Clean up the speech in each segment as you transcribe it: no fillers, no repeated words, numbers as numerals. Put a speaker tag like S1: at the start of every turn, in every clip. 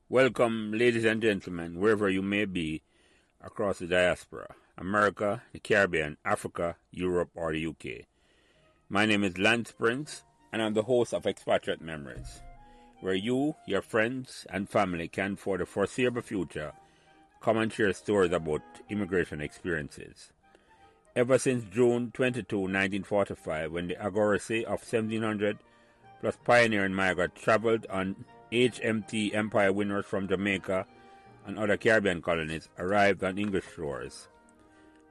S1: Welcome, ladies and gentlemen, wherever you may be across the diaspora, America, the Caribbean, Africa, Europe, or the UK. My name is Lance Prince, and I'm the host of Expatriate Memories, where you, your friends, and family can, for the foreseeable future, come and share stories about immigration experiences. Ever since June 22, 1945, when the Agorese of 1700 plus pioneering migrant traveled on HMT Empire Windrush from Jamaica and other Caribbean colonies, arrived on English shores.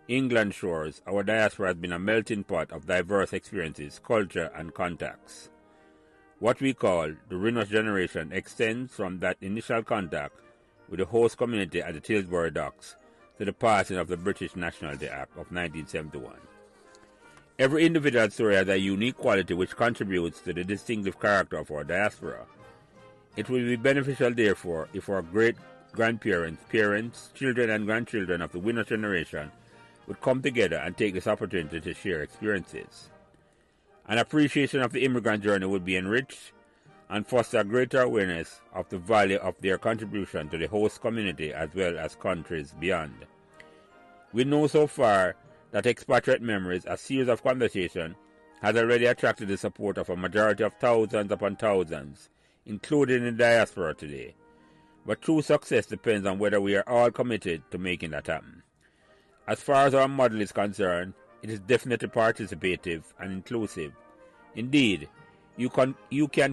S1: England shores, our diaspora has been a melting pot of diverse experiences, culture, and contacts. What we call the Windrush generation extends from that initial contact with the host community at the Tilbury Docks to the passing of the British Nationality Act of 1971. Every individual story has a unique quality which contributes to the distinctive character of our diaspora. It will be beneficial, therefore, if our great-grandparents, parents, children, and grandchildren of the Windrush generation would come together and take this opportunity to share experiences. An appreciation of the immigrant journey would be enriched and foster a greater awareness of the value of their contribution to the host community as well as countries beyond. We know so far that Expatriate Memories, a series of conversation, has already attracted the support of a majority of thousands upon thousands, including in the diaspora today. But true success depends on whether we are all committed to making that happen. As far as our model is concerned, it is definitely participative and inclusive. Indeed, you can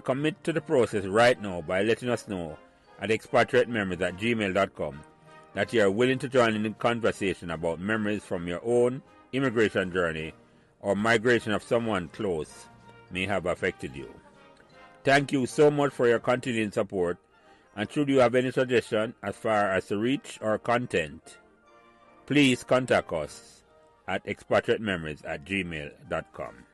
S1: commit to the process right now by letting us know at expatriatememories@gmail.com that you are willing to join in the conversation about memories from your own immigration journey or migration of someone close may have affected you. Thank you so much for your continuing support, and should you have any suggestion as far as the reach or content, please contact us at expatriatememories@gmail.com.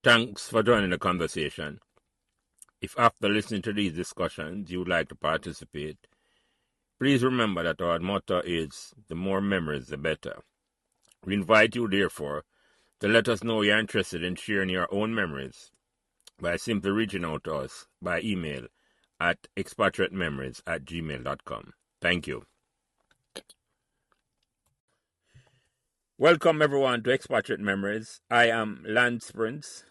S1: Thanks for joining the conversation. If after listening to these discussions you would like to participate, please remember that our motto is, the more memories the better. We invite you, therefore, to let us know you're interested in sharing your own memories by simply reaching out to us by email at expatriatememories@gmail.com. Thank you. Welcome everyone to Expatriate Memories. I am Lance Prince.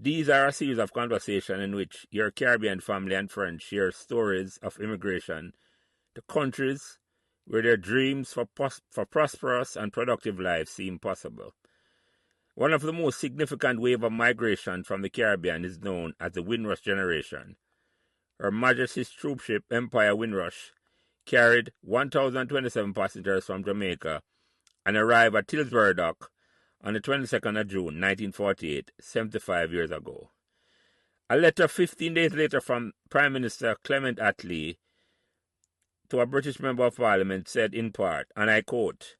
S1: These are a series of conversations in which your Caribbean family and friends share stories of immigration to countries where their dreams for prosperous and productive lives seem possible. One of the most significant waves of migration from the Caribbean is known as the Windrush generation. Her Majesty's troopship Empire Windrush carried 1,027 passengers from Jamaica and arrived at Tilbury Dock on the 22nd of June, 1948, 75 years ago. A letter 15 days later from Prime Minister Clement Attlee to a British Member of Parliament said in part, and I quote,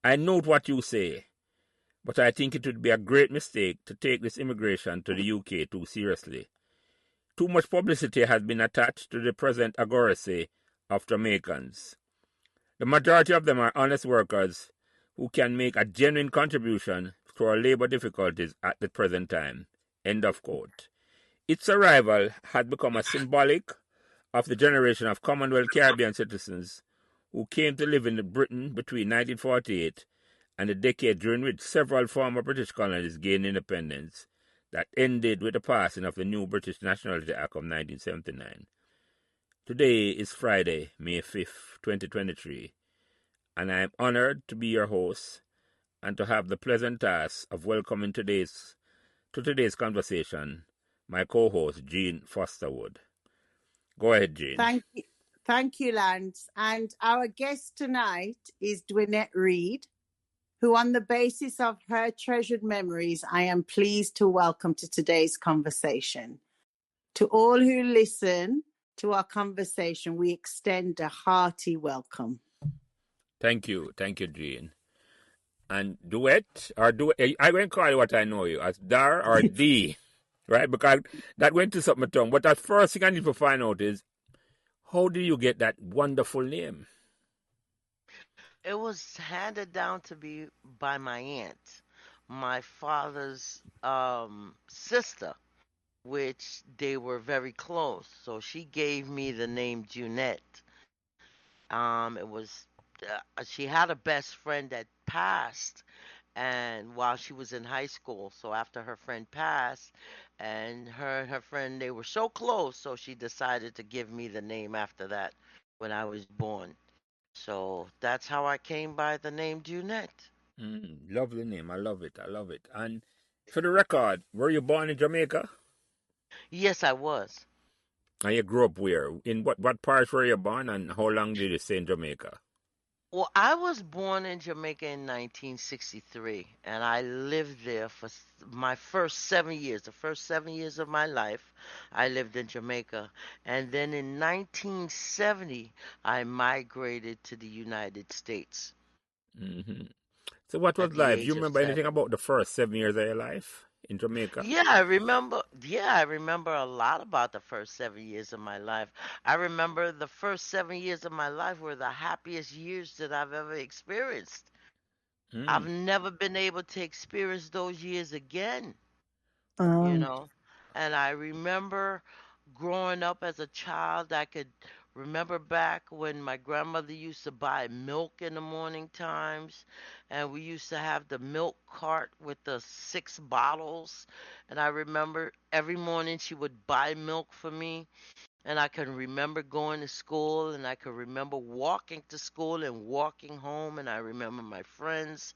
S1: "I note what you say, but I think it would be a great mistake to take this immigration to the UK too seriously. Too much publicity has been attached to the present Agorese of Jamaicans. The majority of them are honest workers who can make a genuine contribution to our labor difficulties at the present time." End of quote. Its arrival had become a symbolic of the generation of Commonwealth Caribbean citizens who came to live in Britain between 1948 and the decade during which several former British colonies gained independence that ended with the passing of the new British Nationality Act of 1979. Today is Friday, May 5th, 2023, and I am honored to be your host and to have the pleasant task of welcoming to today's conversation my co-host, Jean Fosterwood. Go ahead, Jean.
S2: Thank you, Lance. And our guest tonight is Dewnette Reid, who, on the basis of her treasured memories, I am pleased to welcome to today's conversation. To all who listen to our conversation, we extend a hearty welcome.
S1: Thank you, Jean. And Duet, I won't call you what I know you as Dar or D, right? Because that went to something tongue. But the first thing I need to find out is, how do you get that wonderful name?
S3: It was handed down to me by my aunt, my father's sister, which they were very close. So she gave me the name Dewnette. It was she had a best friend that passed, and while she was in high school. So after her friend passed, and her friend, they were so close, so she decided to give me the name after that when I was born. So that's how I came by the name Dewnette.
S1: Lovely name. I love it. I love it. And for the record, were you born in Jamaica?
S3: Yes, I was.
S1: And you grew up where? In what parish were you born, and how long did you stay in Jamaica?
S3: Well, I was born in Jamaica in 1963, and I lived there for my first 7 years. The first 7 years of my life, I lived in Jamaica. And then in 1970, I migrated to the United States
S1: hmm So what
S3: at
S1: was
S3: the
S1: life? You
S3: age of
S1: remember anything
S3: 7.
S1: about the first 7 years of your life in Jamaica?
S3: Yeah, I remember. Yeah, I remember a lot about the first 7 years of my life. I remember the first 7 years of my life were the happiest years that I've ever experienced. I've
S1: Mm.
S3: never been able to experience those years again, you
S2: Um,
S3: know. And I remember growing up as a child, I could remember back when my grandmother used to buy milk in the morning times, and we used to have the milk cart with the 6 bottles. And I remember every morning she would buy milk for me, and I can remember going to school, and I can remember walking to school and walking home, and I remember my friends.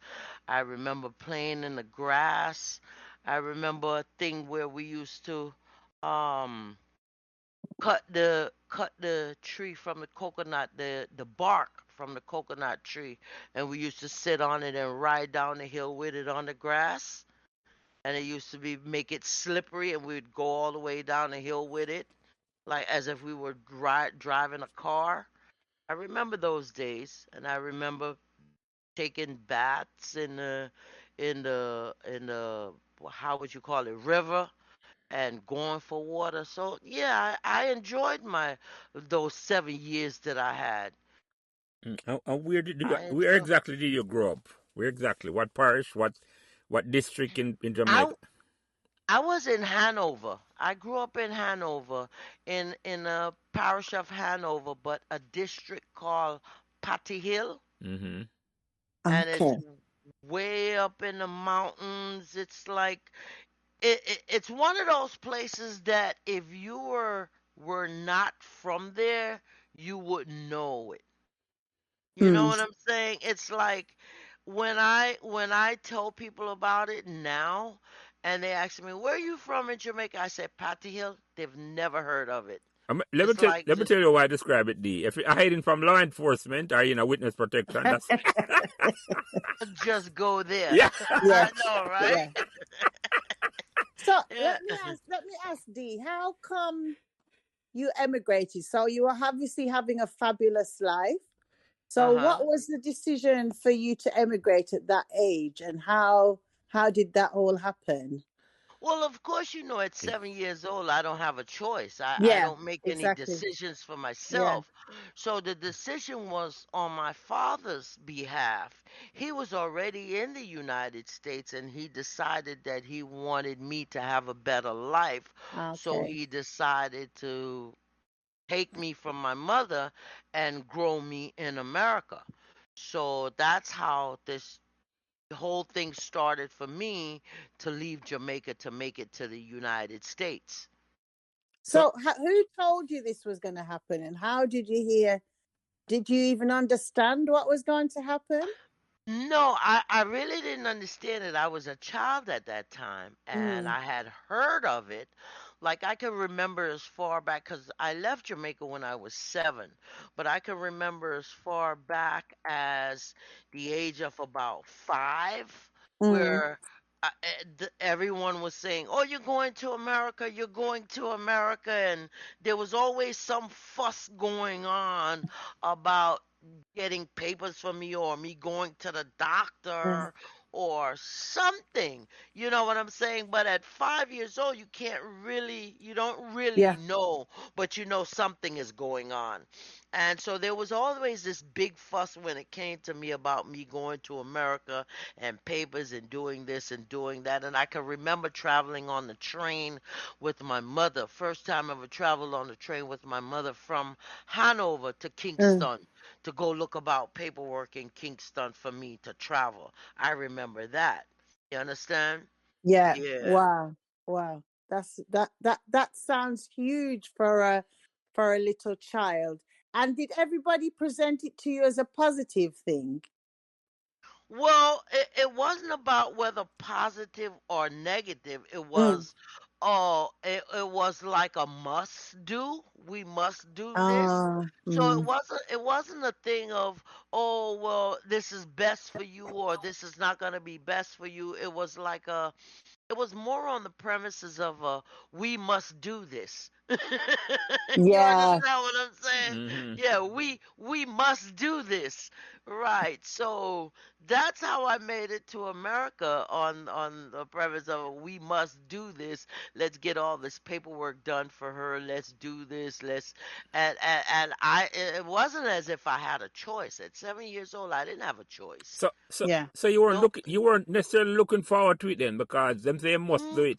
S3: I remember playing in the grass. I remember a thing where we used to um cut the tree from the coconut, the bark from the coconut tree, and we used to sit on it and ride down the hill with it on the grass. And it used to be make it slippery, and we'd go all the way down the hill with it like as if we were driving a car. I remember those days, and I remember taking baths in the how would you call it, river, and going for water. So yeah, I enjoyed my those 7 years that I had.
S1: And
S3: I
S1: where
S3: enjoy.
S1: exactly did you grow up? Where exactly? What parish? What district in
S3: I
S1: Jamaica?
S3: I was in Hanover. I grew up in Hanover, in a parish of Hanover, but a district called Patty Hill.
S1: Mm-hmm.
S3: And it's
S2: okay.
S3: way up in the mountains. It's like it's one of those places that if you were not from there, you wouldn't know it. You know
S2: Hmm.
S3: what I'm saying? It's like when I tell people about it now, and they ask me, "Where are you from in Jamaica?" I say Patty Hill. They've never heard of it.
S1: Let me
S3: It's
S1: tell
S3: like
S1: let me tell you why I describe it, D. If you're hiding from law enforcement or witness protection, that's
S3: just go there.
S1: yeah.
S2: Yeah,
S3: I know, right?
S2: yeah. So
S3: Yeah.
S2: let me ask Dee, how come you emigrated? So you were obviously having a fabulous life. So
S3: Uh-huh.
S2: what was the decision for you to emigrate at that age, and how did that all happen?
S3: Well, of course, at 7 years old, I don't have a choice. I
S2: Yeah,
S3: don't make any
S2: exactly.
S3: decisions for
S2: Yeah.
S3: myself. So the decision was on my father's behalf. He was already in the United States, and he decided that he wanted me to have a better life. So
S2: Okay.
S3: he decided to take me from my mother and grow me in America. So that's how this the whole thing started for me to leave Jamaica to make it to the United States.
S1: So
S2: So who told you this was going to happen, and how did you hear? Did you even understand what was going to happen?
S3: No, I really didn't understand it. I was a child at that time, and
S2: Mm,
S3: I had heard of it. Like I can remember as far back because I left Jamaica when I was 7, but I can remember as far back as the age of about 5,
S2: mm,
S3: where everyone was saying, "Oh, you're going to America, you're going to America," and there was always some fuss going on about getting papers for me or me going to the
S2: mm,
S3: doctor or something. You know what I'm saying? But at 5 years old, you don't really
S2: Yeah.
S3: know, but you know something is going on. And so there was always this big fuss when it came to me about me going to America and papers and doing this and doing that. And I can remember traveling on the train with my mother. First time I ever traveled on the train with my mother from Hanover to
S2: Mm.
S3: Kingston to go look about paperwork in Kingston for me to travel. I remember that. You understand?
S2: Yeah.
S3: Yeah.
S2: Wow. Wow. That sounds huge for a little child. And did everybody present it to you as a positive thing?
S3: Well, it wasn't about whether positive or negative.
S2: Mm.
S3: It was like a must do. We must do this. So
S2: Mm.
S3: it wasn't a thing of, oh, well, this is best for you or this is not going to be best for you. It was more on the premises of we must do this. You
S2: Yeah.
S3: understand what I'm saying?
S1: Mm-hmm.
S3: Yeah, we must do this. Right. So that's how I made it to America on the premise of we must do this. Let's get all this paperwork done for her. Let's do this. Let's and I it wasn't as if I had a choice. At 7 years old, I didn't have a choice.
S1: So, so,
S2: Yeah.
S1: so
S3: Nope.
S1: you weren't necessarily looking forward to it then, because them say you must do it.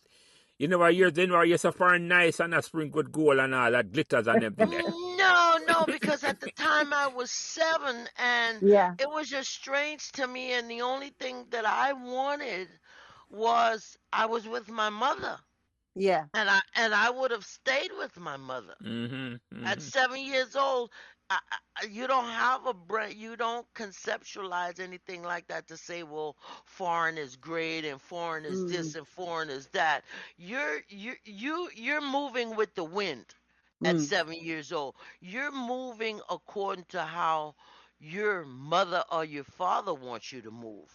S1: You never hear, they never hear so far nice and a sprinkle with gold and all that glitters and everything there.
S3: No, no, because at the time I was 7 and
S2: Yeah.
S3: it was just strange to me. And the only thing that I wanted was I was with my mother
S2: Yeah.
S3: and I would have stayed with my mother.
S1: Mm-hmm.
S3: At
S1: Mm-hmm.
S3: 7 years old, you don't have a brain, you don't conceptualize anything like that to say, well, foreign is great and foreign is
S2: Mm.
S3: this and foreign is that. You're moving with the wind at
S2: Mm.
S3: 7 years old. You're moving according to how your mother or your father wants you to move.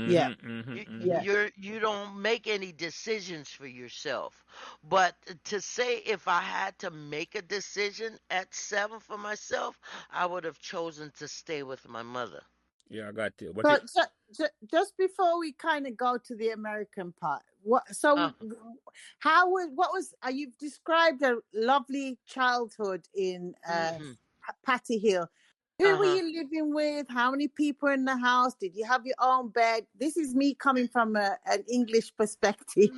S2: Yeah.
S1: Mm-hmm. Mm-hmm. Mm-hmm.
S2: Yeah.
S3: You don't make any decisions for yourself. But to say if I had to make a decision at 7 for myself, I would have chosen to stay with my mother.
S1: Yeah, I got you. But
S2: So,
S1: it,
S2: just before we kind of go to the American part,
S3: Uh,
S2: what was you've described a lovely childhood in
S3: mm-hmm.
S2: Patty Hill. Who were
S3: Uh-huh.
S2: you living with? How many people in the house? Did you have your own bed? This is me coming from an English perspective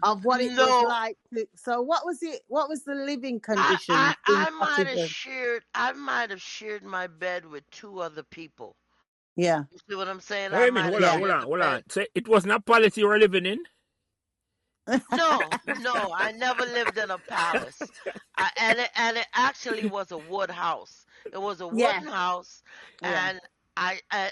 S2: of what it was
S3: No,
S2: like. So, what was it? What was the living conditions in Patty Hill?
S3: I might have shared my bed with two other people.
S2: Yeah,
S3: You see what I'm saying?
S1: what do
S3: I
S1: you mean?
S3: might have
S1: Hold on,
S2: yeah,
S1: hold
S3: shared
S1: on,
S3: the
S1: hold
S3: bed.
S1: on. Say it wasn't a palace you were living in?
S3: No, no, I never lived in a palace. And it actually was a wood house. It was a
S2: yeah,
S3: wooden house,
S2: yeah.
S3: and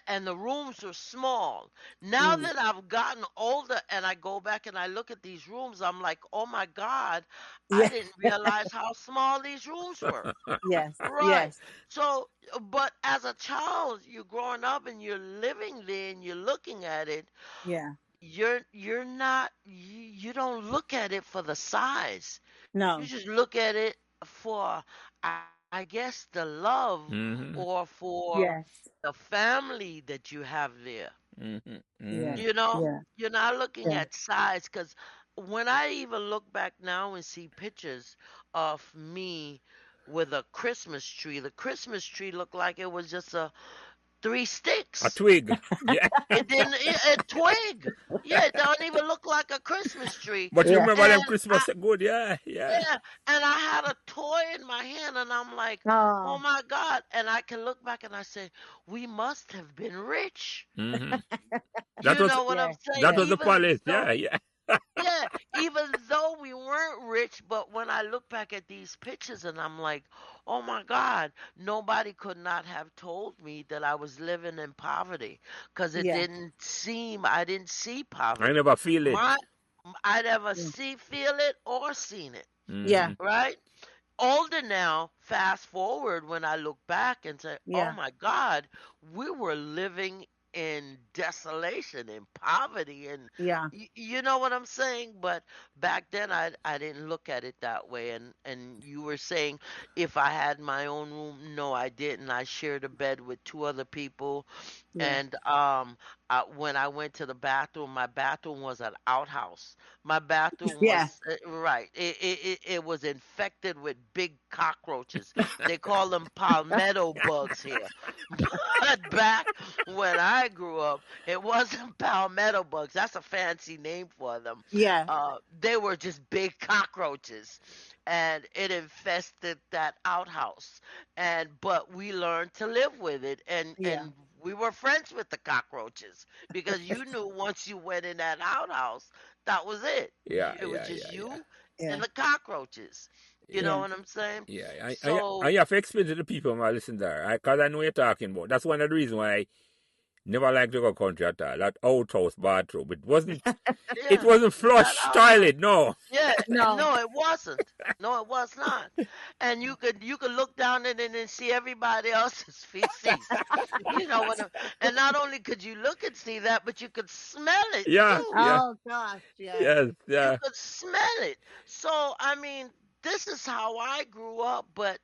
S3: and the rooms were small. Now
S2: Mm.
S3: that I've gotten older and I go back and I look at these rooms, I'm like, oh my God, I
S2: Yeah,
S3: didn't realize how small these rooms were.
S2: yes,
S3: Right.
S2: yes,
S3: So, but as a child, you're growing up and you're living there and you're looking at it,
S2: yeah.
S3: you're not you don't look at it for the size. You
S2: No,
S3: just look at it for I guess the love
S1: Mm-hmm.
S3: or for
S2: yes,
S3: the family that you have there.
S1: Mm-hmm.
S2: yeah,
S1: Mm-hmm.
S3: You know,
S2: yeah,
S3: you're not looking
S2: yeah,
S3: at size because when I even look back now and see pictures of me with a Christmas tree, the Christmas tree looked like it was just a three
S1: A
S3: sticks.
S1: twig. Yeah.
S3: It didn't. A twig. Yeah, it don't even look like a Christmas tree.
S1: But you
S2: yeah.
S1: remember them
S3: And
S1: Christmas good, yeah, yeah.
S3: yeah, and I had a toy in my hand, and I'm like, oh
S2: Oh,
S3: my God! And I can look back and I say, we must have been rich.
S1: Mm-hmm. That
S3: You
S1: was
S3: know what I'm
S2: yeah,
S3: saying?
S1: that
S2: yeah,
S1: was the
S3: Even
S1: palace,
S3: though,
S1: yeah, yeah.
S3: yeah, even though we weren't rich, but when I look back at these pictures, and I'm like, oh my God, nobody could not have told me that I was living in poverty, because
S2: yeah,
S3: I didn't see
S1: I
S3: poverty.
S1: never feel it.
S3: My I never
S2: yeah,
S3: feel it or seen it,
S2: yeah,
S1: Mm-hmm.
S3: right? Older now, fast forward when I look back and say, oh
S2: yeah,
S3: my God, we were living in desolation, in poverty, and
S2: yeah,
S3: you know what I'm saying? But back then I didn't look at it that way. And you were saying if I had my own room, no, I didn't. I shared a bed with two other people.
S2: Yeah.
S3: And when I went to the bathroom, my bathroom was an outhouse. My bathroom
S2: Yeah.
S3: was right. It was infected with big cockroaches. They call them palmetto bugs here. But back when I grew up, it wasn't palmetto bugs. That's a fancy name for them.
S2: Yeah.
S3: They were just big cockroaches, and it infested that outhouse. But we learned to live with it,
S2: Yeah.
S3: and we were friends with the cockroaches because you knew once you went in that outhouse, that was it.
S1: Yeah,
S3: It was
S1: yeah,
S3: just
S1: yeah, yeah.
S3: you and
S2: Yeah.
S3: the cockroaches. You know
S2: Yeah.
S3: what I'm saying?
S1: Yeah, I
S3: So
S1: have to explain to the people who listen there, because I know what you're talking about. That's one of the reasons why I never liked to go country at all. That outhouse bathroom, it
S3: yeah,
S1: wasn't
S3: that
S1: flush
S3: outhouse.
S1: toilet, no.
S3: Yeah,
S2: No.
S3: no, it wasn't. No, it was not. And you could look down in it and see everybody else's feces. You know what? And not only could you look and see that, but you could smell it
S1: Yeah,
S3: too.
S1: yeah,
S2: Oh gosh. Yeah.
S1: yes,
S3: You
S1: yeah.
S3: could smell it. So I mean, this is how I grew up. But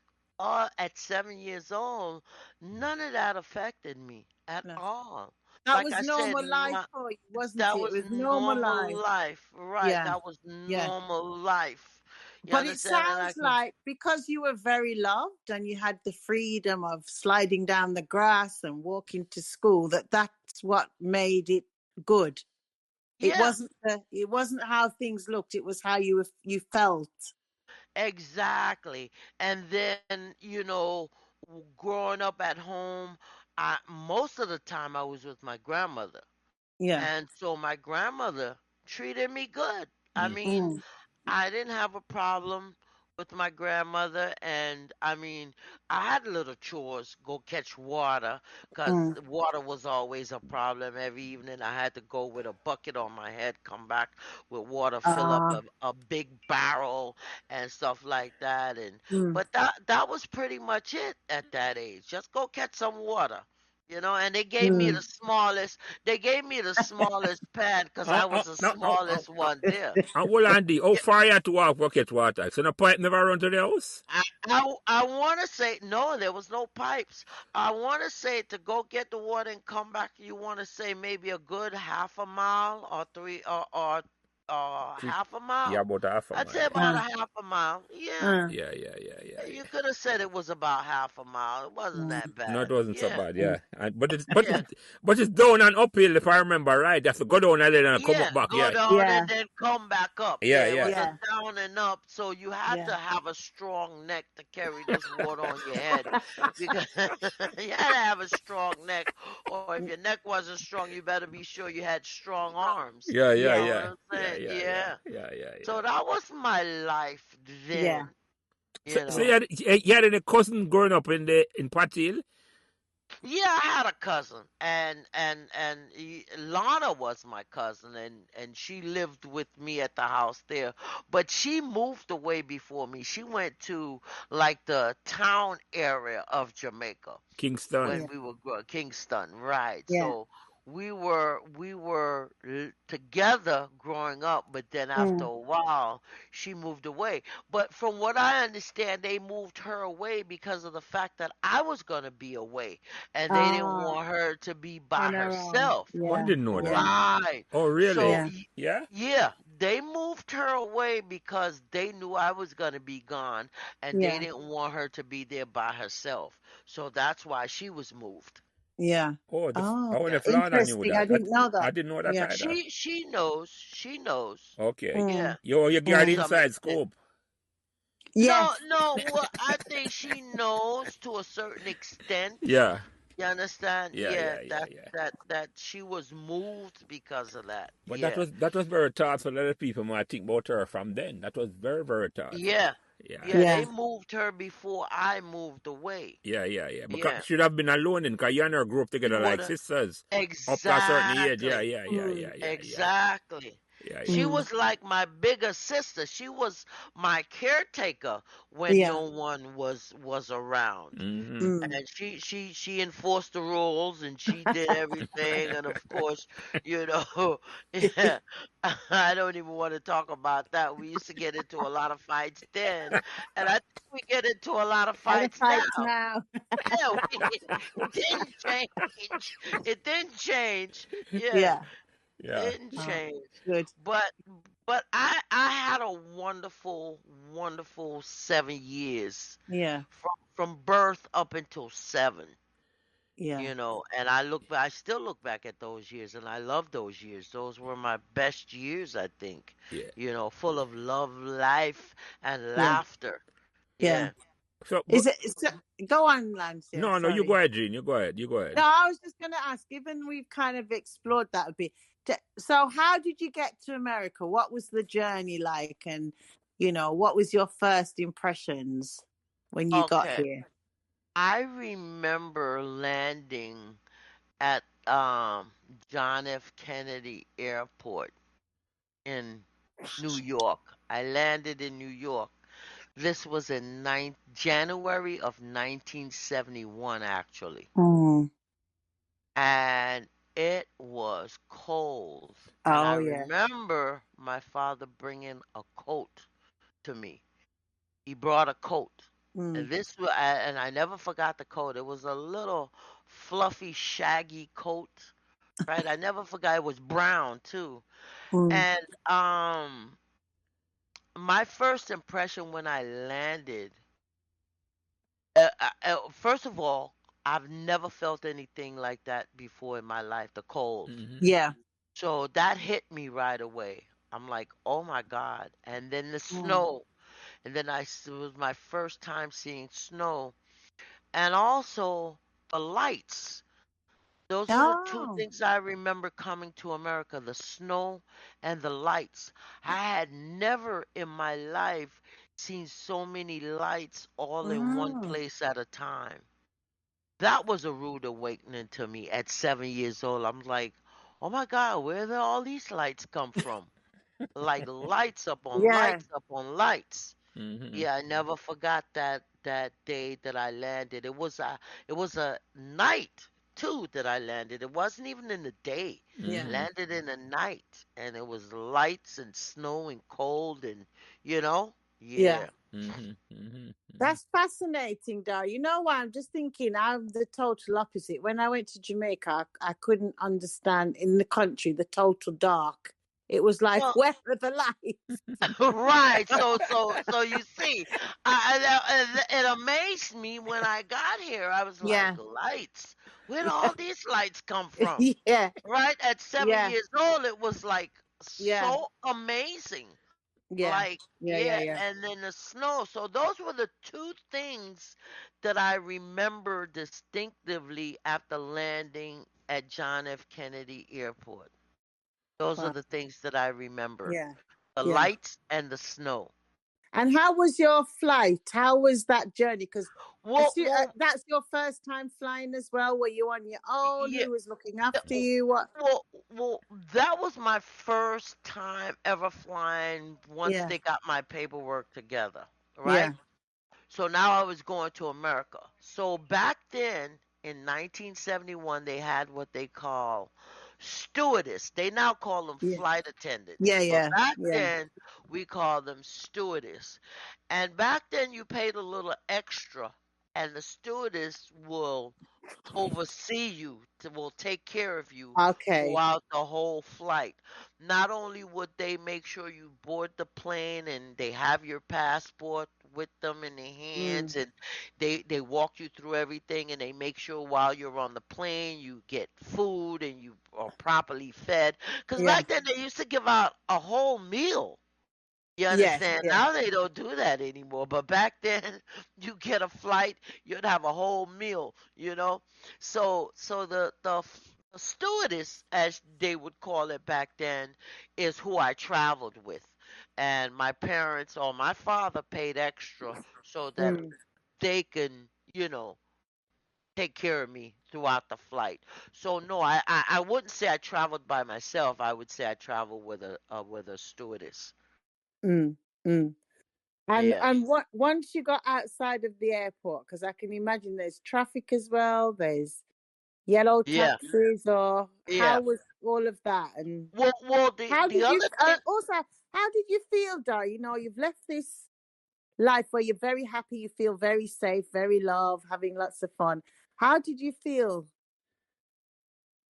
S3: at 7 years old, none of that affected me at
S2: No.
S3: all.
S2: That
S3: Like
S2: was
S3: I said,
S2: normal life for you, wasn't
S3: that
S2: it? It
S3: was
S2: was normal
S3: normal
S2: life.
S3: life, right?
S2: Yeah.
S3: That was
S2: Yeah.
S3: normal life. You
S2: But it
S3: understand? And I
S2: sounds
S3: can,
S2: like because you were very loved and you had the freedom of sliding down the grass and walking to school, that's what made it good.
S3: yeah,
S2: It wasn't how things looked, it was how you felt.
S3: exactly. And then, growing up at home, most of the time I was with my grandmother.
S2: Yeah.
S3: And so my grandmother treated me good. I
S1: Mm.
S3: mean,
S2: Mm,
S3: I didn't have a problem with my grandmother, and I mean, I had little chores, go catch water, because
S2: mm.
S3: water was always a problem. Every evening I had to go with a bucket on my head, come back with water, fill up
S2: Ah.
S3: a big barrel and stuff like that. And
S2: Mm,
S3: but that was pretty much it at that age. Just go catch some water. And
S2: mm.
S3: they gave me the smallest pad because I was the
S1: No,
S3: smallest one there.
S1: hold on, D. How far you had to walk bucket water? So no pipe never run to the house?
S3: I want to say no, there was no pipes. I want to say to go get the water and come back. You want to say maybe a good half a mile or three or
S1: Three,
S3: half a
S1: yeah,
S3: mile.
S1: about half a
S3: I'd
S1: mile,
S3: say
S1: yeah.
S3: about a
S2: Ah,
S3: half a mile. Yeah,
S2: ah,
S1: Yeah, yeah, yeah, yeah,
S3: you
S1: yeah.
S3: could have said it was about half a mile. It wasn't
S2: mm,
S3: that
S1: No,
S3: bad.
S1: it wasn't so
S3: Yeah,
S1: bad,
S2: mm.
S1: yeah. But
S3: yeah.
S1: it's down and uphill if I remember right. That's to go down and then come
S3: Yeah,
S1: up back,
S3: go
S1: yeah.
S3: down and
S2: Yeah,
S3: then come back up.
S1: Yeah,
S3: Yeah, it
S1: yeah.
S3: was a
S2: yeah,
S3: down and up, so you had
S2: yeah,
S3: to have a strong neck to carry this water on your head because you had to have a strong neck, or if
S2: mm,
S3: your neck wasn't strong, you better be sure you had strong arms.
S1: Yeah,
S3: You
S1: yeah,
S2: yeah,
S3: know what
S1: yeah.
S3: I'm
S1: Yeah,
S3: saying?
S1: yeah, yeah.
S3: Yeah.
S1: Yeah, yeah,
S3: So
S1: yeah.
S3: that was my life
S2: yeah.
S3: then,
S1: So,
S3: you
S1: so
S3: know.
S1: you had any cousin growing up in Patil?
S3: Yeah, I had a cousin, and Lana was my cousin, and she lived with me at the house there, but she moved away before me. She went to like the town area of Jamaica
S1: Kingston.
S3: when
S2: Yeah,
S3: we were Kingston, right?
S2: yeah.
S3: So we were together growing up, but then after
S2: Mm.
S3: a while she moved away. But from what I understand, they moved her away because of the fact that I was going to be away, and they didn't
S2: Ah,
S3: want her to be by
S2: on our own.
S3: herself.
S1: Oh, I
S2: Yeah,
S1: didn't know that.
S2: yeah,
S3: Right.
S1: Oh, really?
S3: So
S2: yeah.
S1: Yeah?
S3: yeah, they moved her away because they knew I was going to be gone, and they
S2: Yeah,
S3: didn't want her to be there by herself. So that's why she was moved.
S2: yeah.
S1: Oh,
S2: Oh,
S1: I wonder
S3: Yeah.
S1: if Lana knew
S2: interesting. I
S1: that.
S2: didn't know
S1: I
S2: that.
S1: didn't know that
S2: Yeah.
S1: either.
S3: She knows. She knows.
S1: Okay.
S3: Yeah.
S2: Mm,
S1: You got
S3: To
S2: mm.
S3: some
S1: inside
S3: extent.
S1: scope.
S3: No,
S2: Yes.
S3: no. Well, I think she knows to a certain extent.
S1: Yeah.
S3: You understand?
S1: Yeah,
S3: Yeah.
S1: yeah, yeah,
S3: That
S1: yeah.
S3: that that she was moved because of that.
S1: But
S3: Yeah.
S1: that was very thoughtful. A lot of people might think about her from then. That was very, very thoughtful.
S3: Yeah.
S1: Yeah,
S3: Yeah.
S1: yeah.
S3: They
S2: Yeah.
S3: moved her before I moved away.
S1: Yeah, yeah, yeah. Because
S3: Yeah.
S1: she should have been alone then, because you and her grew up
S3: She
S1: together
S3: would
S1: like
S3: have.
S1: sisters. Up to a certain age. Yeah,
S3: Exactly.
S1: yeah, yeah,
S2: Mm.
S1: yeah, yeah, yeah.
S3: Exactly.
S1: Yeah,
S3: She
S1: yeah.
S2: Mm.
S3: was like my bigger sister. She was my caretaker when
S2: Yeah.
S3: no one was around.
S1: Mm-hmm.
S2: Mm.
S3: And she enforced the rules, and she did everything, and of course, you know, yeah, I don't even want to talk about that. We used to get into a lot of fights then, and I think we get into a lot of
S2: And the
S3: fights
S2: fights
S3: now.
S2: now.
S3: Yeah, it didn't change. It didn't change. Yeah,
S2: Yeah.
S1: Yeah.
S3: didn't
S2: Oh,
S3: change.
S2: good.
S3: But I had a wonderful 7 years
S2: Yeah.
S3: from birth up until seven.
S2: Yeah.
S3: And I still look back at those years, and I love those years. Those were my best years, I think.
S1: Yeah.
S3: Full of love, life, and
S2: Yeah.
S3: laughter.
S2: Yeah.
S3: Yeah.
S1: So, but
S2: Is it? So, go on, Lance. Yeah.
S1: no, no, you go
S2: Sorry.
S1: ahead, Gene. You go ahead. You go
S2: No,
S1: ahead.
S2: I was just going to ask, given we've kind of explored that a bit, so how did you get to America? What was the journey like? And, what was your first impressions when you got
S3: Okay.
S2: here?
S3: I remember landing at John F. Kennedy Airport in New York. I landed in New York. This was in January of 1971, actually.
S2: Mm.
S3: And it was cold. And I
S2: Oh, yeah.
S3: remember my father bringing a coat to me. He brought a coat.
S2: Mm.
S3: And I never forgot the coat. It was a little fluffy, shaggy coat, right? I never forgot. It was brown too.
S2: Mm.
S3: And my first impression when I landed, first of all, I've never felt anything like that before in my life, the cold.
S1: Mm-hmm.
S2: Yeah.
S3: So that hit me right away. I'm like, oh my God. And then the
S2: Mm.
S3: snow. And then it was my first time seeing snow. And also the lights. Those are the two
S2: Oh.
S3: things I remember coming to America, the snow and the lights. I had never in my life seen so many lights all in one
S2: Mm.
S3: place at a time. That was a rude awakening to me at 7 years old. I'm like, oh my God, where did all these lights come from? Like lights up on
S2: Yeah.
S3: lights up on lights.
S1: Mm-hmm.
S3: Yeah, I never forgot that day that I landed. It was a night too that I landed. It wasn't even in the day.
S2: Yeah.
S1: Mm-hmm.
S3: Landed in the night, and it was lights and snow and cold, and you know,
S2: Yeah.
S3: yeah.
S1: Mm-hmm. Mm-hmm.
S2: That's fascinating, Dar. You know what? I'm just thinking I'm the total opposite. When I went to Jamaica, I couldn't understand in the country the total dark. It was like,
S3: Well,
S2: where are the lights?
S3: right. So you see, it amazed me when I got here. I was like,
S2: Yeah.
S3: lights. Where did
S2: Yeah.
S3: all these lights come from?
S2: Yeah.
S3: Right at seven
S2: Yeah.
S3: years old, it was like
S2: Yeah.
S3: so amazing.
S2: Yeah.
S3: Like,
S2: Yeah. Yeah.
S3: yeah,
S2: Yeah.
S3: and then the snow. So those were the two things that I remember distinctively after landing at John F. Kennedy Airport. Those are
S2: Wow.
S3: the things that I remember.
S2: Yeah.
S3: The
S2: Yeah.
S3: lights and the snow.
S2: And how was your flight? How was that journey? Because
S3: Well, well,
S2: that's your first time flying as well. Were you on your own?
S3: yeah,
S2: Who was looking
S3: yeah,
S2: after you? What?
S3: well, that was my first time ever flying once
S2: Yeah.
S3: they got my paperwork together,
S2: Yeah.
S3: right? So now I was going to America. So back then in 1971, they had what they call stewardess. They now call them
S2: Yeah.
S3: flight attendants.
S2: Yeah.
S3: But
S2: Yeah.
S3: back
S2: Yeah.
S3: then, we called them stewardess. And back then, you paid a little extra, and the stewardess will oversee you, will take care of you
S2: Okay.
S3: throughout the whole flight. Not only would they make sure you board the plane and they have your passport with them in their
S2: Mm.
S3: hands, and they walk you through everything, and they make sure while you're on the plane you get food and you are properly fed, because
S2: Yeah.
S3: back then they used to give out a whole meal. You
S2: Yes.
S3: understand?
S2: Yeah.
S3: Now they don't do that anymore. But back then, you get a flight, you'd have a whole meal. So the stewardess, as they would call it back then, is who I traveled with, and my parents or my father paid extra so that
S2: Mm.
S3: they can, you know, take care of me throughout the flight. So no, I wouldn't say I traveled by myself. I would say I traveled with a stewardess.
S2: Mm, mm. And
S3: Yes.
S2: what once you got outside of the airport, because I can imagine there's traffic as well, there's yellow
S3: Yeah.
S2: taxis, or
S3: Yeah.
S2: how was all of that? And
S3: Well,
S2: how
S3: the
S2: did you
S3: other thing,
S2: also how did you feel, Dar? You've left this life where you're very happy, you feel very safe, very loved, having lots of fun. How did you feel?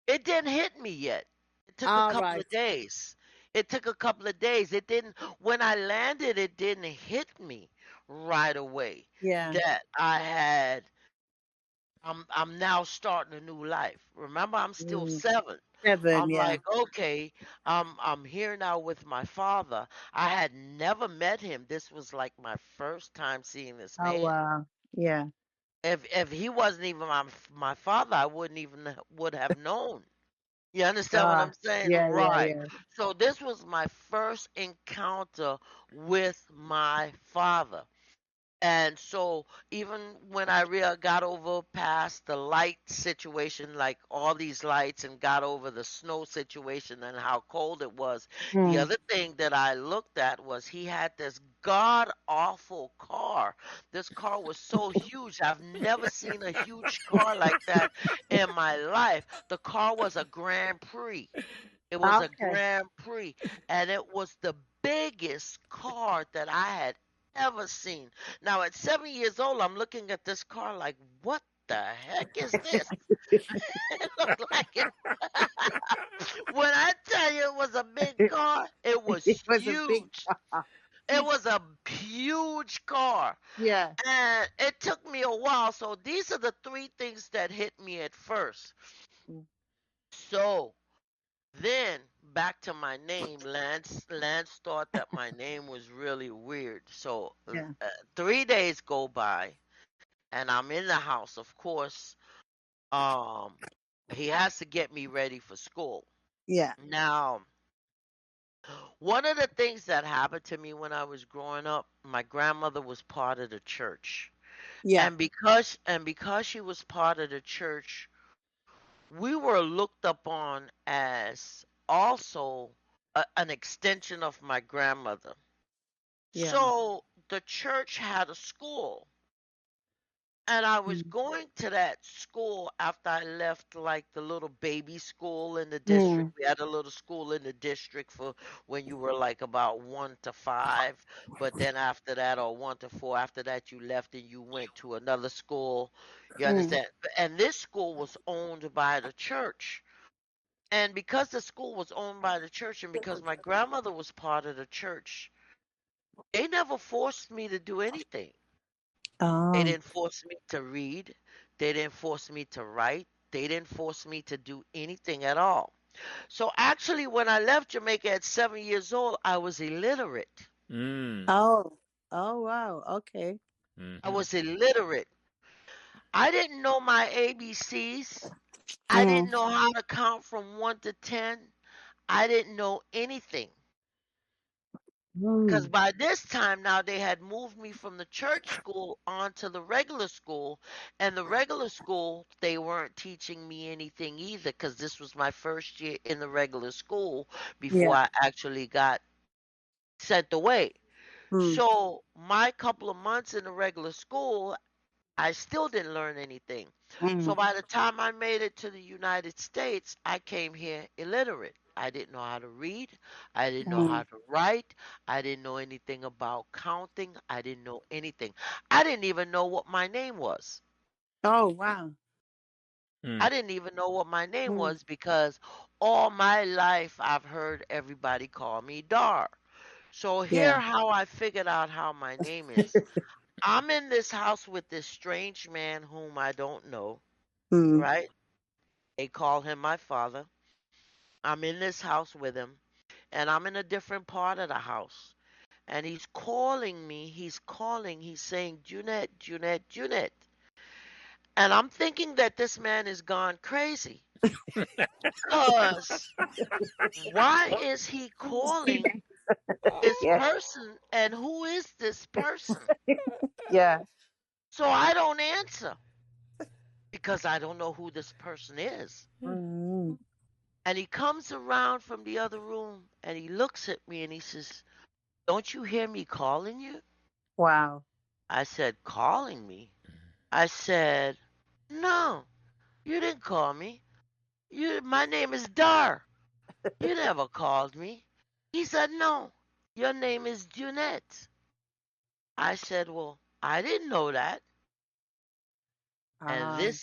S3: it didn't hit me yet. It took a
S2: All
S3: couple
S2: right.
S3: of days. It took a couple of days. It didn't when I landed, it didn't hit me right away
S2: Yeah.
S3: that I'm now starting a new life. Remember, I'm still
S2: Mm.
S3: 7.
S2: 7,
S3: I'm
S2: yeah.
S3: like, okay, I'm here now with my father. I had never met him. This was like my first time seeing this
S2: Oh
S3: man.
S2: wow. Yeah.
S3: If he wasn't even my father, I wouldn't even would have known. You understand what
S2: Ah,
S3: I'm saying?
S2: yeah, yeah,
S3: Right.
S2: yeah.
S3: So this was my first encounter with my father. And so even when I got over past the light situation, like all these lights, and got over the snow situation and how cold it was, the
S2: Mm.
S3: other thing that I looked at was he had this god awful car. This car was so huge. I've never seen a huge car like that in my life. The car was a Grand Prix. It was a
S2: Okay.
S3: Grand Prix, and it was the biggest car that I had ever seen. Now, at 7 years old, I'm looking at this car like, what the heck is this? It looked like it. When I tell you it was a big car, it was
S2: It was a big
S3: huge. It was a huge car.
S2: yeah.
S3: And it took me a while. So these are the three things that hit me at first.
S2: Mm.
S3: So then back to my name, Lance. Lance thought that my name was really weird. So
S2: Yeah.
S3: 3 days go by, and I'm in the house. Of course, um, he has to get me ready for school.
S2: Yeah.
S3: Now, one of the things that happened to me when I was growing up, my grandmother was part of the church,
S2: Yeah.
S3: and because she was part of the church, we were looked upon as also an extension of my grandmother.
S2: Yeah.
S3: So the church had a school, and I was
S2: Mm.
S3: going to that school after I left, like the little baby school in the district.
S2: Mm.
S3: We had a little school in the district for when you were like about 1 to 5, but then after that, or 1 to 4, after that, you left and you went to another school. You
S2: Mm.
S3: understand? And this school was owned by the church. And because the school was owned by the church, and because my grandmother was part of the church, they never forced me to do anything. They
S2: Oh.
S3: didn't force me to read. They didn't force me to write. They didn't force me to do anything at all. So actually, when I left Jamaica at 7 years old, I was illiterate.
S1: Mm.
S2: Oh. Oh wow. Okay.
S3: I
S1: Mm-hmm.
S3: was illiterate. I didn't know my ABCs. I
S2: Mm.
S3: didn't know how to count from 1 to 10. I didn't know anything. Because
S2: Mm.
S3: by this time now they had moved me from the church school onto the regular school. And the regular school, they weren't teaching me anything either, because this was my first year in the regular school before
S2: Yeah.
S3: I actually got sent away.
S2: Mm.
S3: So my couple of months in the regular school, I still didn't learn anything. So
S2: Mm.
S3: by the time I made it to the United States, I came here illiterate. I didn't know how to read. I didn't know
S2: Mm.
S3: how to write. I didn't know anything about counting. I didn't know anything. I didn't even know what my name was.
S2: Oh wow.
S3: I didn't even know what my name
S2: Mm.
S3: was because all my life I've heard everybody call me Dar. So
S2: Yeah.
S3: here how I figured out how my name is. I'm in this house with this strange man whom I don't know,
S2: Mm.
S3: right? They call him my father. I'm in this house with him, and I'm in a different part of the house. And he's calling me. He's saying, Dewnette, Dewnette, Dewnette. And I'm thinking that this man is gone crazy. Because why is he calling this
S2: Yeah.
S3: person? And who is this person?
S2: Yeah.
S3: So I don't answer because I don't know who this person is.
S2: Mm.
S3: And he comes around from the other room and he looks at me and he says, "Don't you hear me calling you?"
S2: Wow.
S3: I said, "Calling me?" I said, "No, you didn't call me. My name is Dar. You never called me." He said, "No, your name is Dewnette." I said, "Well, I didn't know that." And
S2: Ah,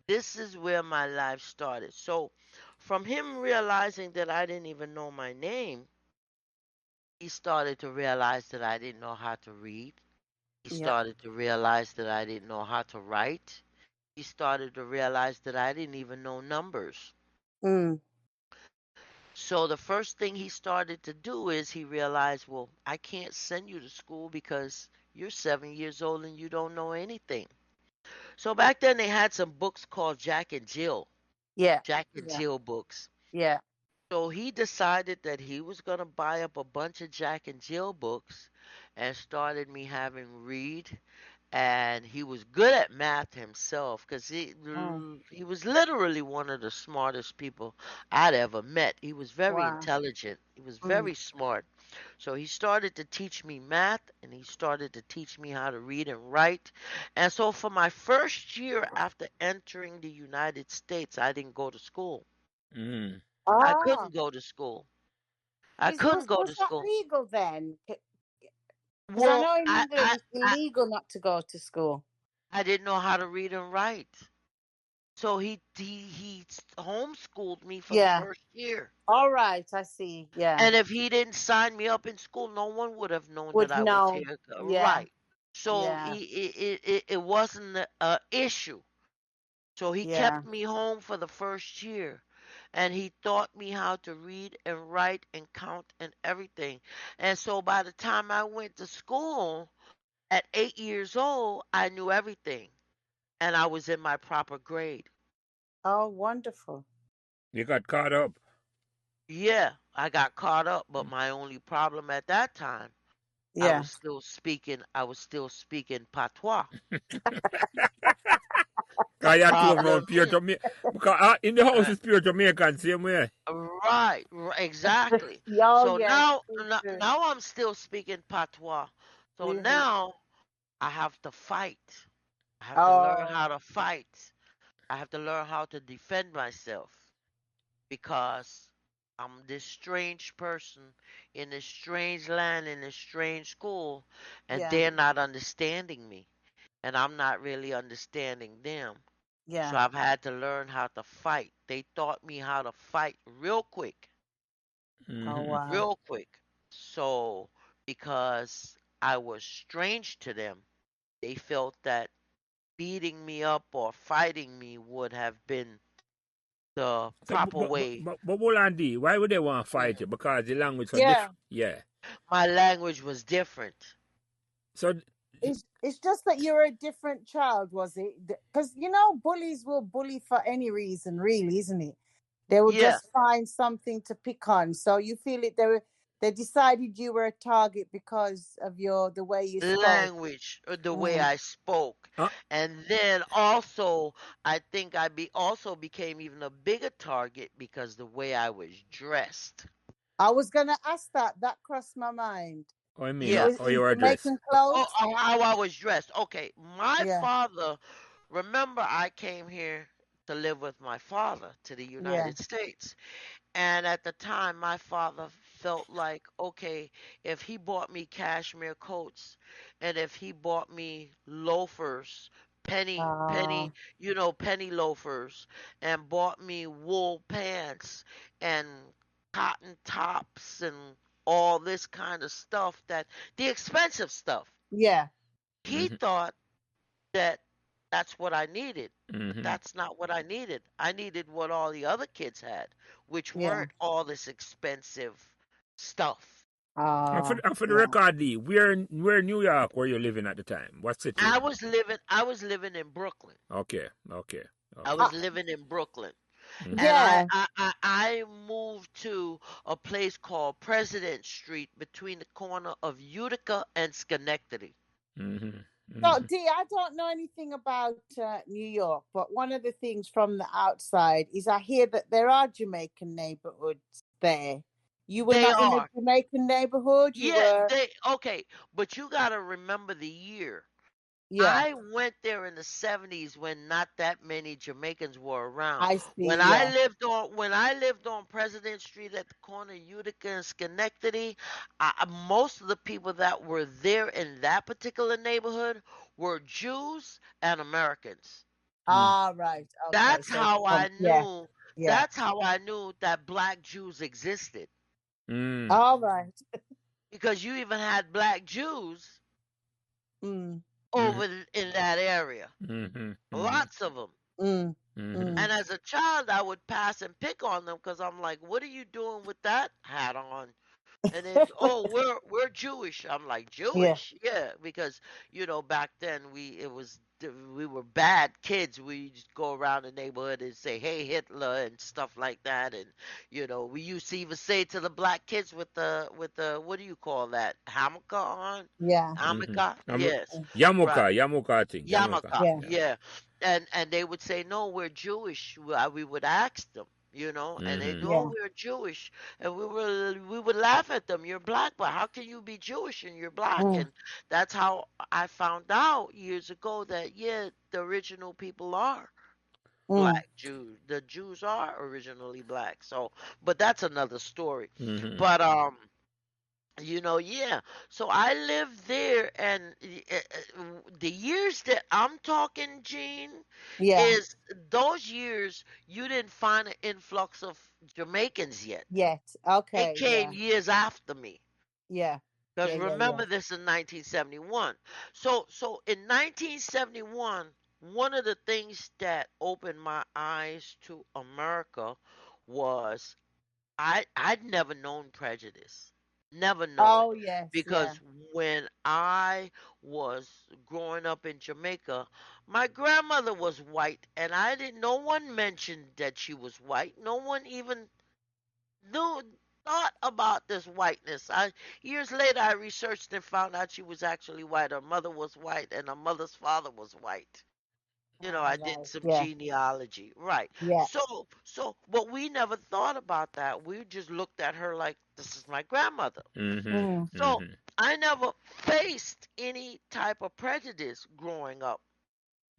S3: this is where my life started. So from him realizing that I didn't even know my name, he started to realize that I didn't know how to read. He
S2: yep.
S3: started to realize that I didn't know how to write. He started to realize that I didn't even know numbers.
S2: Mm.
S3: So the first thing he started to do is he realized, well, I can't send you to school because you're 7 years old and you don't know anything. So back then they had some books called Jack and Jill,
S2: Yeah.
S3: Jack and
S2: Yeah.
S3: Jill books.
S2: Yeah.
S3: So he decided that he was going to buy up a bunch of Jack and Jill books and started me having read. And he was good at math himself because
S2: Mm.
S3: he was literally one of the smartest people I'd ever met. He was very
S2: Wow.
S3: intelligent. He was
S2: Mm.
S3: very smart. So he started to teach me math and he started to teach me how to read and write. And so for my first year after entering the United States, I didn't go to school.
S1: Mm.
S3: I
S2: Ah,
S3: couldn't go to school. I
S2: is
S3: couldn't go
S2: was
S3: to
S2: that
S3: school.
S2: legal then? Because I
S3: Well,
S2: know in England it's
S3: I
S2: illegal not to go to school.
S3: I didn't know how to read and write. So he homeschooled me for the
S2: Yeah.
S3: first year.
S2: All right. I see. Yeah.
S3: And if he didn't sign me up in school, no one would have known that
S2: Would
S3: I was
S2: know.
S3: here.
S2: Yeah.
S3: Right. So
S2: Yeah.
S3: it wasn't a issue. So he
S2: Yeah.
S3: kept me home for the first year. And he taught me how to read and write and count and everything. And so by the time I went to school at 8 years old, I knew everything. And I was in my proper grade.
S2: Oh, wonderful.
S1: You got caught up.
S3: Yeah, I got caught up, but my only problem at that time,
S2: Yeah.
S3: I was still speaking patois. The
S1: Cause you two
S3: problem
S1: around pure
S3: is,
S1: Jamaican. Because in the house
S3: uh,
S1: is pure Jamaican, same way.
S3: exactly.
S2: Oh,
S3: So
S2: yes. True, true.
S3: now I'm still speaking patois. So
S2: Mhm.
S3: now I have to fight. I have to learn
S2: Oh,
S3: how to fight. I have to learn how to defend myself because I'm this strange person in this strange land, in this strange school, and
S2: yeah.
S3: they're not understanding me, and I'm not really understanding them. So
S2: Yeah.
S3: I've had to learn how to fight. They taught me how to fight
S2: Oh,
S1: Mm-hmm.
S2: wow.
S3: real quick. So because I was strange to them, they felt that beating me up or fighting me would have been the
S1: So,
S3: proper way.
S1: but hold on, D. Why would they want to
S3: Mhm.
S1: fight you? Because the language so
S2: Yeah.
S1: different. Yeah.
S3: My language was different.
S1: So,
S2: It's just that you're a different child, was it? Because you know, bullies will bully for any reason, really, isn't it? They will
S3: Yeah,
S2: just find something to pick on. So you feel it. They decided you were a target because of the way you spoke.
S3: language, the way
S2: Mm.
S3: I spoke.
S1: uh,
S3: And then also, I think also became even a bigger target because the way I was dressed.
S2: I was gonna ask that. That crossed my mind.
S1: what I mean?
S3: Yeah.
S2: Was
S1: How
S2: in
S1: you are dressed?
S2: Jamaican
S3: Oh,
S2: clothes?
S3: how I was dressed. Okay, my
S2: Yeah.
S3: father, remember I came here to live with my father to the
S2: Yeah.
S3: United States. And at the time, my father felt like, okay, if he bought me cashmere coats and if he bought me loafers,
S2: Ah.
S3: penny loafers, and bought me wool pants and cotton tops and all this kind of stuff the expensive stuff,
S2: Yeah.
S3: he
S1: Mm-hmm.
S3: thought that that's what I needed. But
S1: Mm-hmm.
S3: that's not what I needed. I needed what all the other kids had, which
S2: Yeah.
S3: weren't all this expensive stuff.
S2: Ah.
S1: And for the
S2: Yeah.
S1: record, D, where in New York were you living at the time? What city?
S3: I was living in Brooklyn.
S1: Okay. Okay.
S3: I
S1: Okay.
S2: Uh,
S3: was living in Brooklyn.
S1: Mm-hmm.
S3: And
S2: yeah.
S3: I moved to a place called President Street between the corner of Utica and Schenectady.
S1: Mm-hmm.
S2: So, Dee, I don't know anything about New York, but one of the things from the outside is I hear that there are Jamaican neighborhoods there. You were
S3: They
S2: not in a
S3: are.
S2: Jamaican neighborhood. You
S3: Yeah,
S2: were,
S3: okay, but you got to remember the year.
S2: yeah.
S3: I went there in the 70s when not that many Jamaicans were around.
S2: I
S3: When
S2: see.
S3: I
S2: Yeah.
S3: lived on President Street at the corner of Utica and Schenectady, most of the people that were there in that particular neighborhood were Jews and Americans.
S2: Ah, right. Okay.
S3: That's
S2: So,
S3: how I
S2: yeah,
S3: knew
S2: yeah.
S3: that's how I knew that black Jews existed,
S2: All right.
S3: because you even had black Jews
S2: Mm,
S3: over in that area.
S1: Mm-hmm.
S3: Lots of them.
S2: mm,
S1: Mm-hmm.
S2: mm.
S3: And as a child, I would pass and pick on them because I'm like, "What are you doing with that hat on?" And then, "Oh, we're Jewish." I'm like,
S2: Yeah,
S3: "Jewish?" Yeah, because back then we were bad kids. We just go around the neighborhood and say, "Hey, Hitler," and stuff like that. And we used to even say to the black kids with the what do you call that, hammock on?
S2: yeah,
S3: Hammock? Yes, right.
S1: Yamuka, I think. Yamuka.
S3: Yarmulke,
S2: yeah,
S1: Yeah.
S3: yeah. And they would say, "No, we're Jewish." We would ask them, and they
S1: Mm-hmm.
S3: know, "Oh,
S2: yeah,
S3: we're Jewish," and we would laugh at them. "You're black, but how can you be Jewish and you're black?"
S2: mm,
S3: And that's how I found out years ago that, yeah, the original people are
S2: mm.
S3: black Jews. The Jews are originally black. So, but that's another story.
S1: Mm-hmm.
S3: But yeah. So I lived there, and the years that I'm talking, Gene,
S2: Yeah,
S3: is those years you didn't find an influx of Jamaicans yet.
S2: yet.
S3: It
S2: Okay,
S3: came
S2: yeah,
S3: years after me.
S2: yeah,
S3: Because
S2: yeah, yeah, yeah.
S3: remember this in 1971. So in 1971, one of the things that opened my eyes to America was I'd never known prejudice. Never known it.
S2: Oh, yes, yeah,
S3: Because when I was growing up in Jamaica, my grandmother was white, and I didn't no one mentioned that she was white. No one even knew thought about this whiteness. I Years later I researched and found out she was actually white. Her mother was white and her mother's father was white. I
S2: all
S3: did
S2: right,
S3: some
S2: yeah,
S3: genealogy. Right.
S2: yeah,
S3: But we never thought about that. We just looked at her like, this is my grandmother.
S1: Mm-hmm.
S2: mm,
S3: So
S1: Mm-hmm.
S3: I never faced any type of prejudice growing up.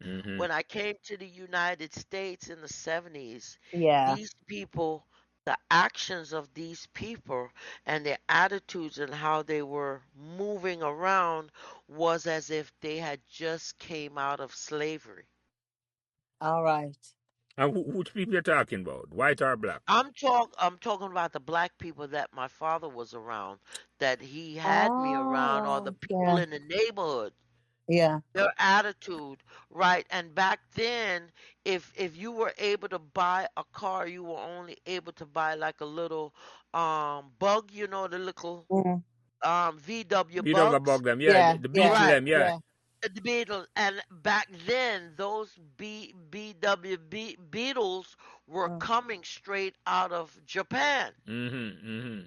S1: Mm-hmm.
S3: When I came to the United States in the 70s,
S2: yeah,
S3: these people, the actions of these people and their attitudes and how they were moving around was as if they had just came out of slavery.
S2: all right.
S1: And which people you're talking about? White or black?
S3: I'm talking about the black people that my father was around, that he had me around, or the
S2: Oh,
S3: people
S2: yeah,
S3: in the neighborhood.
S2: yeah,
S3: Their attitude, right? And back then, if you were able to buy a car, you were only able to buy like a little bug, the little
S2: mm,
S3: VW
S1: You don't go
S3: bugs.
S1: bug them. Yeah,
S2: yeah,
S1: the
S2: yeah,
S1: beetle
S3: Right.
S1: them, yeah.
S2: yeah,
S3: The Beatles, and back then those Beatles were
S2: mm,
S3: coming straight out of Japan.
S1: Mm-hmm. Mm-hmm.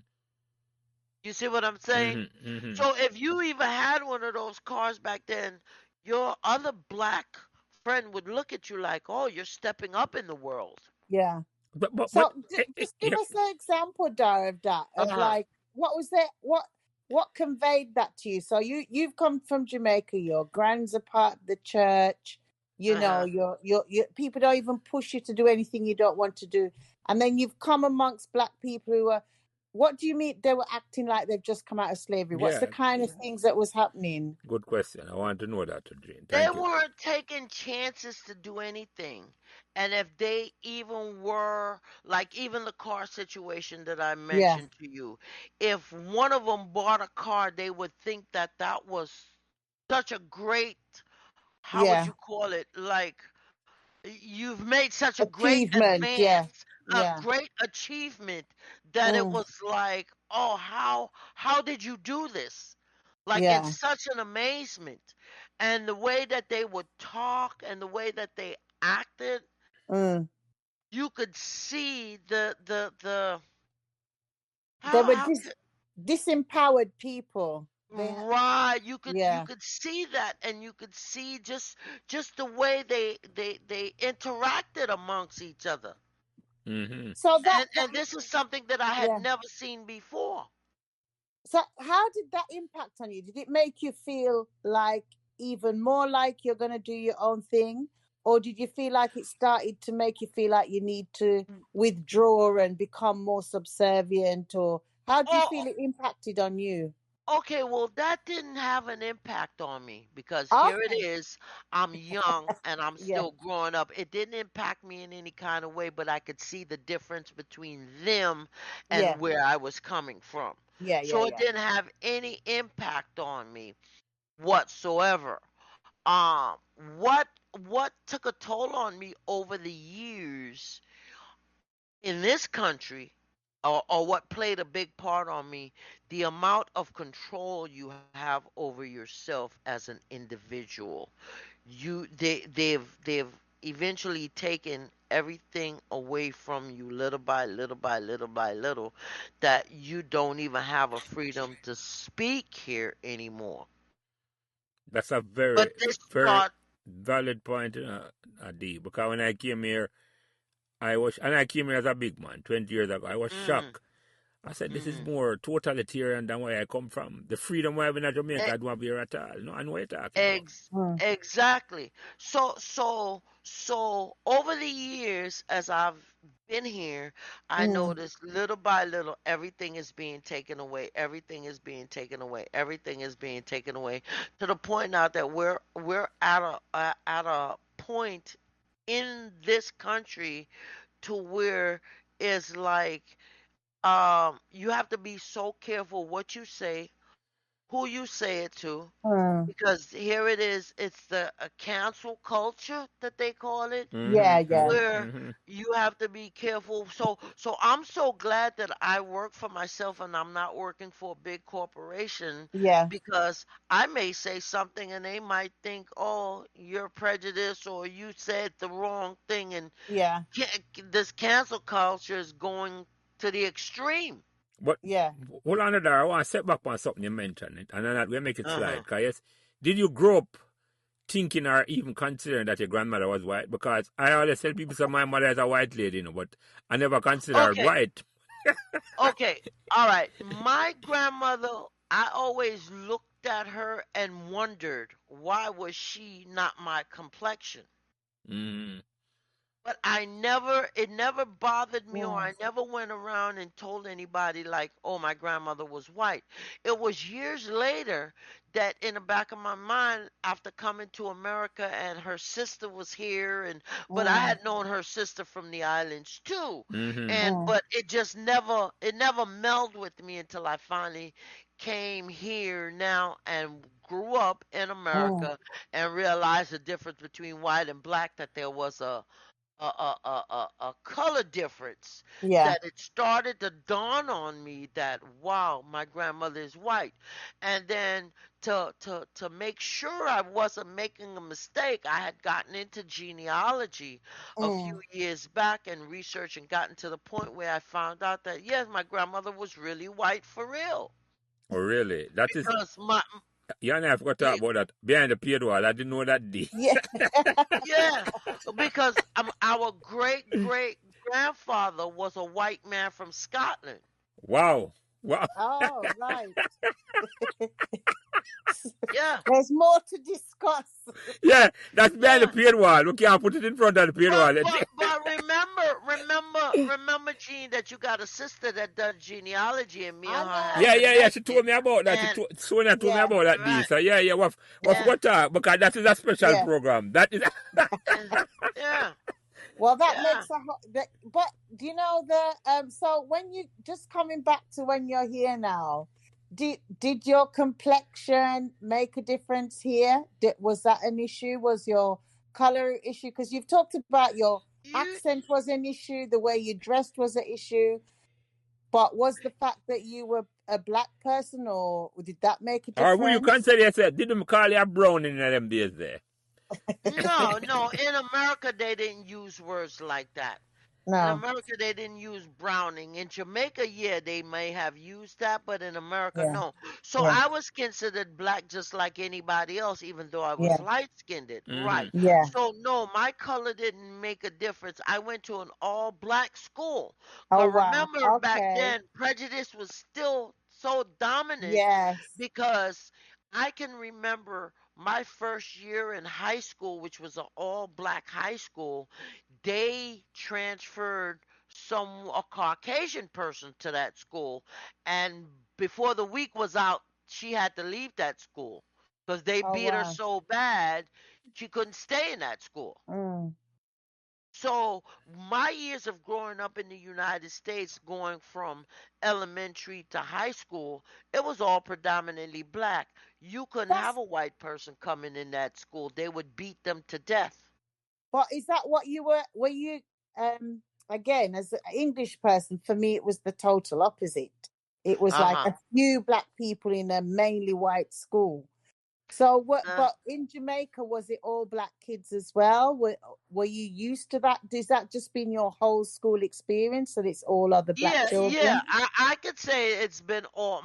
S3: You see what I'm saying?
S1: Mm-hmm. Mm-hmm.
S3: So if you even had one of those cars back then, your other black friend would look at you like, "Oh, you're stepping up in the world."
S2: yeah.
S1: But
S2: So just give us an example, Dar, of that, of
S3: Uh-huh.
S2: like what was it? What conveyed that to you? So you've come from Jamaica. Your grand's a part of the church.
S3: Uh-huh.
S2: Your people don't even push you to do anything you don't want to do, and then you've come amongst black people who are. What do you mean they were acting like they've just come out of slavery? What's the
S1: yeah,
S2: kind of things that was happening?
S1: good question. I want to know that, Jane.
S3: They
S1: Thank you.
S3: weren't taking chances to do anything. And if they even were, like even the car situation that I
S2: Yeah,
S3: mentioned to you, if one of them bought a car, they would think that that was such a great, how would
S2: yeah.
S3: you call it? Like, you've made such a great
S2: Achievement. Yeah,
S3: advance, a
S2: yeah.
S3: great achievement, that it
S2: Mm,
S3: was like, "Oh, how did you do this?" Like, in
S2: yeah.
S3: such an amazement. And the way that they would talk and the way that they acted,
S2: Mm.
S3: you could see the
S2: They were
S3: how could
S2: disempowered people. They,
S3: Right, you
S2: yeah.
S3: could see that, and you could see just the way they interacted amongst each other.
S1: Mm-hmm.
S2: So that,
S3: And this is something that I had
S2: yeah.
S3: never seen before.
S2: So how did that impact on you? Did it make you feel like even more like you're going to do your own thing? Or did you feel like it started to make you feel like you need to withdraw and become more subservient? Or how do you
S3: Oh,
S2: feel it impacted on you?
S3: okay, well, that didn't have an impact on me because here it
S2: Okay.
S3: is. I'm young and I'm
S2: Yeah.
S3: still growing up. It didn't impact me in any kind of way, but I could see the difference between them
S2: Yeah.
S3: and where I was coming from.
S2: Yeah. Yeah.
S3: So it
S2: Yeah.
S3: didn't have any impact on me whatsoever. Um, what what took a toll on me over the years in this country, or what played a big part on me, the amount of control you have over yourself as an individual. They've eventually taken everything away from you little by little by little by little, that you don't even have a freedom to speak here anymore.
S1: That's a
S3: But
S1: very,
S3: this
S1: very
S3: thought,
S1: valid point, Adi. Because when I came here, I came here as a big man 20 years ago. I was
S3: mm,
S1: shocked. I said, this is
S3: mm,
S1: more totalitarian than where I come from. The freedom we have in Jamaica, I don't want to be here at all. No, I know what you're talking about.
S2: Mm,
S3: exactly. So over the years, as I've been here, I
S2: mm,
S3: noticed little by little everything is being taken away. Everything is being taken away. Everything is being taken away to the point now that we're at a point in this country to where it's like, you have to be so careful what you say, who you say it to,
S2: mm.
S3: because here it is, it's the a cancel culture that they call it,
S2: Yeah.
S1: Mm-hmm,
S2: Yeah.
S1: mm-hmm,
S3: where
S1: mm-hmm.
S3: you have to be careful. So I'm so glad that I work for myself and I'm not working for a big corporation,
S2: Yeah.
S3: because I may say something and they might think, "Oh, you're prejudiced or you said the wrong thing," and
S2: Yeah.
S3: this cancel culture is going to the extreme.
S1: But
S2: Yeah.
S1: hold on there. I want to set back on something you mentioned, and then we'll make it
S3: Uh-huh.
S1: slide. Because yes, did you grow up thinking or even considering that your grandmother was white? Because I always tell people that my mother is a white lady, but I never considered her
S3: Okay,
S1: white.
S3: okay, all right. My grandmother, I always looked at her and wondered why was she not my complexion.
S1: Mm.
S3: But it never bothered me, or
S2: Mm,
S3: I never went around and told anybody like, oh, my grandmother was white. It was years later that in the back of my mind, after coming to America and her sister was here, but I
S2: mm,
S3: had known her sister from the islands too.
S1: Mm-hmm.
S3: And
S2: mm,
S3: but it never melded with me until I finally came here now and grew up in
S2: mm.
S3: America and realized the difference between white and black, that there was a color difference,
S2: Yeah.
S3: that it started to dawn on me that, wow, my grandmother is white. And then to make sure I wasn't making a mistake, I had gotten into genealogy a few
S2: Mm.
S3: years back and research, and gotten to the point where I found out that yes, my grandmother was really white for real.
S1: Oh, really? That is,
S3: Because my
S1: you and I have got to talk
S3: it,
S1: about that behind the paid wall. I didn't know that day.
S2: Yeah.
S3: yeah, because our great great grandfather was a white man from Scotland.
S1: Wow. Wow.
S2: Oh, right.
S3: Yeah,
S2: There's more to discuss.
S1: Yeah, that's behind the
S3: yeah.
S1: paid wall. We can't put it in front of the paid wall.
S3: But remember, Jean, that you got a sister that does genealogy, and me
S2: I
S3: and her had
S1: Yeah,
S2: know.
S1: yeah, yeah. She
S3: connected.
S1: told me about that.
S3: And
S1: Sonia told me
S2: Yeah.
S1: about that day.
S3: right,
S1: So yeah, yeah. What
S3: yeah,
S1: forgot to, because that is a special
S2: Yeah.
S1: program. That is.
S3: yeah, yeah,
S2: Well, that
S3: yeah.
S2: makes but do you know the so when you just coming back to when you're here now, did your complexion make a difference here? Was that an issue? Was your color issue? Because you've talked about your
S3: You
S2: accent was an issue, the way you dressed was an issue, but was the fact that you were a black person, or did that make a
S1: Or who you
S2: difference?
S1: consider yourself? Did them call you a brown in them days there?
S3: no, no. In America, they didn't use words like that. In
S2: No.
S3: America, they didn't use browning. In Jamaica, yeah, they may have used that, but in America,
S2: Yeah.
S3: no. So
S2: Yeah.
S3: I was considered black just like anybody else, even though I was
S2: Yeah.
S3: light skinned.
S1: Mm-hmm.
S3: Right.
S2: Yeah.
S3: So, no, my color didn't make a difference. I went to an all black school.
S2: Oh
S3: But
S2: wow.
S3: remember, back
S2: Okay.
S3: then, prejudice was still so dominant
S2: Yes.
S3: because I can remember my first year in high school, which was an all black high school. They transferred a Caucasian person to that school, and before the week was out, she had to leave that school because they
S2: Oh
S3: beat her
S2: wow.
S3: so bad she couldn't stay in that school.
S2: Mm.
S3: So my years of growing up in the United States, going from elementary to high school, it was all predominantly black. You couldn't have
S2: That's
S3: a white person coming in that school. They would beat them to death.
S2: but is that what you were you again as an English person, for me it was the total opposite. It was like
S3: Uh-huh.
S2: a few black people in a mainly white school. So what
S3: Uh,
S2: but in Jamaica was it all black kids as well? Were you used to that? Does that just been your whole school experience that it's all other black
S3: Yeah, yeah.
S2: children?
S3: I could say it's been all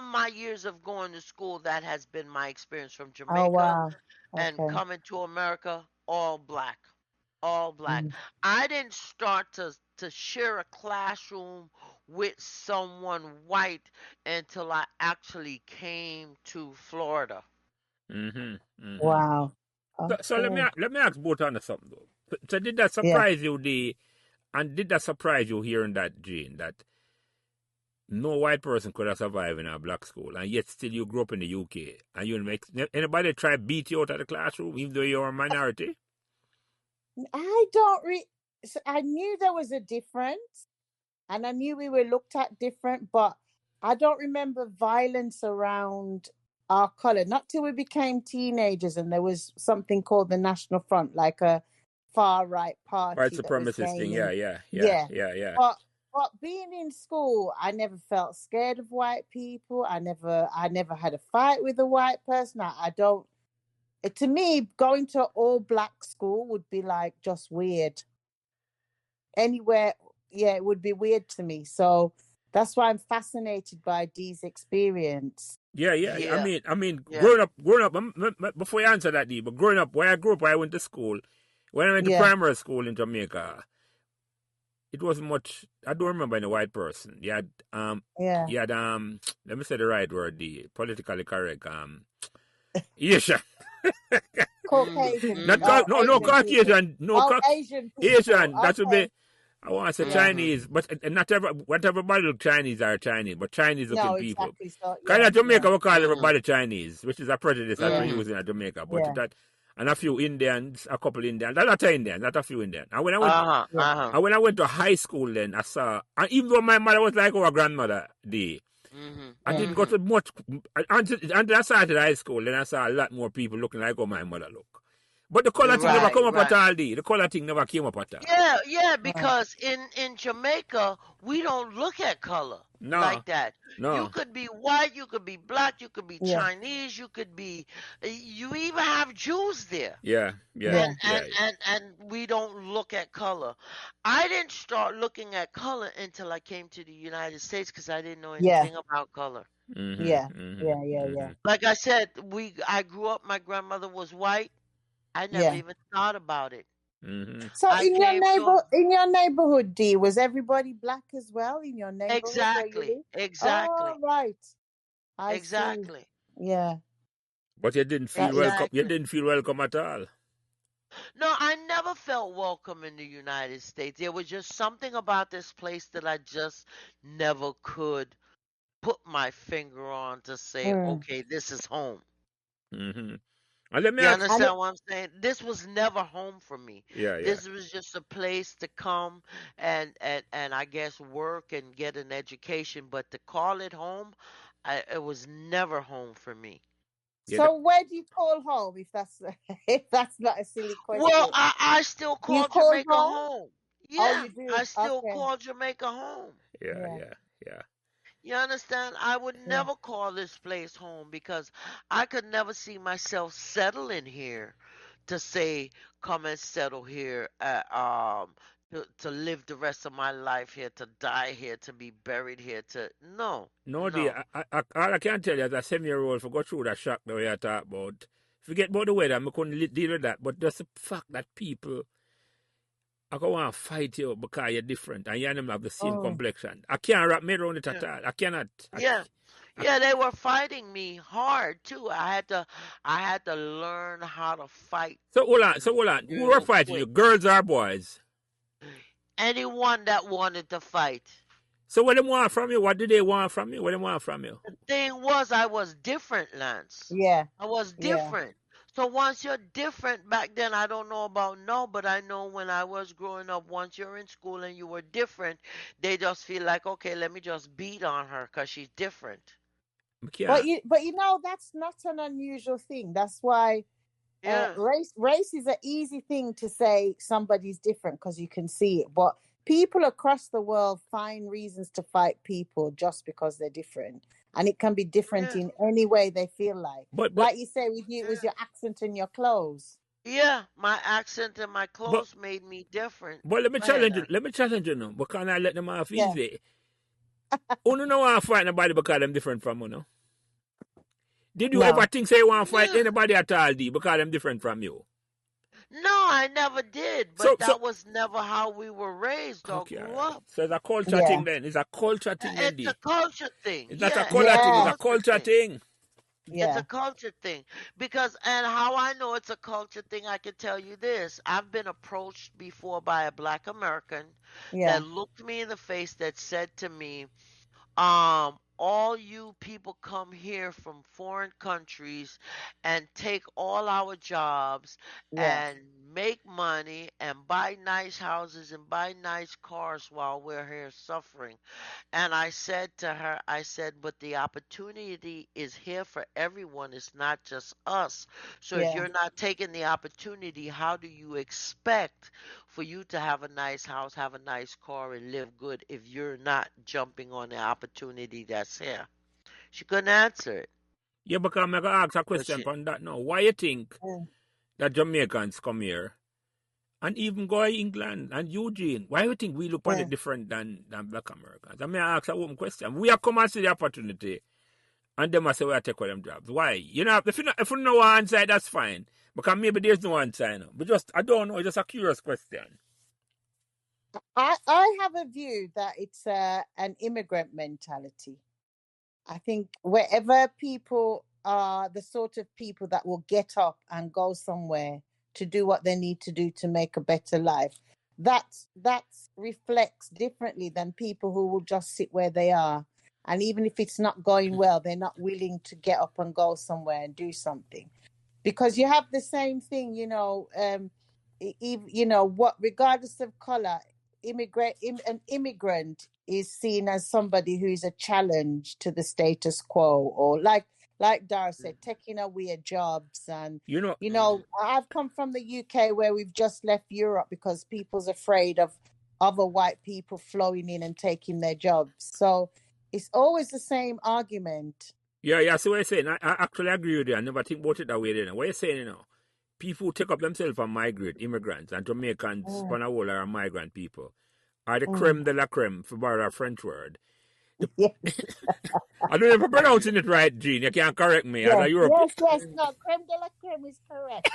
S3: my years of going to school. That has been my experience from
S2: Oh
S3: Jamaica
S2: wow.
S3: and
S2: Okay.
S3: coming to America. All black, all black.
S2: Mm.
S3: I didn't start to share a classroom with someone white until I actually came to Florida.
S1: Mm-hmm. Mm-hmm.
S2: Wow.
S1: So let me
S2: Okay.
S1: let me ask both on something though. So did that
S2: Yeah.
S1: surprise you and did that surprise you hearing that, Gene, that no white person could have survived in a black school, and yet still you grew up in the UK, and you make anybody try to beat you out of the classroom, even though you're a minority?
S2: I don't so I knew there was a difference and I knew we were looked at different, but I don't remember violence around our color. Not till we became teenagers and there was something called the National Front, like a far right
S1: White
S2: party that was
S1: supremacist thing, yeah,
S2: gaining.
S1: yeah, yeah,
S2: Yeah.
S1: yeah, yeah.
S2: But being in school, I never felt scared of white people. I never had a fight with a white person. I don't to me, going to all black school would be like just weird. Anywhere, yeah, it would be weird to me. So that's why I'm fascinated by Dee's experience.
S1: Yeah, yeah.
S3: Yeah, yeah.
S1: Growing up. Before you answer that, Dee, but growing up, where I grew up, where I went to school. When I went to
S2: Yeah,
S1: primary school in Jamaica, it wasn't much. I don't remember any white person.
S2: yeah.
S1: you had let me say the right word, the politically correct Asian.
S3: Mhm,
S2: Caucasian,
S1: Not
S3: mhm,
S1: no
S2: Asian people.
S1: Caucasian, no
S2: Oh, Asian people.
S1: Asian. That would be.
S2: Okay.
S1: I want to say
S2: Yeah.
S3: mhm.
S1: Chinese, but not everybody look Chinese are Chinese, but Chinese looking
S2: No,
S1: people.
S2: exactly. So
S1: Kind
S2: yeah,
S1: of
S2: yeah,
S1: Jamaica, we call
S3: Mhm,
S1: everybody Chinese, which is a prejudice that we're
S2: yeah,
S3: mhm.
S1: using in Jamaica. But
S2: yeah,
S1: that and a few Indians, a couple Indians, a lot of Indians, not a few Indians.
S2: yeah,
S1: And when I went to high school, then I saw, and even though my mother was like our grandmother,
S3: Mhm,
S1: I
S2: yeah,
S1: didn't go
S3: mhm.
S1: to much until I started high school. Then I saw a lot more people looking like how my mother look. But the color thing never
S2: wow.
S3: Right,
S1: come up at
S3: right.
S1: all, D. The color thing never came up at all.
S3: Yeah, yeah,
S2: Yeah,
S3: because in Jamaica, we don't look at color
S1: No,
S3: like that. You
S1: no.
S3: could be white, you could be black, you could be
S2: yeah,
S3: Chinese, you even have Jews there.
S1: Yeah, yeah,
S2: yeah,
S3: And we don't look at color. I didn't start looking at color until I came to the United States because I didn't know
S2: yeah,
S3: anything about color.
S1: Mm-hmm,
S2: yeah,
S1: mm-hmm,
S2: yeah, yeah, yeah,
S1: mm-hmm.
S3: Like I said, I grew up, my grandmother was white. I never
S2: yeah.
S3: even thought about it.
S1: Mm-hmm.
S2: So
S3: I came to
S2: in your neighborhood, Dee, was everybody black as well in your neighborhood where you
S3: exactly,
S2: live? Oh,
S3: exactly,
S2: right. I see.
S3: exactly.
S2: Yeah.
S1: But you didn't feel
S2: That is
S1: welcome. You
S3: Exactly.
S1: didn't feel welcome at all.
S3: No, I never felt welcome in the United States. There was just something about this place that I just never could put my finger on to say,
S2: mm.
S3: okay, this is home.
S1: Mm-hmm. And let me
S3: You
S1: ask.
S2: And it,
S3: understand what I'm saying? This was never home for me.
S1: Yeah, yeah.
S3: This was just a place to come and I guess work and get an education, but to call it home, it was never home for me.
S1: Yeah,
S2: so where do you call home if that's if that's not a silly
S3: Well,
S2: question?
S3: I still
S2: You
S3: call
S2: call
S3: Jamaica
S2: home?
S3: home.
S2: Oh,
S3: Yeah,
S2: you do.
S3: I still
S2: Okay.
S3: call Jamaica home.
S1: yeah,
S2: Yeah.
S1: yeah, yeah.
S3: You understand? I would
S2: Yeah.
S3: never call this place home because I could never see myself settling here to say, come and settle here, to live the rest of my life here, to die here, to be buried here, to no,
S1: No,
S3: no.
S1: dear. All I can tell you as a 7-year-old for go through that shock that we are talking about. Forget about the weather, I couldn't deal with that. But just the fact that people I go want to fight you because you're different and you and them have the same
S2: Oh.
S1: complexion. I can't wrap my head around it
S3: Yeah.
S1: at all. I cannot.
S3: Yeah. Yeah, they were fighting me hard too. I had to learn how to fight
S1: So hold on. Who were
S3: real
S1: fighting you?
S3: quick.
S1: Girls or boys?
S3: Anyone that wanted to fight.
S1: So what they want from you? What do they want from you? What they want from you?
S3: The thing was, I was different, Lance.
S2: Yeah.
S3: I was
S2: Yeah.
S3: different. So once you're different, back then I don't know about now, but I know when I was growing up, once you're in school and you were different, they just feel like, okay, let me just beat on her because she's different.
S1: I can't.
S2: But you know, that's not an unusual thing. That's why
S3: Yeah.
S2: race is an easy thing to say somebody's different because you can see it. But people across the world find reasons to fight people just because they're different. And it can be different
S3: Yeah.
S2: in any way they feel like.
S1: But
S2: Like you say with you, it was
S3: Yeah.
S2: your accent and your clothes.
S3: Yeah, my accent and my
S1: but
S3: clothes made me different.
S1: let me
S3: Go ahead,
S1: challenge you.
S3: Lance.
S1: Let me challenge you now. But can I let them off
S2: Yeah.
S1: easy? Who no want to fight nobody because them different from you, no? Did you ever
S2: No.
S1: think say you want to fight
S3: No,
S1: anybody at all, D, because them different from you?
S3: no, I never did,
S1: So
S3: but that was never how we were raised or
S1: okay, all
S3: grew
S1: right.
S3: up.
S1: So it's a culture
S2: Yeah.
S1: thing then. It's a culture thing then,
S3: It's a
S1: D.
S3: culture thing.
S1: It's not a
S3: Yeah,
S1: color
S3: it's a
S1: thing, it's a
S2: Yeah.
S3: culture
S1: culture
S3: thing.
S1: thing.
S3: It's a
S2: Yeah.
S3: culture thing. Because, and how I know it's a culture thing, I can tell you this. I've been approached before by a black American
S2: Yeah.
S3: that looked me in the face that said to me, all you people come here from foreign countries and take all our jobs
S2: Yeah.
S3: and make money and buy nice houses and buy nice cars while we're here suffering. And I said to her, I said, but the opportunity is here for everyone. It's not just us. So if
S2: Yeah.
S3: you're not taking the opportunity, how do you expect for you to have a nice house, have a nice car, and live good if you're not jumping on the opportunity that's here? She couldn't answer it.
S1: Yeah, because I'm going to ask a
S3: But
S1: question
S3: she,
S1: from that now. Why you think
S2: Mm.
S1: that Jamaicans come here and even go to England and Eugene, why do you think we look on it
S2: Mm.
S1: different than black Americans? I mean, I ask a open question. We are come and see the opportunity and them say we are take all them jobs. Why? You know, if you know one side, that's fine. Because maybe there's no one side. No. But I don't know. It's just a curious question.
S2: I have a view that it's an immigrant mentality. I think wherever people are the sort of people that will get up and go somewhere to do what they need to do to make a better life, that reflects differently than people who will just sit where they are. And even if it's not going well, they're not willing to get up and go somewhere and do something. Because you have the same thing, what, regardless of color, an immigrant is seen as somebody who's a challenge to the status quo, or like Dara said, taking away jobs. And
S1: You know,
S2: I've come from the UK where we've just left Europe because people's afraid of other white people flowing in and taking their jobs. So it's always the same argument.
S1: yeah, see what you're saying. I actually agree with you. I never think about it that way then. What you're saying, people who take up themselves and migrate, immigrants, and Jamaicans,
S2: Mm,
S1: on a whole, are migrant people, are the
S2: mm.
S1: creme de la creme, for borrow a French word.
S2: Yes,
S1: I don't know if I'm pronouncing it right, Gene. You can't correct me as a
S2: yes,
S1: European.
S2: yes, yes. No, creme de la creme is correct.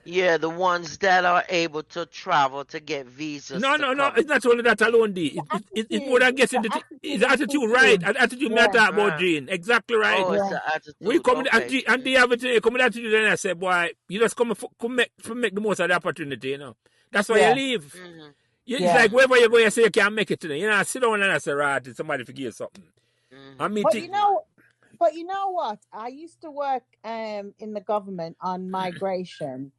S3: yeah, the ones that are able to travel to get visas
S1: No,
S3: to
S1: no, no.
S3: come.
S1: It's not only that alone, D. It's more than guessing
S2: The
S1: the thing. It's
S2: attitude is
S1: attitude, right?
S2: supreme.
S1: An attitude me
S2: Yeah,
S1: talk about,
S3: Right.
S1: Gene. Exactly right.
S3: Oh, it's
S2: yeah,
S3: the
S1: We
S3: attitude.
S1: come
S3: Okay.
S1: and they have it today, come with attitude and I say, boy, you just come make the most of the opportunity. That's why you
S2: yeah,
S1: leave.
S3: Hmm.
S1: It's
S2: yeah.
S1: like wherever you go, you say you can't make it today. Sit down and I say, right, somebody forgive you something. I
S3: Hmm.
S1: mean,
S2: But
S1: think,
S2: you know, but you know what? I used to work in the government on migration,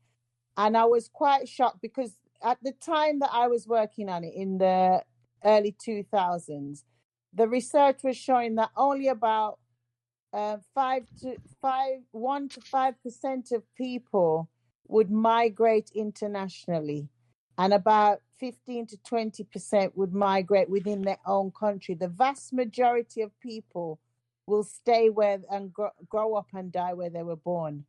S2: and I was quite shocked because at the time that I was working on it in the early 2000s, the research was showing that only about 1 to 5% of people would migrate internationally, and about 15 to 20% would migrate within their own country. The vast majority of people will stay where and grow up and die where they were born.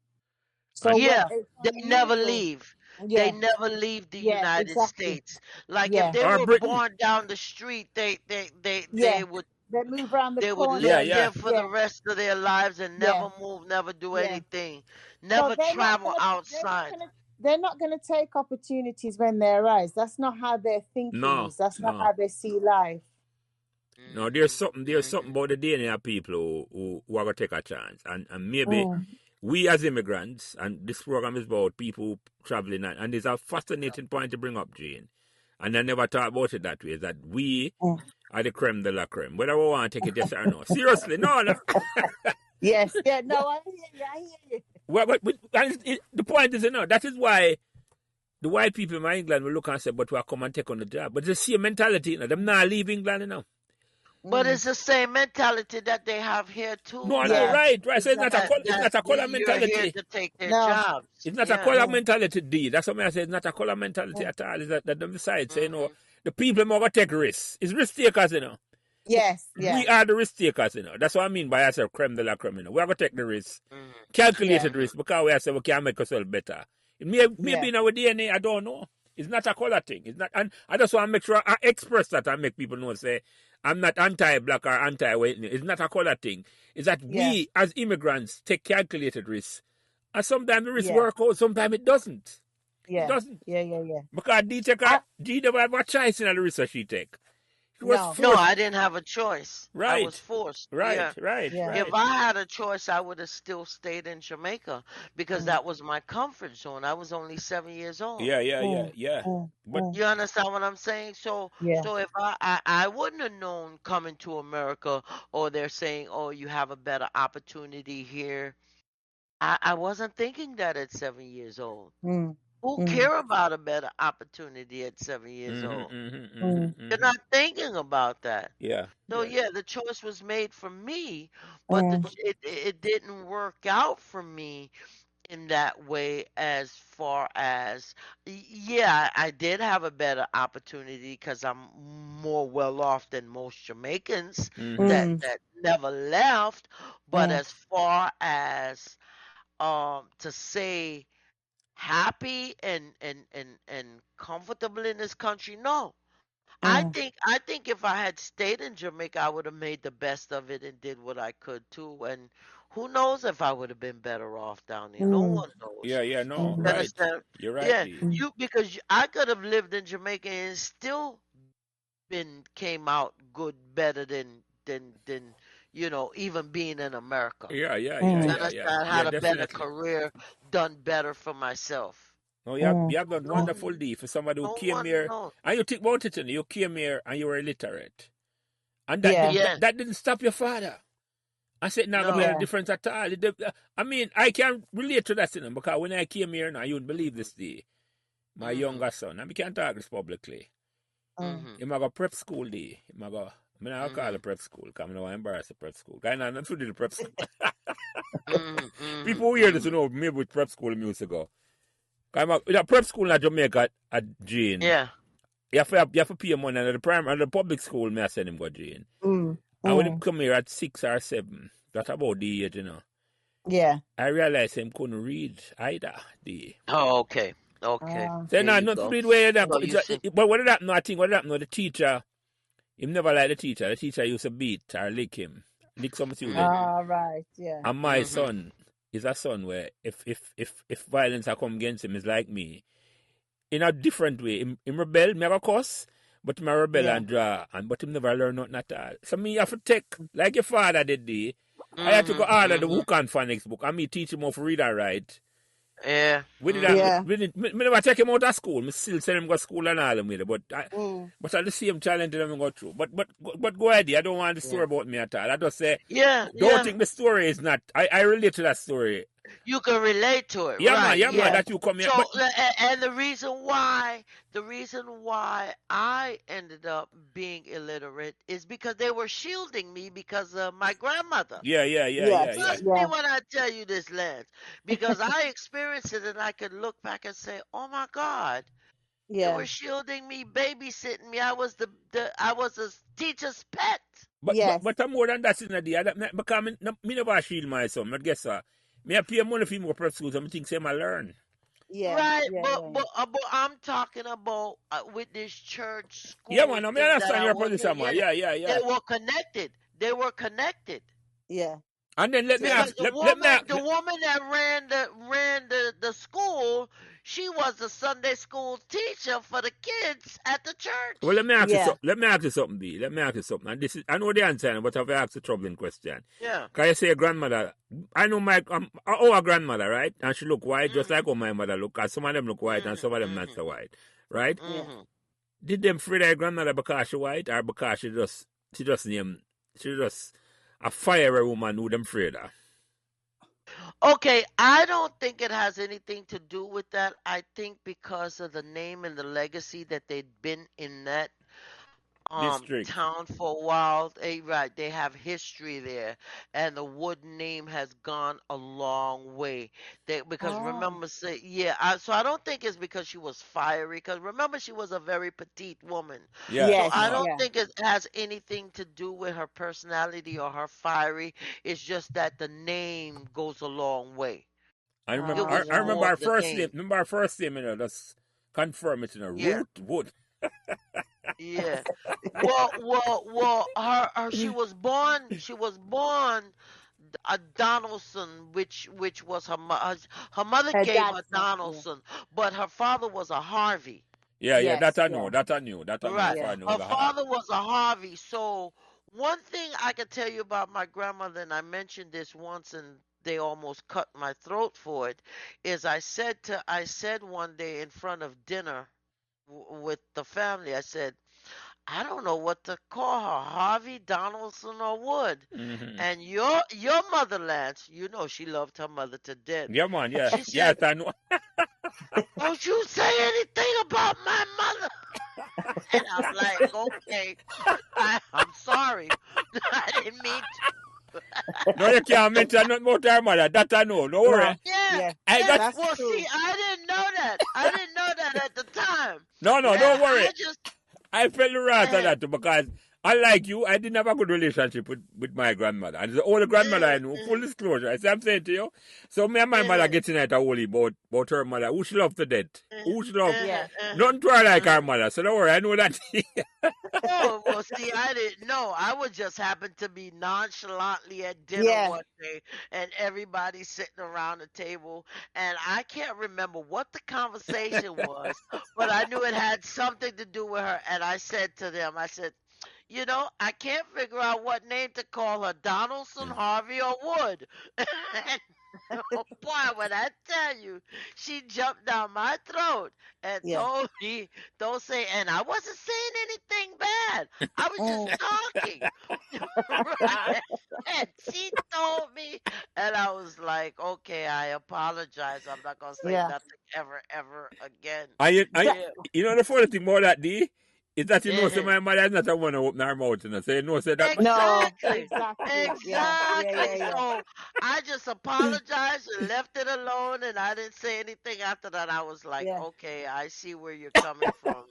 S2: So
S3: Yeah,
S2: what it's
S3: they never
S2: unusual.
S3: leave. They
S2: Yeah,
S3: never leave the
S2: yeah,
S3: United
S2: exactly.
S3: States. Like if
S2: Yeah,
S3: they
S1: Or
S3: were
S1: Britain.
S3: born down the street,
S2: yeah. They move around the
S3: they would
S2: corner
S1: Yeah,
S3: live
S2: and
S1: yeah.
S3: there for the
S2: yeah,
S3: rest of their lives and
S2: yeah,
S3: never move, never do
S2: yeah.
S3: anything,
S2: So
S3: never travel outside.
S2: they're not gonna take opportunities when they arise. That's not how their thinking
S1: No,
S2: is. That's not
S1: no.
S2: how they see life.
S1: No,
S3: Mhm.
S1: there's something
S3: Mhm.
S1: about the DNA of people who are gonna take a chance. And maybe
S2: Mm,
S1: we as immigrants, and this program is about people traveling, and it's a fascinating point to bring up, Jane. And I never thought about it that way, is that we
S2: mm.
S1: are the creme de la creme. Whether we want to take it yes or no. Seriously, no, no.
S2: Yes, yeah, no, I hear you, I hear you.
S1: The point is, that is why the white people in England will look and say, but we'll come and take on the job. But it's the same mentality, them not leave England,
S3: But
S2: Mm.
S3: it's the same mentality that they have here too,
S1: No,
S2: Yeah,
S1: right,
S3: Lance.
S1: right. So
S2: exactly.
S1: it's not a color
S3: You're here
S1: mentality.
S3: to take their
S2: No,
S3: jobs.
S1: It's not a
S3: Yeah.
S1: color
S2: mm,
S1: mentality, D. That's what I say. It's not a color mentality
S2: mm.
S1: at all. It's that them decide, say,
S3: Mhm.
S1: the people are going to take risks. It's risk takers.
S2: Yes, yeah,
S1: We are the risk takers. That's what I mean by I say creme de la creme. We are going to take the risk.
S3: Mhm.
S2: yeah,
S1: Calculated risk, because we say we can make ourselves better. It may
S2: yeah,
S1: be in our DNA, I don't know. It's not a color thing. It's not, and I just want to make sure I express that and make people know, say, I'm not anti-black or anti-white. It's not a color thing. It's that
S2: yeah,
S1: we, as immigrants, take calculated risks. And sometimes the risk
S2: yeah,
S1: work out, sometimes it doesn't. It
S2: yeah,
S1: doesn't.
S2: yeah, yeah, yeah.
S1: Because
S2: I,
S1: D never have a choice in the risk that she take. She was
S2: no,
S3: No,
S1: forced.
S3: I didn't have a choice. I was
S1: Right,
S3: forced.
S1: right,
S3: Yeah.
S1: right,
S2: yeah,
S3: If
S1: right.
S3: I had a choice, I would have still stayed in Jamaica because
S2: mm,
S3: that was my comfort zone. I was only 7 years old.
S1: Yeah, yeah, yeah,
S2: mm,
S1: yeah.
S2: mm,
S1: But
S2: mm,
S3: You understand what I'm saying?
S2: yeah,
S3: So if I wouldn't have known coming to America, or they're saying, oh, you have a better opportunity here. I wasn't thinking that at 7 years old.
S2: mm,
S3: Who
S2: mm,
S3: care about a better opportunity at 7 years
S1: mm-hmm,
S3: old?
S1: mm-hmm,
S2: mm,
S1: mm-hmm,
S3: You're
S1: mm-hmm.
S3: not thinking about that.
S1: Yeah,
S3: So
S1: yeah.
S3: yeah, the choice was made for me, but
S2: mm,
S3: it didn't work out for me in that way. As far as, yeah, I did have a better opportunity because I'm more well off than most Jamaicans
S1: Mm-hmm.
S3: that
S2: mm,
S3: never left. But
S2: mm,
S3: as far as to say happy and comfortable in this country, no.
S2: mm,
S3: I think if I had stayed in Jamaica, I would have made the best of it and did what I could too. And who knows if I would have been better off down there? No
S2: mm,
S3: one knows.
S1: Yeah, yeah, no,
S3: You
S2: mm,
S1: right.
S3: understand?
S1: You're right,
S3: Yeah,
S1: D.
S2: mm.
S3: I could have lived in Jamaica and still been came out good, better than even being in America.
S1: Yeah, yeah, yeah,
S3: You
S2: Mm,
S1: yeah, yeah.
S3: understand?
S1: Yeah,
S3: Had a better
S1: definitely.
S3: career, done better for myself.
S1: No, you
S2: mm,
S1: have done
S3: No,
S1: wonderful, D, for somebody who
S3: no
S1: came
S3: one
S1: here.
S3: knows.
S1: And you think about it, you came here and you were illiterate. And
S2: yeah,
S3: Yes,
S1: that didn't stop your father. I said, not gonna make
S3: no.
S1: any
S2: yeah,
S1: difference at all. I mean, I can relate to that, because when I came here now, you wouldn't believe this, D. My
S3: Mhm,
S1: younger son, and we can't talk this publicly.
S2: mm,
S3: mhm,
S1: He might go prep school, D. He might go, I mean, I'll call
S3: mhm,
S1: it prep school, because I don't embarrass the prep school. Guy, not to do the prep school.
S3: mhm, mhm,
S1: People who hear this,
S3: mhm.
S1: maybe with prep school music ago. The prep school in Jamaica at Jane.
S3: Yeah.
S1: You have to pay money, and the public school, may I send him go Jane.
S2: mm,
S1: And when he
S2: mm.
S1: come here at 6 or 7, that's about the age.
S2: Yeah.
S1: I realized him couldn't read either.
S3: Oh, okay. Okay.
S1: Say,
S3: There
S1: no,
S3: you
S1: not
S3: go.
S1: read where that.
S3: So you see.
S1: But what did happen? I think what happened, the teacher, him never liked the teacher. The teacher used to beat or lick him, lick some student.
S3: Mhm,
S2: All right. Yeah.
S1: And my
S3: mhm.
S1: son is a son where if violence had come against him, is like me. In a different way. Him rebel, me have a cuss, but him a rebel
S2: Yeah.
S1: and draw, but him never learn nothing at all. So me have to take, like your father did, I had to go
S3: Mhm,
S1: order the
S3: mhm.
S1: Hook and Phonics book, and me teach him how to read and write.
S3: Yeah.
S1: We did that.
S3: Mhm.
S2: Yeah.
S1: Me never take him out of school. Me still send him go to school and all them with it.
S2: Mm,
S1: But at the same challenge that I'm go through. But go ahead. I don't want the
S3: Yeah.
S1: story about me at all. I just say,
S3: Yeah.
S1: don't
S3: Yeah.
S1: think the story is not. I relate to that story.
S3: You can relate to it,
S1: Yeah man,
S3: right?
S1: yeah man.
S3: Yeah.
S2: yeah.
S1: That you come here,
S3: So
S1: but
S3: and the reason why I ended up being illiterate is because they were shielding me because of my grandmother.
S2: Yes.
S1: yeah.
S3: Trust me
S2: Yeah.
S3: when I tell you this, Lance, because I experienced it and I could look back and say, "Oh my God, they
S2: Yeah.
S3: were shielding me, babysitting me. I was I was a teacher's pet."
S1: But
S2: Yes.
S1: I'm more than that in the day. Because me never shield my son. But guess what? Me I pay money for more prep school, so I think say I learn.
S2: Yeah,
S3: Right,
S2: yeah,
S3: but
S2: yeah,
S3: but, uh, but I'm talking about with this church
S1: Yeah,
S3: school
S1: man, I mean, I
S3: thing that
S1: understand
S3: I
S1: your
S3: was in.
S1: position, man.
S3: Yeah,
S1: Yeah, yeah,
S3: they
S1: yeah.
S3: were connected. They were connected.
S2: yeah.
S1: And then let me
S2: So,
S3: Because
S1: ask, let me ask,
S3: the woman that ran the school, she was the Sunday school teacher for the kids at the
S1: well, let
S3: church.
S1: me ask you
S2: yeah.
S1: something. Let me ask you something, B. Let me ask you something. And this is, I know the answer, but I've asked a troubling question.
S3: Yeah.
S1: Can you say your grandmother? I know my, our grandmother, right? And she look white, just like
S3: Mhm.
S1: how my mother look. And some of them look white, and
S3: Mhm.
S1: some of them not
S3: Mhm.
S1: so white, right?
S2: Yeah.
S3: Mhm.
S1: Did them afraid of your grandmother because she white, or because she just named, she just a fiery woman who them afraid of?
S3: Okay, I don't think it has anything to do with that. I think because of the name and the legacy that they'd been in that
S1: District.
S3: town for a while. Right, they have history there, and the Wood name has gone a long way. Because
S2: Oh,
S3: remember, say yeah. So I don't think it's because she was fiery. Because remember, she was a very petite woman.
S1: Yeah,
S3: So I
S2: yes,
S1: small.
S3: don't
S2: yeah.
S3: think it has anything to do with her personality or her fiery. It's just that the name goes a long way. It
S2: All
S3: was
S1: I
S2: right.
S1: remember
S3: more
S1: our
S3: of the
S1: first name.
S3: name.
S1: Remember our first name, just confirm it in a
S3: Yeah.
S1: root wood.
S3: Yeah. Well, she was born. She was born a Donaldson, which was her mother
S2: Her
S3: gave
S2: dad's
S3: her
S2: name. Yeah.
S3: Donaldson, but her father was a Harvey.
S1: Yeah, yeah, that
S2: Yes,
S1: I know,
S2: yeah,
S1: that I knew, that I know. My
S3: Right.
S2: yeah.
S1: father
S3: Her
S1: was a hard.
S3: father was a Harvey. So one thing I can tell you about my grandmother, and I mentioned this once, and they almost cut my throat for it, is I said one day in front of dinner with the family, I said, I don't know what to call her, Harvey, Donaldson, or Wood.
S1: Mm-hmm.
S3: And your mother, Lance, you know she loved her mother to death.
S1: Yeah, man, yeah,
S3: She
S1: yes,
S3: said,
S1: I know.
S3: "Don't you say anything about my mother." And I'm like, "Okay, I'm sorry, I didn't mean to."
S1: No, you can't mention nothing about our mother. That I know. Don't worry.
S2: No,
S3: Yeah,
S2: yeah.
S1: I
S3: yeah.
S1: got
S2: That's
S3: Well, see,
S2: true.
S3: I didn't know that. I didn't know that at the time,
S1: no, no,
S3: and
S1: don't worry.
S3: I just
S1: I felt the
S3: go
S1: wrath of
S3: ahead.
S1: that too, because unlike you, I didn't have a good relationship with my grandmother. And it's the only grandmother I know. Full
S3: Mhm,
S1: disclosure. I say I'm saying to you. So me and my mother
S3: mhm,
S1: getting at a holy about her mother, who she loved to death.
S3: mhm,
S1: Who she loved.
S2: Yeah.
S3: mhm, mhm,
S1: Nothing to her like her
S3: mhm.
S1: mother. So don't worry, I know that.
S3: Oh, well, see, I didn't know. I would just happen to be nonchalantly at dinner
S2: Yeah.
S3: one day, and everybody sitting around the table, and I can't remember what the conversation was, but I knew it had something to do with her. And I said to them, I said, I can't figure out what name to call her, Donaldson, Harvey, or Wood. Oh boy, when I tell you, she jumped down my throat and
S2: Yeah.
S3: told me, don't say, and I wasn't saying anything bad. I was just
S2: Mm.
S3: talking. Right. And she told me, and I was like, okay, I apologize. I'm not going to say
S2: Yeah.
S3: nothing ever again.
S2: That,
S3: Yeah.
S1: You know the funny thing about that, D? Is that you know, say
S3: Mhm.
S1: my mother is not a one to open her mouth, you know. So you know, say that.
S2: no,
S3: Exactly.
S2: exactly. Yeah. Yeah.
S3: Exactly.
S2: Yeah. Yeah.
S3: So I just apologized and left it alone, and I didn't say anything after that. I was like,
S2: Yeah.
S3: okay, I see where you're coming from.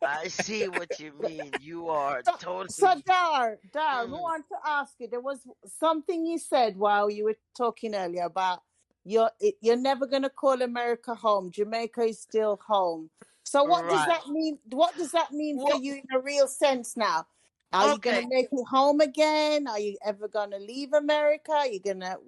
S3: I see what you mean. You are
S2: So, so
S3: totally.
S2: Dar, who
S3: Mhm.
S2: want to ask you? There was something you said while you were talking earlier about you're never gonna call America home. Jamaica is still home. So what does
S3: Right.
S2: that mean? What does that mean for
S3: Well,
S2: you in a real sense now? Are you gonna
S3: okay.
S2: make it home again? Are you ever gonna leave America? Are you gonna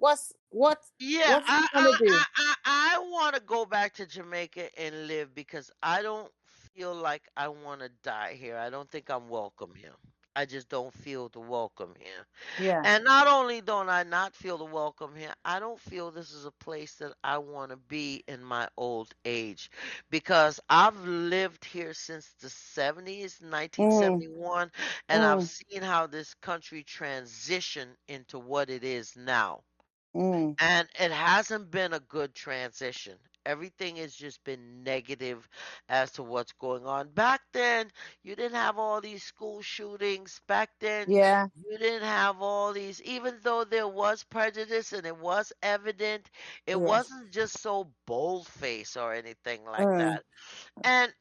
S3: Yeah,
S2: what's you gonna do?
S3: I want to go back to Jamaica and live because I don't feel like I want to die here. I don't think I'm welcome here. I just don't feel the welcome here.
S2: Yeah.
S3: And not only don't I not feel the welcome here, I don't feel this is a place that I want to be in my old age because I've lived here since the 70s,
S2: Mm,
S3: 1971, and I've
S2: mm,
S3: seen how this country transitioned into what it is now.
S2: mm.
S3: And it hasn't been a good transition. Everything has just been negative as to what's going on. Back then, you didn't have all these school shootings. Back then,
S2: Yeah.
S3: you didn't have all these, even though there was prejudice and it was evident, it
S2: Yes.
S3: wasn't just so bold-faced or anything like
S2: Mm.
S3: that. And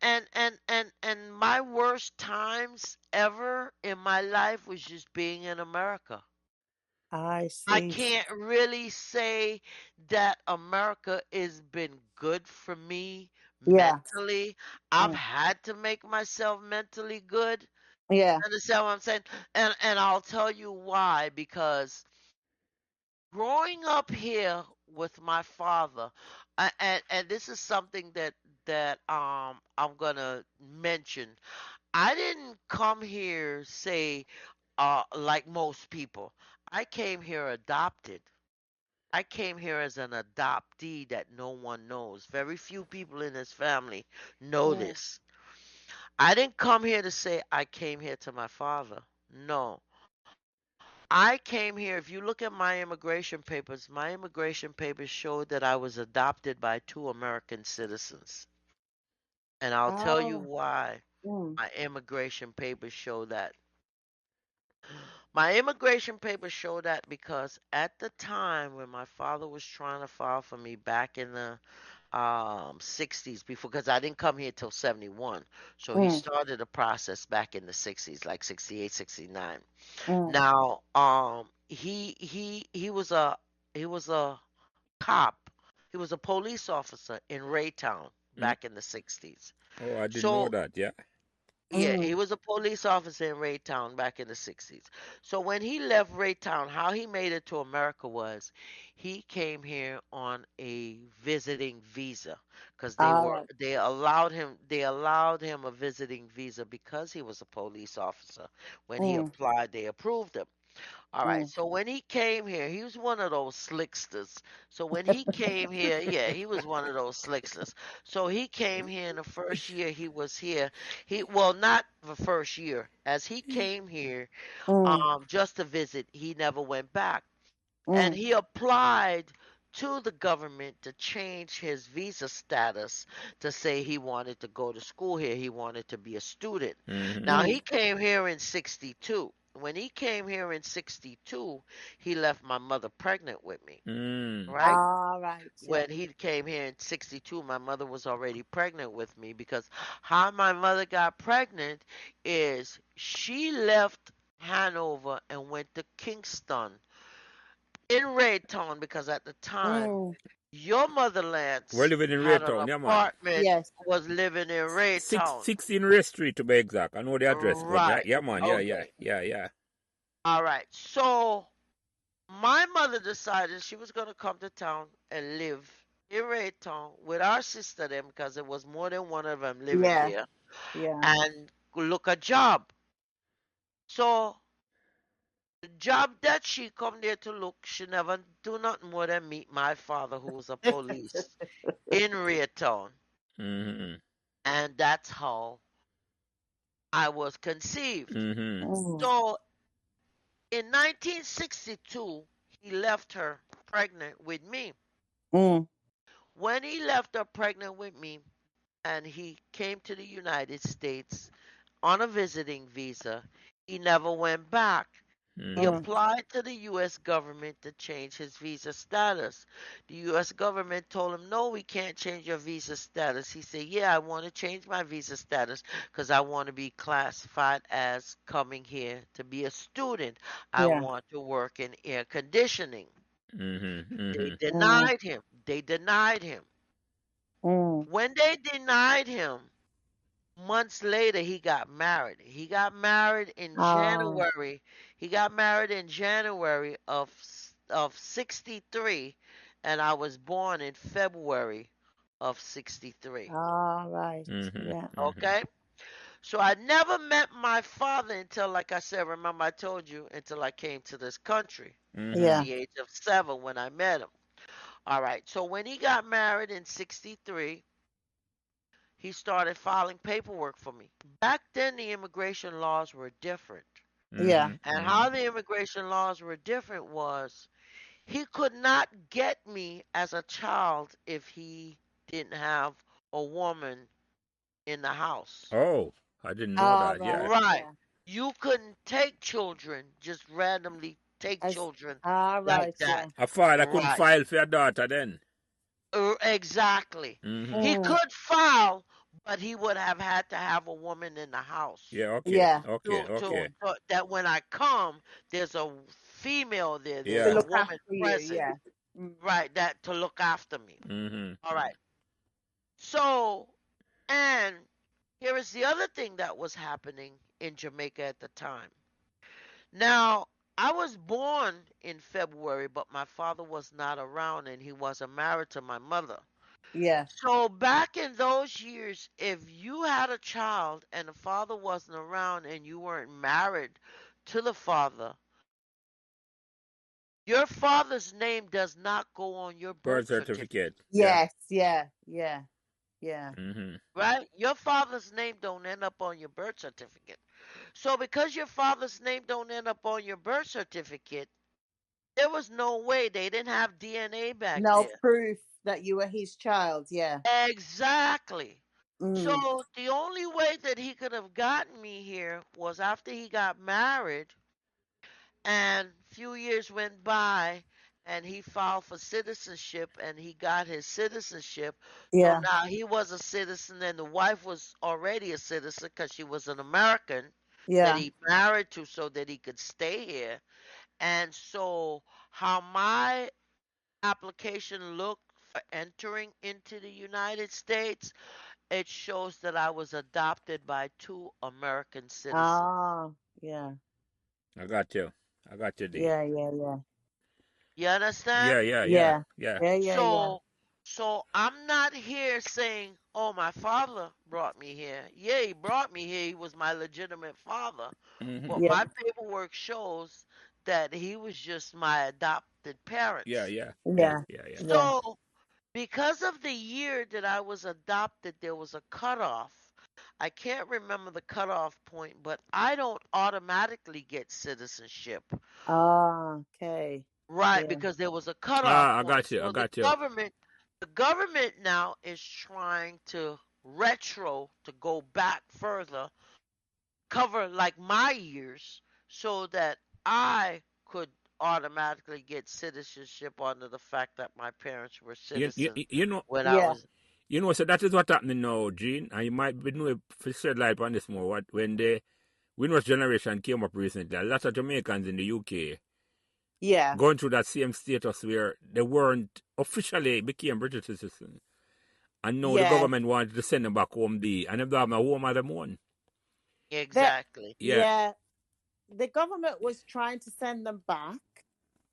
S3: my worst times ever in my life was just being in America.
S2: I
S3: I
S2: see.
S3: can't really say that America has been good for me
S2: Yeah.
S3: mentally. I've
S2: Mm.
S3: had to make myself mentally good.
S2: Yeah.
S3: Understand what I'm saying? And I'll tell you why. Because growing up here with my father, and this is something that I'm gonna mention. I didn't come here say like most people. I came here adopted. I came here as an adoptee that no one knows. Very few people in this family know
S2: Mm.
S3: this. I didn't come here to say I came here to my father. No. I came here, if you look at my immigration papers showed that I was adopted by two American citizens. And I'll tell you
S2: Oh.
S3: why
S2: Mm.
S3: my immigration papers show that. My immigration papers show that because at the time when my father was trying to file for me back in the 60s, before, because I didn't come here till 71, so he
S2: Mm.
S3: started the process back in the 60s, like 68, 69.
S2: Mm.
S3: Now he was a cop. He was a police officer in Raytown
S1: Mm.
S3: back in the 60s.
S1: Oh, I didn't know
S3: So
S1: that. Yeah.
S3: yeah,
S2: Mm.
S3: he was a police officer in Raytown back in the 60s. So when he left Raytown, how he made it to America was he came here on a visiting visa because
S2: All right.
S3: they allowed him a visiting visa because he was a police officer. When he
S2: Mm.
S3: applied, they approved him. All right.
S2: Mm.
S3: So when he came here, he was one of those slicksters. So when he came here, yeah, he was one of those slicksters. So he came here in the first year he was here. Well, not the first year. As he came here,
S2: Mm.
S3: just to visit, he never went back. And
S2: Mm.
S3: he applied to the government to change his visa status to say he wanted to go to school here. He wanted to be a student.
S1: Mm-hmm.
S3: Now, he
S2: Mm.
S3: came here in 62. When he came here in 62, he left my mother pregnant with me,
S1: Mm.
S3: right?
S2: All right. Yeah.
S3: When he came here in 62, my mother was already pregnant with me because how my mother got pregnant is she left Hanover and went to Kingston in Raytown because at the time
S2: Mm.
S3: your
S1: We're
S3: motherlands
S1: living in
S3: had an
S1: Raytown, yeah, man.
S3: apartment,
S2: Yes.
S3: was living in Raytown.
S1: 16 Ray Street to be exact. I know the address good. Yeah,
S3: Right.
S1: yeah, man. Yeah, yeah,
S3: Okay.
S1: yeah, yeah.
S3: All right. So my mother decided she was going to come to town and live in Raytown with our sister then because there was more than one of them living
S2: Yeah.
S3: there
S2: Yeah.
S3: and look a job. So the job that she come there to look, she never do nothing more than meet my father who was a police in Raytown.
S1: Mm-hmm.
S3: And that's how I was conceived.
S1: Mm-hmm.
S2: Mm.
S3: So in 1962, he left her pregnant with me.
S2: Mm.
S3: When he left her pregnant with me and he came to the United States on a visiting visa, he never went back. He
S1: Mm-hmm.
S2: Mm.
S3: applied to the U.S. government to change his visa status. The U.S. government told him, no, we can't change your visa status. He said, yeah, I want to change my visa status because I want to be classified as coming here to be a student. I
S2: Yeah.
S3: want to work in air conditioning.
S1: Mm-hmm.
S3: They
S1: Mm-hmm.
S2: Mm.
S3: denied him. They denied him.
S2: Mm.
S3: When they denied him, months later he got married. He got married in
S2: Oh.
S3: January. He got married in January of 63 and I was born in February of 63.
S2: All right.
S1: Mm-hmm.
S2: Yeah.
S1: Mm-hmm.
S3: Okay? So I never met my father until, like I said, remember I told you, until I came to this country at
S1: Mm-hmm.
S2: Yeah.
S3: the age of 7 when I met him. All right. So when he got married in 63, he started filing paperwork for me. Back then, the immigration laws were different.
S2: Yeah.
S3: And
S1: Mm-hmm.
S3: how the immigration laws were different was he could not get me as a child if he didn't have a woman in the house.
S1: Oh, I didn't know
S2: All
S1: that. Yeah.
S2: right.
S3: Right.
S2: Yeah.
S3: You couldn't take children, just randomly take
S2: As,
S3: children
S2: all
S3: like
S2: right.
S3: that.
S2: Yeah.
S1: A father couldn't
S3: Right.
S1: file for your daughter then.
S3: Exactly.
S1: Mm-hmm.
S3: He
S2: Mm.
S3: could file, but he would have had to have a woman in the house.
S1: Yeah, okay,
S2: Yeah.
S1: okay,
S3: To
S1: okay.
S3: that when I come, there's a female there, there's
S2: To
S1: Yeah.
S3: a
S2: look
S3: woman
S2: after you.
S3: present,
S2: Yeah. Mm.
S3: right? That to look after me.
S1: Mm-hmm.
S3: All right. So, and here is the other thing that was happening in Jamaica at the time. Now, I was born in February, but my father was not around and he wasn't married to my mother.
S2: Yeah.
S3: So, back in those years, if you had a child and the father wasn't around and you weren't married to the father, your father's name does not go on your
S1: Birth
S3: birth
S1: certificate.
S3: certificate,
S1: Yeah.
S2: Yes. Yeah. Yeah. Yeah.
S1: Mm-hmm.
S3: right? Your father's name don't end up on your birth certificate. So because your father's name don't end up on your birth certificate, there was no way. They didn't have DNA back
S2: No
S3: there.
S2: proof that you were his child. Yeah.
S3: Exactly.
S2: Mm.
S3: So the only way that he could have gotten me here was after he got married and a few years went by and he filed for citizenship and he got his citizenship. So
S2: Yeah.
S3: now he was a citizen and the wife was already a citizen because she was an American that
S2: Yeah.
S3: he married to so that he could stay here. And so how my application looked for entering into the United States, it shows that I was adopted by two American citizens.
S2: Ah. Yeah.
S1: I got you. I got you, D.
S2: Yeah. Yeah. Yeah.
S3: You understand?
S1: Yeah, yeah, yeah,
S2: Yeah.
S1: yeah.
S2: Yeah. Yeah. Yeah.
S3: So so I'm not here saying, "Oh, my father brought me here." Yeah, he brought me here. He was my legitimate father.
S1: Mm-hmm.
S3: But
S2: Yeah.
S3: my paperwork shows that he was just my adopted
S1: Yeah,
S3: parents.
S1: yeah, yeah,
S2: Yeah.
S1: yeah, yeah.
S2: Yeah.
S3: So because of the year that I was adopted, there was a cutoff. I can't remember the cutoff point, but I don't automatically get citizenship.
S2: Ah. Okay.
S3: Right,
S2: Yeah.
S3: because there was a cutoff
S1: Ah, I
S3: point.
S1: got you. I
S3: So
S1: got you.
S3: the government now is trying to retro to go back further, cover like my years so that I could automatically get citizenship under the fact that my parents were
S1: You, you,
S3: citizens
S1: you know,
S3: when I
S2: Yeah.
S3: was
S1: so that is what happening now, Gene. And you might be know if you shed light on this more. What when the Windrush generation came up recently, a lot of Jamaicans in the UK
S2: Yeah.
S1: going through that same status where they weren't officially became British citizens. And now the
S2: Yeah.
S1: government wanted to send them back home be and them have a home of them own.
S2: That.
S3: exactly.
S1: Yeah,
S2: Yeah. The government was trying to send them back,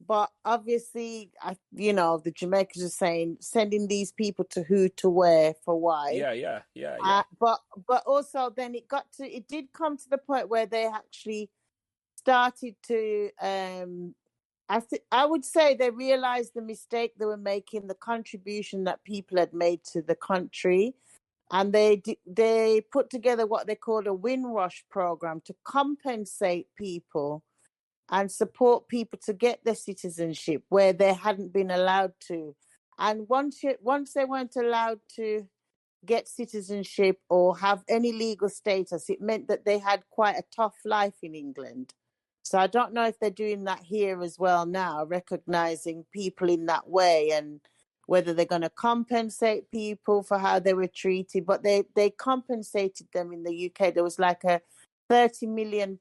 S2: but obviously, the Jamaicans are saying sending these people to who, to where, for why.
S1: yeah, yeah, yeah, yeah.
S2: But also then it did come to the point where they actually started to I would say they realized the mistake they were making, the contribution that people had made to the country, and they put together what they called a Windrush program to compensate people and support people to get their citizenship where they hadn't been allowed to. And once they weren't allowed to get citizenship or have any legal status, it meant that they had quite a tough life in England. So I don't know if they're doing that here as well now, recognizing people in that way, and whether they're going to compensate people for how they were treated. But they compensated them in the UK. There was like a £30 million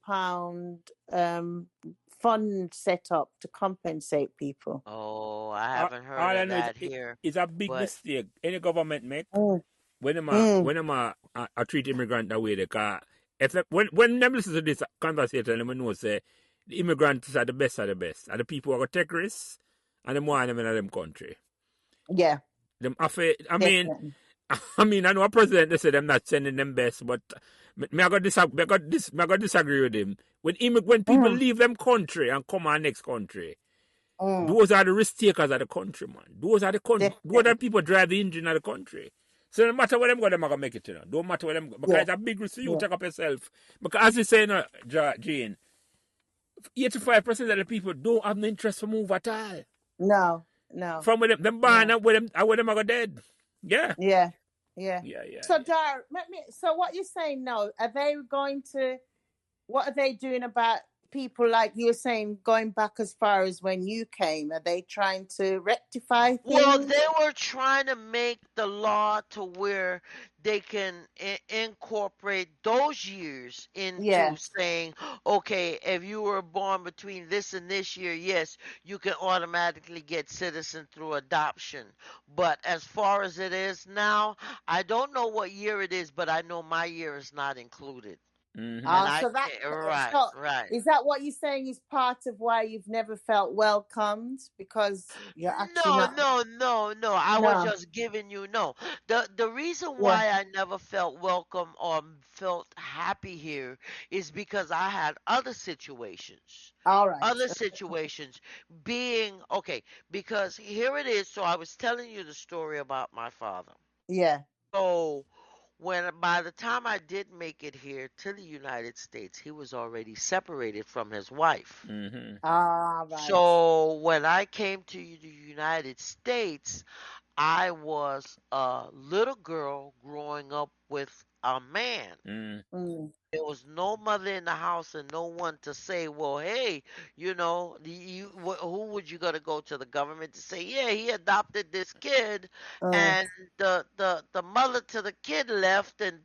S2: fund set up to compensate people.
S3: Oh, I
S1: All,
S3: haven't heard
S1: all I
S3: of
S1: know is
S3: that here.
S1: it's a big
S3: But
S1: mistake any government make
S2: Mm,
S1: when them
S2: mm,
S1: treat immigrant that way. They can if they, when them listen to this conversation, them know say the immigrants are the best of the best, and the people who are take risks and them want them in them country.
S2: yeah,
S1: Them affair, I mean,
S2: definitely.
S1: I know a president they say them not sending them best, but me I got disagree with him. When people
S2: Mm,
S1: leave them country and come our next country,
S2: mm,
S1: those are the risk takers of the country, man. Those are the
S2: definitely.
S1: people drive the engine of the country. So no matter what them go, them are gonna make it, Don't matter what them go. Because
S2: Yeah,
S1: it's a big risk for you
S2: yeah.
S1: take up yourself. Because as you say, Jane, 85% of the people don't have no interest to move at all.
S2: No, no,
S1: From where them born
S2: no.
S1: and where them are go dead. Yeah.
S2: Yeah, yeah.
S1: Yeah, yeah,
S2: So,
S1: yeah.
S2: Dar, so what you're saying now? Are they going to? What are they doing about people, like you were saying, going back as far as when you came? Are they trying to rectify
S3: Well,
S2: things?
S3: they were trying to make the law to where they can incorporate those years into
S2: Yes.
S3: saying, okay, if you were born between this and this year, yes, you can automatically get citizen through adoption. But as far as it is now, I don't know what year it is, but I know my year is not included.
S1: Mm-hmm.
S3: And
S2: Ah,
S3: I
S2: so that,
S3: can't, right,
S2: so
S3: right.
S2: is that what you're saying is part of why you've never felt welcomed? Because you're actually
S3: No,
S2: not.
S3: no, no, no. I was
S2: No.
S3: just giving you no. The reason
S2: Yeah.
S3: why I never felt welcome or felt happy here is because I had other situations.
S2: All right.
S3: Other situations being okay, because here it is. So I was telling you the story about my father.
S2: Yeah.
S3: So when by the time I did make it here to the United States, he was already separated from his wife.
S1: Mm-hmm.
S2: All right.
S3: So when I came to the United States, I was a little girl growing up with a man.
S1: Mm.
S2: Mm.
S3: There was no mother in the house and no one to say, well, hey, who would you gonna go to the government to say, yeah, he adopted this kid,
S2: Mm.
S3: and the mother to the kid left, and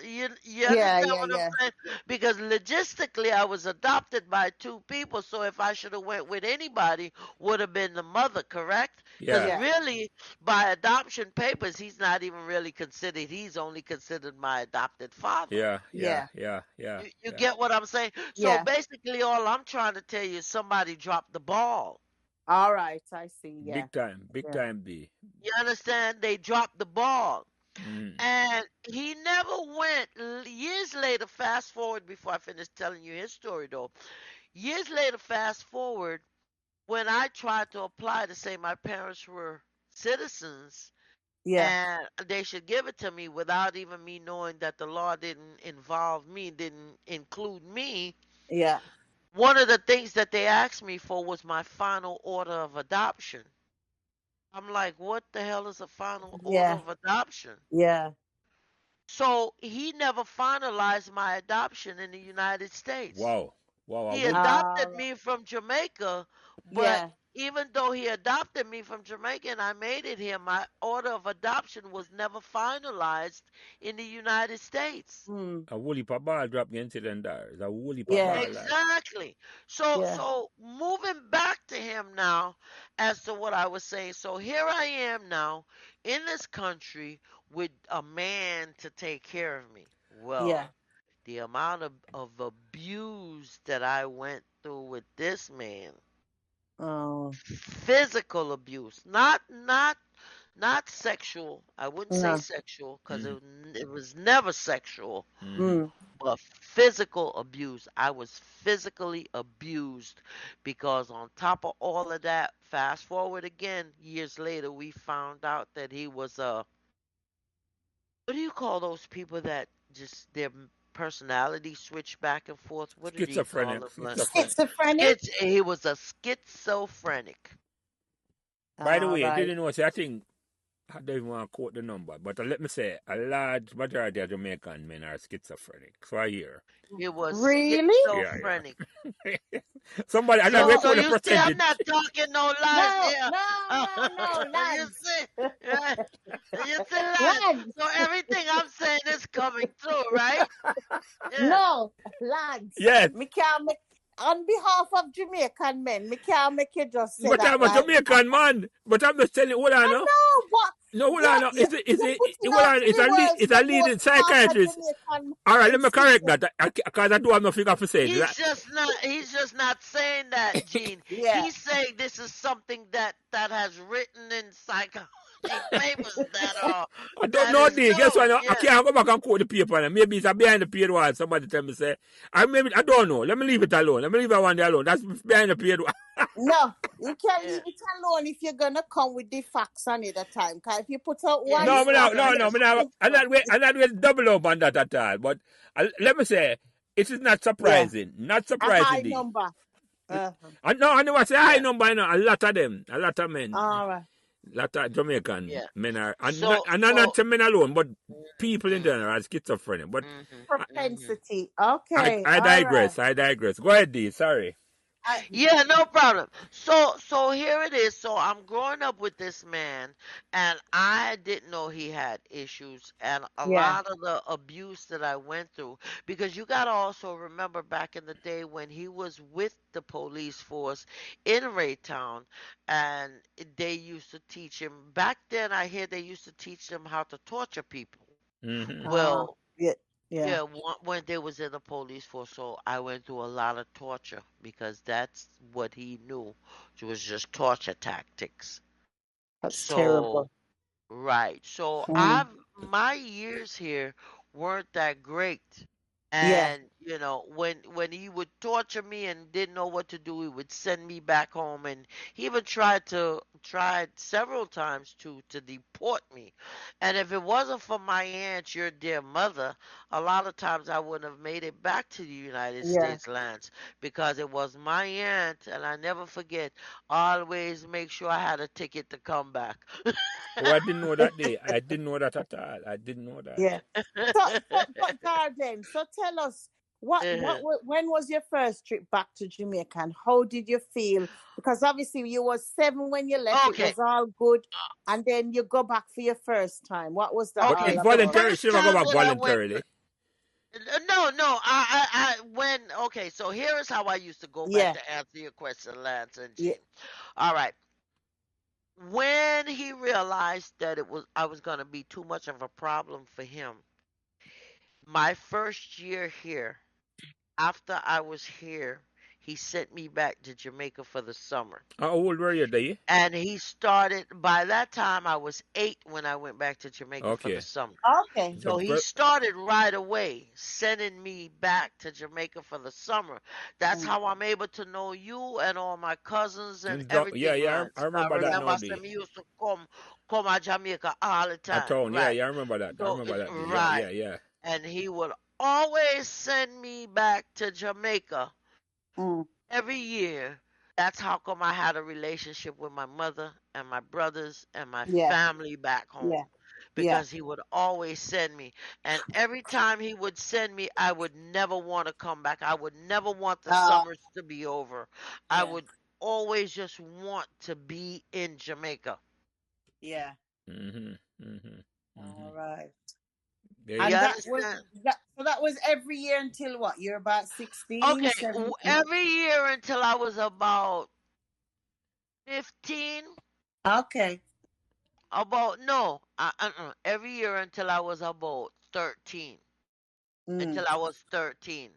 S3: you
S2: Yeah.
S3: understand
S2: Yeah.
S3: what I'm
S2: Yeah.
S3: saying? Because logistically, I was adopted by two people, so if I should have went with anybody, would have been the mother, correct? Because
S1: Yeah.
S2: Yeah.
S3: really, by adoption papers, he's not even really considered. He's only considered my adopted father.
S1: Yeah. Yeah.
S2: Yeah.
S1: Yeah. Yeah.
S3: You
S1: Yeah.
S3: get what I'm saying? So
S2: Yeah.
S3: basically, all I'm trying to tell you is somebody dropped the ball.
S2: All right. I see. Yeah.
S1: Big time. Big
S2: Yeah.
S1: time B.
S3: You understand? They dropped the ball.
S1: Mm.
S3: And he never went. Years later, fast forward before I finish telling you his story, though. Years later, fast forward, when I tried to apply to say my parents were citizens
S2: Yeah.
S3: and they should give it to me without even me knowing that the law didn't involve me, didn't include me.
S2: Yeah.
S3: One of the things that they asked me for was my final order of adoption. I'm like, what the hell is a final order
S2: Yeah.
S3: of adoption?
S2: Yeah.
S3: So he never finalized my adoption in the United States.
S1: Wow. Wow. I
S3: He
S1: will.
S3: adopted
S2: All right.
S3: me from Jamaica, but
S2: Yeah.
S3: even though he adopted me from Jamaica and I made it here, my order of adoption was never finalized in the United States.
S2: Mm.
S1: A woolly pa ball drop against it and there. It's a woolly pa
S2: Yeah.
S1: ball. Like.
S3: Exactly. So
S2: Yeah.
S3: so moving back to him now as to what I was saying. So here I am now in this country with a man to take care of me.
S2: Yeah.
S3: Well, the amount of abuse that I went through with this man,
S2: Oh.
S3: physical abuse, not sexual. I wouldn't say
S2: No.
S3: sexual because
S1: Mm.
S3: it was never sexual,
S1: Mm-hmm.
S2: Mm.
S3: but physical abuse. I was physically abused because on top of all of that, fast forward again, years later, we found out that he was a, what do you call those people that just their personality switch back and forth? What do you call
S1: Schizophrenic.
S3: them?
S1: Schizophrenic.
S2: Schizophrenic.
S3: He was a schizophrenic.
S1: By the
S2: All
S1: way, I
S2: right.
S1: didn't know. See, I think I don't even want to quote the number, but let me say a large majority of Jamaican men are schizophrenic. So I hear.
S3: He was
S2: Really?
S1: Yeah,
S3: schizophrenic.
S1: yeah. Somebody, I'm not
S3: So,
S1: going to
S3: so
S1: quote the
S3: you see, I'm
S1: percentage.
S3: not talking no lies
S2: No.
S3: here.
S2: No. No. No.
S3: You
S2: Lance.
S3: see, right? You see that?
S2: Lance.
S3: So everything I'm saying is coming through, right? Yeah.
S2: No. Lance.
S1: Yes.
S2: Me can't make, on behalf of Jamaican men, me can't make you just say
S1: But
S2: that
S1: I'm a
S2: like that.
S1: Jamaican man. But I'm just telling you, hold on
S2: I
S1: now.
S2: know, but
S1: No, hold on now. Is
S2: you're
S1: it,
S2: putting
S1: hold
S2: out
S1: on,
S2: to the world
S1: it's a
S2: the
S1: leading
S2: most half a
S1: psychiatrist.
S2: Jamaican
S1: All right,
S2: man
S1: let me correct
S2: schizophrenic.
S1: that. Because I do have no figure for saying
S3: He's
S1: that.
S3: just not. He's just not saying that, Gene.
S2: Yeah.
S3: He's saying this is something that has written in psychology papers
S1: I don't
S3: that
S1: know,
S3: is
S1: D. Guess
S3: known.
S1: what? Now? I
S3: Yeah.
S1: can't go back and quote the paper. Maybe it's a behind the paid one. Somebody tell me, say, I don't know. Let me leave it alone. Let me leave that one there alone. That's behind the paid one.
S2: No, you can't
S3: Yeah.
S2: leave it alone if you're gonna come with the facts another time. Because if you put out
S3: Yeah.
S2: one
S1: No,
S3: He's
S1: but
S3: not
S2: story,
S3: gonna
S1: no.
S2: next
S3: just.
S2: thing
S1: I'm not going to double up on that at all. But let me say, it is not
S2: yeah,
S1: surprising. Not
S2: a high
S1: surprising, D.
S2: number. Uh-huh.
S1: I know, I never say high
S3: Yeah.
S1: number, you know, a lot of them, a lot of men.
S2: All right.
S1: Lot of Jamaican
S3: Yeah.
S1: men are,
S3: So
S1: and not
S3: so
S1: to men alone, but people in
S3: mhm,
S1: general are schizophrenic. But
S3: mhm,
S1: I,
S3: mhm.
S2: Propensity. Okay,
S1: I
S2: all right.
S1: digress. I digress. Go ahead, D. Sorry.
S2: I,
S3: Yeah, no problem. So here it is. So I'm growing up with this man, and I didn't know he had issues, and a
S2: yeah,
S3: lot of the abuse that I went through. Because you gotta also remember back in the day when he was with the police force in Raytown, and they used to teach him. Back then, I hear they used to teach them how to torture people.
S1: Mm-hmm.
S3: Well,
S2: yeah, yeah,
S3: yeah, when they was in the police force, so I went through a lot of torture because that's what he knew. It was just torture tactics.
S2: that's
S3: So
S2: terrible.
S3: right. So
S2: Mm,
S3: my years here weren't that great.
S2: yeah,
S3: And when he would torture me and didn't know what to do, he would send me back home, and he even tried several times to deport me. And if it wasn't for my aunt, your dear mother, a lot of times I wouldn't have made it back to the United
S2: yeah.
S3: States lands, because it was my aunt, and I never forget, always make sure I had a ticket to come back.
S1: Oh, I didn't know that day. I didn't know that at all. I didn't know that.
S2: Yeah. But Garden, so tell us
S3: Uh-huh.
S2: when was your first trip back to Jamaica and how did you feel? Because obviously you were 7 when you left, it
S3: Okay,
S2: was all good, and then you go back for your first time. What was that
S1: But
S2: all
S3: okay.
S1: it's
S3: The
S2: about?
S1: voluntary.
S3: first
S1: She never go
S3: time
S1: back
S3: that I went,
S1: voluntarily.
S3: no, no. I when okay. So here is how I used to go back
S2: Yeah,
S3: to answer your question, Lance and
S2: yeah,
S3: Gene. All right. When he realized that I was gonna be too much of a problem for him, my first year here, after I was here, he sent me back to Jamaica for the summer.
S1: How old were you, day?
S3: And he started, by that time I was 8 when I went back to Jamaica for the
S1: Okay.
S3: summer.
S2: okay.
S1: So,
S3: So he started right away sending me back to Jamaica for the summer. That's
S2: Mm.
S3: how I'm able to know you and all my cousins and
S1: yeah,
S3: everything,
S1: yeah. I
S3: Lance. I
S1: remember that
S3: remember
S1: now,
S3: I said
S1: day.
S3: me used to come to Jamaica all the
S1: A
S3: time,
S1: town. Yeah,
S3: right?
S1: yeah. I remember that. I
S3: So
S1: remember that day. Yeah,
S3: right,
S1: yeah, yeah.
S3: and he would always send me back to Jamaica
S2: Mm.
S3: every year. That's how come I had a relationship with my mother and my brothers and my
S2: Yeah,
S3: family back
S2: yeah,
S3: home,
S2: yeah.
S3: because he would always send me. And every time he would send me, I would never want to come back. I would never want the
S2: Uh,
S3: summers to be over. I
S2: yeah,
S3: would always just want to be in Jamaica.
S2: yeah.
S1: Mhm. Mhm.
S2: All
S1: Mhm.
S2: right.
S1: They.
S3: You
S2: And
S3: understand?
S2: that was every year until what? You're about 16,
S3: Okay,
S2: 17.
S3: every year until I was about 15.
S2: Okay.
S3: About no, every year until I was about 13.
S2: Mm.
S3: Until I was 13,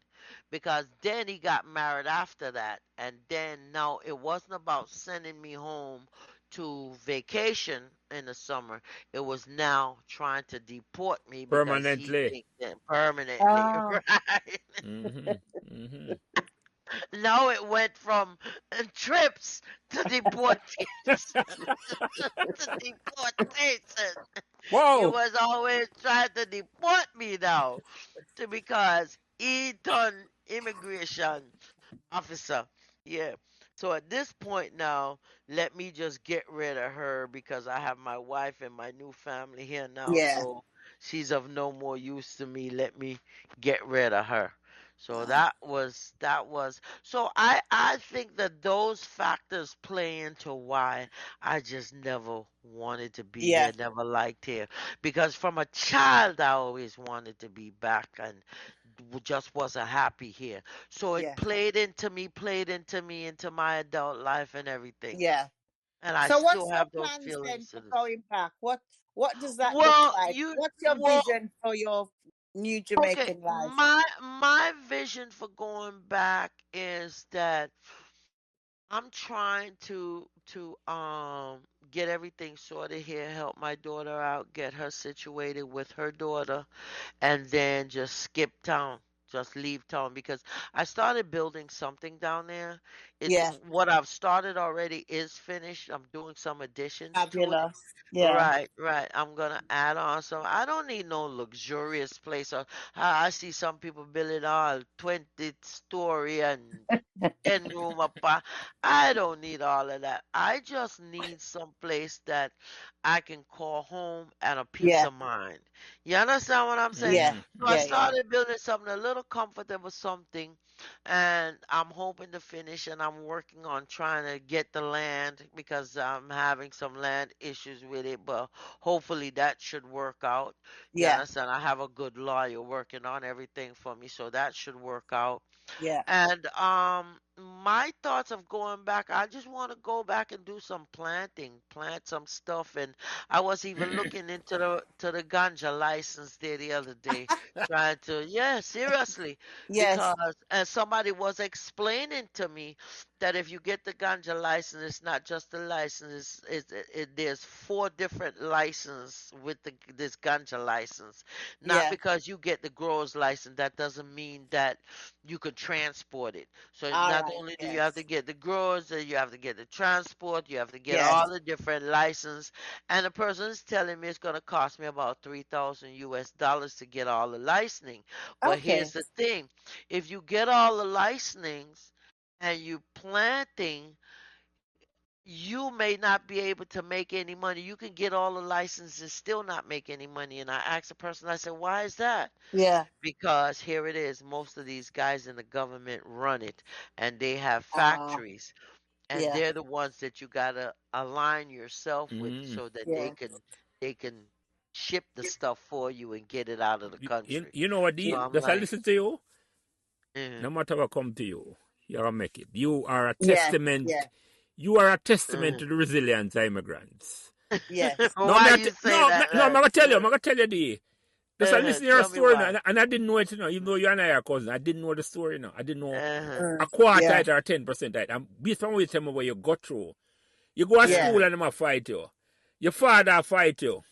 S3: because then he got married after that, and then now it wasn't about sending me home to vacation in the summer. It was now trying to deport me because he
S1: Permanently.
S3: think that permanently,
S2: Oh,
S3: right?
S1: Mhm. Mhm.
S3: Now it went from trips to deportation. To deportation. He
S1: Wow.
S3: was always trying to deport me now, because he turned immigration officer. Yeah. So at this point now, let me just get rid of her, because I have my wife and my new family here now.
S2: yeah.
S3: So she's of no more use to me. Let me get rid of her. So
S2: Uh,
S3: that was so I think that those factors play into why I just never wanted to be
S2: yeah,
S3: here, never liked here. Because from a child I always wanted to be back, and just wasn't happy here. So it
S2: yeah,
S3: played into me into my adult life and everything.
S2: yeah.
S3: And I
S2: So
S3: still
S2: what's your
S3: have those
S2: plans then
S3: feelings to
S2: for
S3: this.
S2: going back? What does that look
S3: Well,
S2: like?
S3: you
S2: What's your
S3: well,
S2: vision for your new
S3: okay.
S2: Jamaican life?
S3: My vision for going back is that I'm trying to get everything sorted here, help my daughter out, get her situated with her daughter, and then just skip town. just leave town because I started building something down there. It's
S2: Yeah.
S3: what I've started already is finished. I'm doing some additions to it.
S2: Fabulous. Yeah.
S3: Right, right. I'm gonna add on some. I don't need no luxurious place. Or I see some people build it all 20-story and 10 room apart. I don't need all of that. I just need some place that I can call home and a peace
S2: Yeah.
S3: of mind. You understand what I'm saying?
S2: Yeah.
S1: Mm-hmm.
S3: So I
S2: Yeah. Yeah.
S3: started building something a little comfortable, something, and I'm hoping to finish. And I'm working on trying to get the land because I'm having some land issues with it. But hopefully that should work out. You
S2: Yeah.
S3: understand? I have a good lawyer working on everything for me, so that should work out.
S2: Yeah.
S3: And my thoughts of going back, I just want to go back and do some planting, plant some stuff. And I was even looking into the ganja license there the other day, trying to, yeah, seriously,
S2: Yes.
S3: because as somebody was explaining to me that if you get the ganja license, it's not just the license, there's four different license with this ganja license. Not
S2: Yeah.
S3: because you get the grower's license, that doesn't mean that you could transport it. So
S2: All
S3: not
S2: right.
S3: only do you have to
S2: Yes.
S3: get the growers, you have to get the transport, you have to get
S2: Yes.
S3: all the different license. And the person is telling me it's going to cost me about 3,000 US dollars to get all the licensing. But here's
S2: Okay.
S3: the thing: if you get all the licensings and you planting, you may not be able to make any money. You can get all the licenses and still not make any money. And I asked the person, I said, why is that?
S2: Yeah.
S3: Because here it is, most of these guys in the government run it and they have
S2: Uh,
S3: factories, and
S2: yeah.
S3: they're the ones that you got to align yourself with
S1: Mm-hmm.
S3: so that they
S2: Yeah.
S3: can ship the stuff for you and get it out of the
S1: You,
S3: country.
S1: you know what,
S3: So
S1: D?
S3: I'm
S1: Just I
S3: like,
S1: listen to you.
S3: uh,
S1: No matter what come to you, you're gonna make it. You are a
S2: Yes.
S1: testament.
S2: Yeah.
S1: You are a testament
S3: uh.
S1: to the resilience of immigrants.
S2: Yes.
S1: No,
S3: Why you say that,
S1: I'm
S3: lad?
S1: gonna tell you. I'm gonna tell you, D. Just I listen to your
S3: Tell me
S1: story now,
S3: why.
S1: and I didn't know it, even though you and I are cousins. I didn't know the story now. I didn't know a quarter
S2: Yeah.
S1: it or 10% it. And based on what you tell me what you go through, you go to
S2: Yeah.
S1: school and them a fight you. Your father fight you,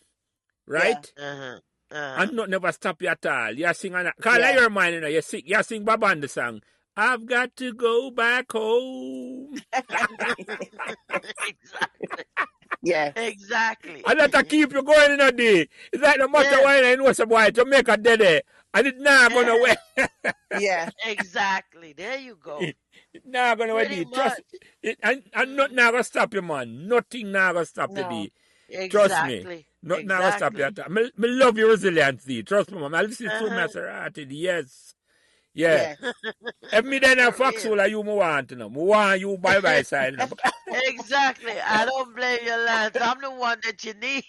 S2: Yeah.
S1: right?
S3: Uh-huh. Uh-huh.
S1: And not never stop you at all. You sing and call
S2: Yeah.
S1: your mind, you sing Babanda song. I've got to go back home.
S3: Exactly.
S2: Yes.
S3: Exactly.
S1: And that keep you going in a day. It's like no matter
S3: Yeah.
S1: what I know some boy Jamaica dead there. And it not gonna
S3: Uh-huh.
S1: wait.
S2: Yeah.
S3: Exactly. There you go.
S1: It not gonna
S3: Pretty
S1: wait. Trust
S3: much.
S1: it, and nothing
S3: Hmm.
S1: not gonna stop you, man. Nothing not gonna stop you,
S2: No.
S1: D. Trust me.
S3: Exactly.
S1: Nothing not gonna stop you
S3: Exactly.
S1: at all. Me love your resilience, D. Trust me, man. I listen to me
S3: Uh-huh.
S1: as a yes. Yeah.
S2: Yes.
S1: If me then a
S3: For
S1: fox
S3: real.
S1: hole you me want, you know. Me want you by side, you know.
S3: Exactly. I don't blame you, Lance. I'm the one that you need.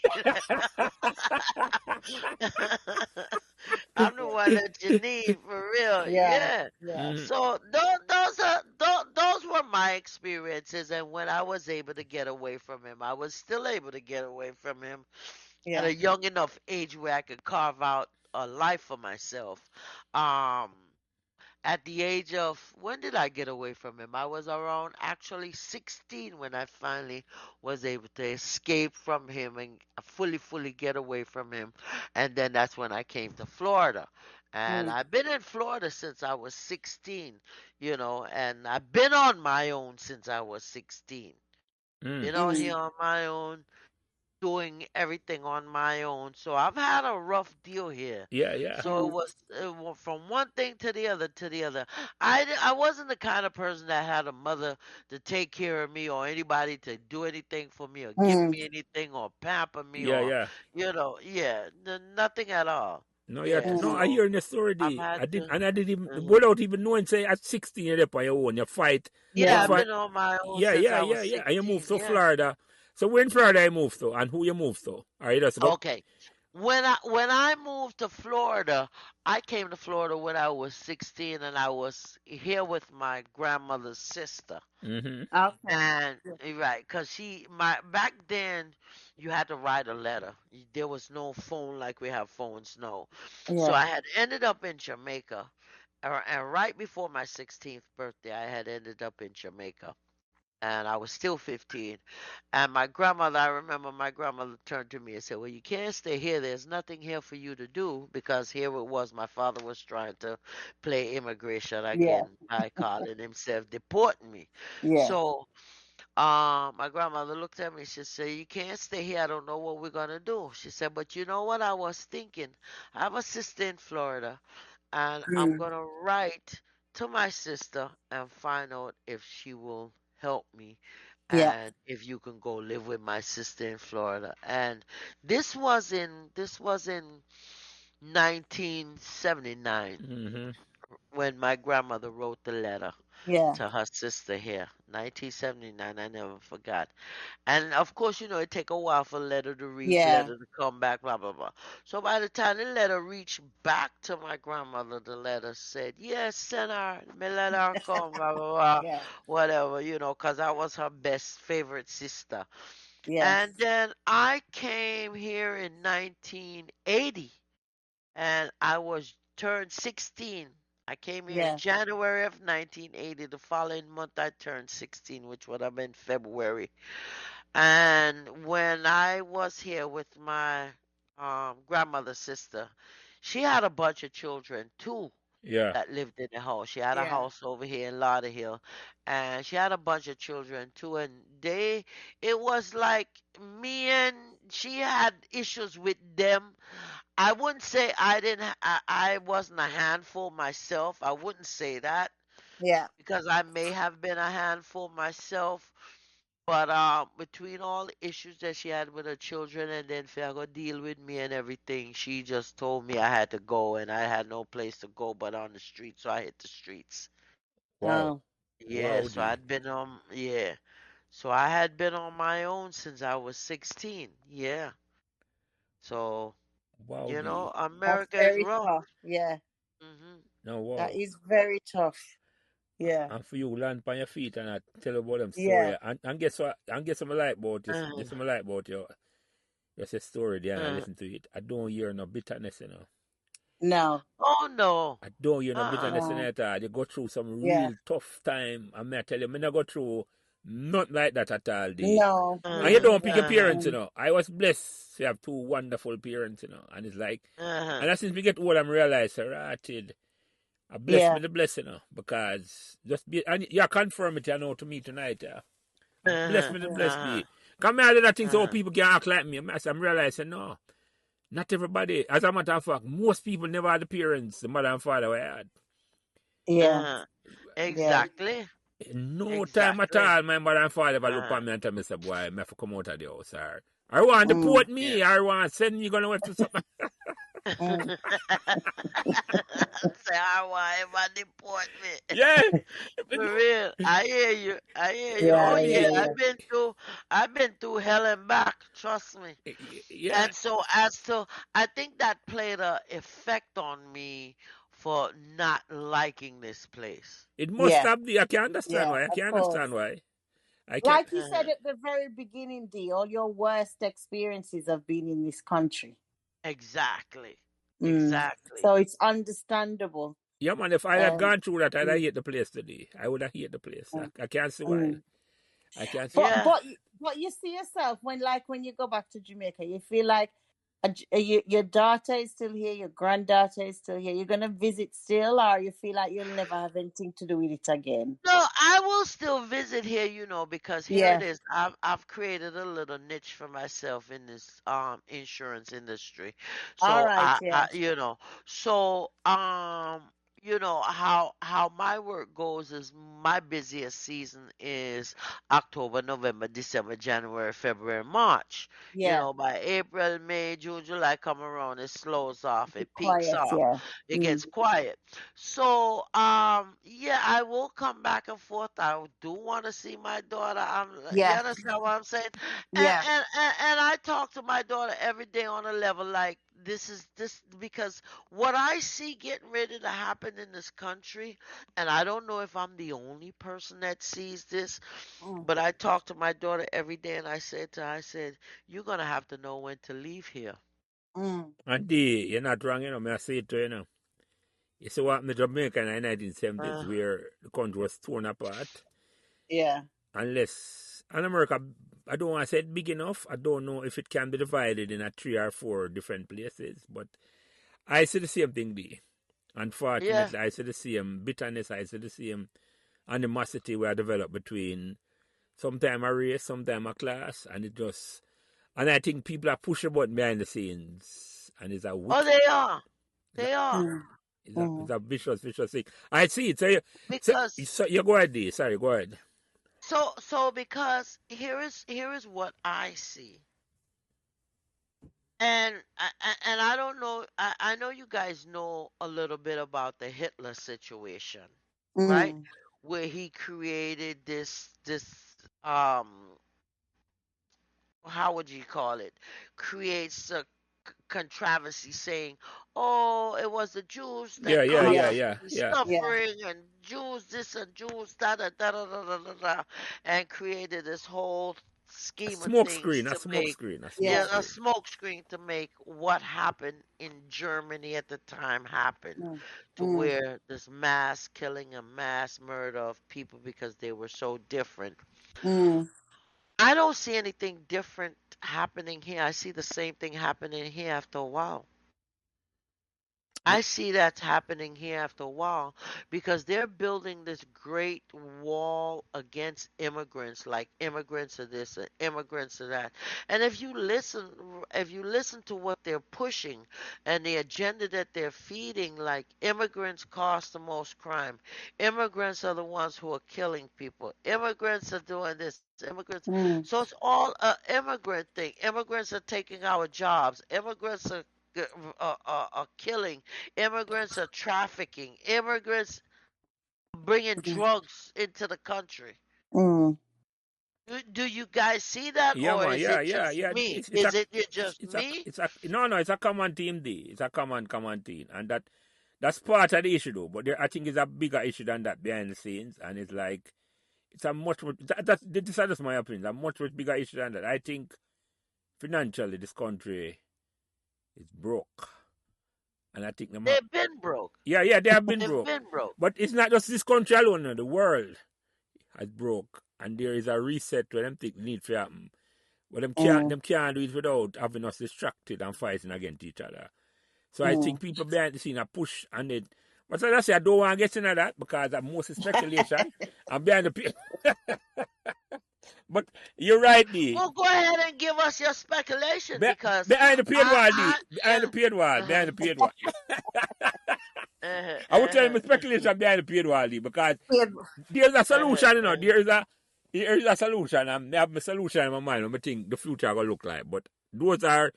S3: I'm the one that you need for real.
S2: Yeah.
S3: Yeah.
S2: Yeah.
S1: Mhm.
S3: So those were my experiences, and when I was able to get away from him, I was still able to get away from him at
S2: Yeah.
S3: a young enough age where I could carve out a life for myself. Um, at the age of, when did I get away from him? I was around actually 16 when I finally was able to escape from him and fully get away from him. And then that's when I came to Florida. And
S2: Mm.
S3: I've been in Florida since I was 16, and I've been on my own since I was 16.
S1: Mm.
S3: Here
S2: Mm.
S3: on my own, doing everything on my own. So I've had a rough deal here.
S1: Yeah, yeah.
S3: So it was from one thing to the other to the other. I wasn't the kind of person that had a mother to take care of me or anybody to do anything for me or give
S2: Mm.
S3: me anything or pamper me
S1: Yeah,
S3: or
S1: yeah.
S3: yeah, nothing at all.
S1: No, yeah.
S3: Yeah,
S1: No,
S2: Mm.
S1: I
S3: so
S1: hear in the story,
S3: I've
S1: D.
S3: had to.
S1: I didn't even,
S3: Mhm.
S1: without even knowing, say, at 16, you're up on your own, you fight, you
S3: Yeah,
S2: Yeah.
S3: I've
S1: fight.
S3: been on my own
S1: Yeah,
S3: since
S1: yeah,
S3: I
S1: yeah,
S3: was
S1: yeah. And you moved
S3: 16.
S1: to
S3: Yeah.
S1: Florida. So where in Florida you moved to and who you moved to? Or you just go,
S3: Okay. When I moved to Florida, I came to Florida when I was 16 and I was here with my grandmother's sister.
S1: mm-hmm,
S2: Okay.
S3: And right, cause my back then you had to write a letter. There was no phone like we have phones now. So
S2: Yeah.
S3: I had ended up in Jamaica, and right before my 16th birthday, I had ended up in Jamaica. and I was still 15. And my grandmother, I remember my grandmother turned to me and said, "Well, you can't stay here. There's nothing here for you to do," because here it was. My father was trying to play immigration
S2: Yeah.
S3: again by calling himself deporting me.
S2: Yeah.
S3: So my grandmother looked at me. She said, "You can't stay here. I don't know what we're gonna do." She said, "But you know what I was thinking? I have a sister in Florida, and I'm
S2: Mm.
S3: gonna write to my sister and find out if she will help me
S2: Yeah.
S3: and if you can go live with my sister in Florida." And this was in 1979
S1: Mm-hmm.
S3: when my grandmother wrote the letter
S2: Yeah.
S3: to her sister here. 1979, I never forgot. And of course, it take a while for letter to reach,
S2: Yeah.
S3: letter to come back, blah blah blah. So by the time the letter reached back to my grandmother, the letter said, "Yes, send her, me let her come, blah blah blah,
S2: Yeah.
S3: whatever, 'cause I was her best favorite sister."
S2: Yes.
S3: And then I came here in 1980, and I was turned 16. I came here in
S2: Yeah.
S3: January of 1980. The following month, I turned 16, which would have been February. And when I was here with my grandmother's sister, she had a bunch of children too
S1: Yeah.
S3: that lived in the house. She had a
S2: Yeah.
S3: house over here in Lauderhill, and she had a bunch of children too. And it was like me and she had issues with them. I wouldn't say I didn't. I wasn't a handful myself. I wouldn't say that
S2: Yeah.
S3: because I may have been a handful myself. But between all the issues that she had with her children, and then for her to deal with me and everything, she just told me I had to go, and I had no place to go but on the street, so I hit the streets.
S1: Wow.
S2: Oh.
S3: Yeah, so
S1: Wowdy.
S3: I'd been on, yeah, so I had been on my own since I was 16. Yeah, so
S1: Wowdy.
S2: That's
S3: America is
S2: very
S3: rough.
S2: tough. Yeah.
S3: Mhm.
S1: No,
S2: That
S1: wow.
S2: is very tough. Yeah.
S1: And for you land on your feet and I tell you about them
S2: Yeah.
S1: story. And guess what? And guess what I like about this.
S3: Uh,
S1: Guess what I like about you. Just a story there and I
S3: uh.
S1: listen to it. I don't hear no bitterness,
S2: No.
S3: Oh no.
S1: I don't hear no
S3: Uh-uh.
S1: bitterness in
S2: No.
S1: it at all. You go through some
S2: Yeah.
S1: real tough time. I may tell you, I not go through nothing like that at all day.
S2: No.
S1: And you
S3: Uh-huh.
S2: Mm-mm.
S1: don't pick your
S3: Uh-huh.
S1: parents, I was blessed to have two wonderful parents, And it's like,
S3: Uh-huh.
S1: and as since we get old, I'm realizing, right, I bless me
S2: Yeah.
S1: the blessing, because just be, and you confirm it, to me tonight, yeah. I bless
S3: Uh-huh.
S1: me the
S2: Yeah.
S1: bless
S3: Uh-huh.
S1: me. Come here, other things how
S3: Uh-huh.
S1: people can act like me. I'm realizing, no, not everybody. As a matter of fact, most people never had the parents, the mother and father were had.
S2: Yeah.
S3: Uh-huh.
S2: Yeah.
S3: Exactly.
S1: In no time at
S3: Exactly.
S1: all, my mother and father ever look
S3: Uh-huh.
S1: at me and tell me, say, boy, I have to come out of the house, I want to
S2: Mm.
S1: deport
S3: Yeah.
S1: me, I want to send you going to work to something.
S2: Mm.
S3: Say, I want him to deport me.
S1: Yeah.
S3: For real. I hear you. I hear you.
S2: Yeah.
S3: Oh
S1: I
S3: yeah,
S2: Yeah.
S1: mean,
S2: Yeah.
S3: I've been through hell and back, trust me.
S1: yeah,
S3: And so as to I think that played a effect on me for not liking this place.
S1: it must
S2: Yeah.
S1: have the, I can understand
S2: Yeah.
S1: why, I
S2: Of
S1: can
S2: course.
S1: understand why. I can,
S2: Like you said
S3: Uh-huh.
S2: at the very beginning, D, all your worst experiences have been in this country.
S3: Exactly.
S2: Mm.
S3: Exactly.
S2: So it's understandable.
S1: yeah, man, if I had
S2: Um.
S1: gone through that, I'd have
S2: Mm,
S1: hate the place today. I would have hate the place.
S2: mm,
S1: I can't see why.
S2: mm.
S1: I can't see
S2: But
S1: why.
S3: Yeah.
S2: but but you see yourself when you go back to Jamaica, you feel like your daughter is still here, your granddaughter is still here. You're gonna visit still, or you feel like you'll never have anything to do with it again.
S3: No, I will still visit here, because here it
S2: Yeah.
S3: is. I've created a little niche for myself in this insurance industry.
S2: All
S3: So
S2: right.
S3: I
S2: Yeah.
S3: so how my work goes is my busiest season is October, November, December, January, February, March.
S2: Yeah.
S3: By April, May, June, July come around, it slows off,
S2: Be
S3: it peaks
S2: quiet.
S3: off,
S2: Yeah.
S3: it
S2: Mm.
S3: gets quiet. So, yeah, I will come back and forth. I do want to see my daughter. You
S2: Yeah.
S3: understand what I'm saying? And,
S2: Yeah.
S3: and and and I talk to my daughter every day on a level like this because what I see getting ready to happen in this country, and I don't know if I'm the only person that sees this,
S2: Mm.
S3: but I talk to my daughter every day, and I said to her, I said, you're gonna have to know when to leave here.
S2: Mm.
S1: And you're not wrong, I say it to you. You see what happened in Jamaica in the 1970s,
S3: Uh,
S1: where the country was torn apart.
S2: Yeah.
S1: unless in America, I don't want to say it big enough. I don't know if it can be divided in a 3 or 4 different places, but I see the same thing there.
S3: Yeah.
S1: Unfortunately, I see the same bitterness. I see the same animosity we are developed between sometime a race, sometime a class, and it just. And I think people are pushing button behind the scenes, and it's a
S3: Oh,
S1: wicked.
S3: they are.
S1: It's a,
S3: They are.
S2: Mm.
S1: it's
S2: Mm.
S1: a vicious, vicious thing. I see it.
S3: Because
S1: So you go ahead, D. Sorry, go ahead.
S3: because here is what I see. And I don't know. I know you guys know a little bit about the Hitler situation, right?
S2: Mm.
S3: Where he created this um how would you call it? Creates a controversy saying, "Oh, it was the Jews
S1: Yeah,
S3: that
S1: yeah, yeah,
S2: Yeah.
S3: caused
S1: yeah,
S3: the
S1: yeah.
S2: Yeah.
S3: suffering, and Jews this and Jews that, da da da da da da, da," and created this whole
S1: A
S3: scheme of
S1: smoke
S3: things
S1: screen, a
S3: to
S1: smoke
S3: make,
S1: screen, a smoke
S3: yeah,
S2: Yeah.
S3: a
S1: screen.
S3: smoke screen to make what happened in Germany at the time happen,
S2: Mm.
S3: to
S2: Mm.
S3: where this mass killing and mass murder of people because they were so different.
S2: Mm.
S3: I don't see anything different happening here. I see the same thing happening here after a while. I see that's happening here after a while because they're building this great wall against immigrants, like immigrants are this and immigrants are that. And if you listen to what they're pushing and the agenda that they're feeding, like immigrants cause the most crime. Immigrants are the ones who are killing people. Immigrants are doing this. Immigrants.
S2: Mm.
S3: So it's all a immigrant thing. Immigrants are taking our jobs. Immigrants are killing. Immigrants are trafficking. Immigrants are bringing
S2: Mm.
S3: drugs into the country.
S2: Mm.
S3: Do you guys see that,
S1: Yeah,
S3: or
S1: man.
S3: is
S1: Yeah,
S3: it
S1: yeah,
S3: just
S1: yeah.
S3: me?
S1: It's
S3: Is it just me?
S1: no, no. It's a common team, D. It's a common team, and that's part of the issue, though. But I think it's a bigger issue than that behind the scenes, and it's like it's a this is just my opinion. A much bigger issue than that. I think financially this country is broke, and I think
S3: They've been broke.
S1: yeah, they have been
S3: They've
S1: broke,
S3: been broke.
S1: but it's not just this country alone. No, the world has broke, and there is a reset where them think need to happen. But
S2: Mm.
S1: them can't do it without having us distracted and fighting against each other. So I
S2: Mm.
S1: think people behind the scene are push and it. But as I say, I don't want to get into that because I'm mostly speculation. I'm behind the But you're right, D.
S3: Well, go ahead and give us your speculation
S1: Be,
S3: because
S1: behind the paid wall, D. Behind
S3: yeah.
S1: the paid wall, behind
S3: Uh-huh.
S1: the paid wall.
S3: Uh-huh.
S1: I would tell you my
S3: Uh-huh.
S1: speculation behind the paid wall, D, because
S2: Yeah.
S1: there's a
S3: Uh-huh.
S1: solution,
S3: Uh-huh.
S1: There is a solution. I have my solution in my mind. I think the future going to look like. But those are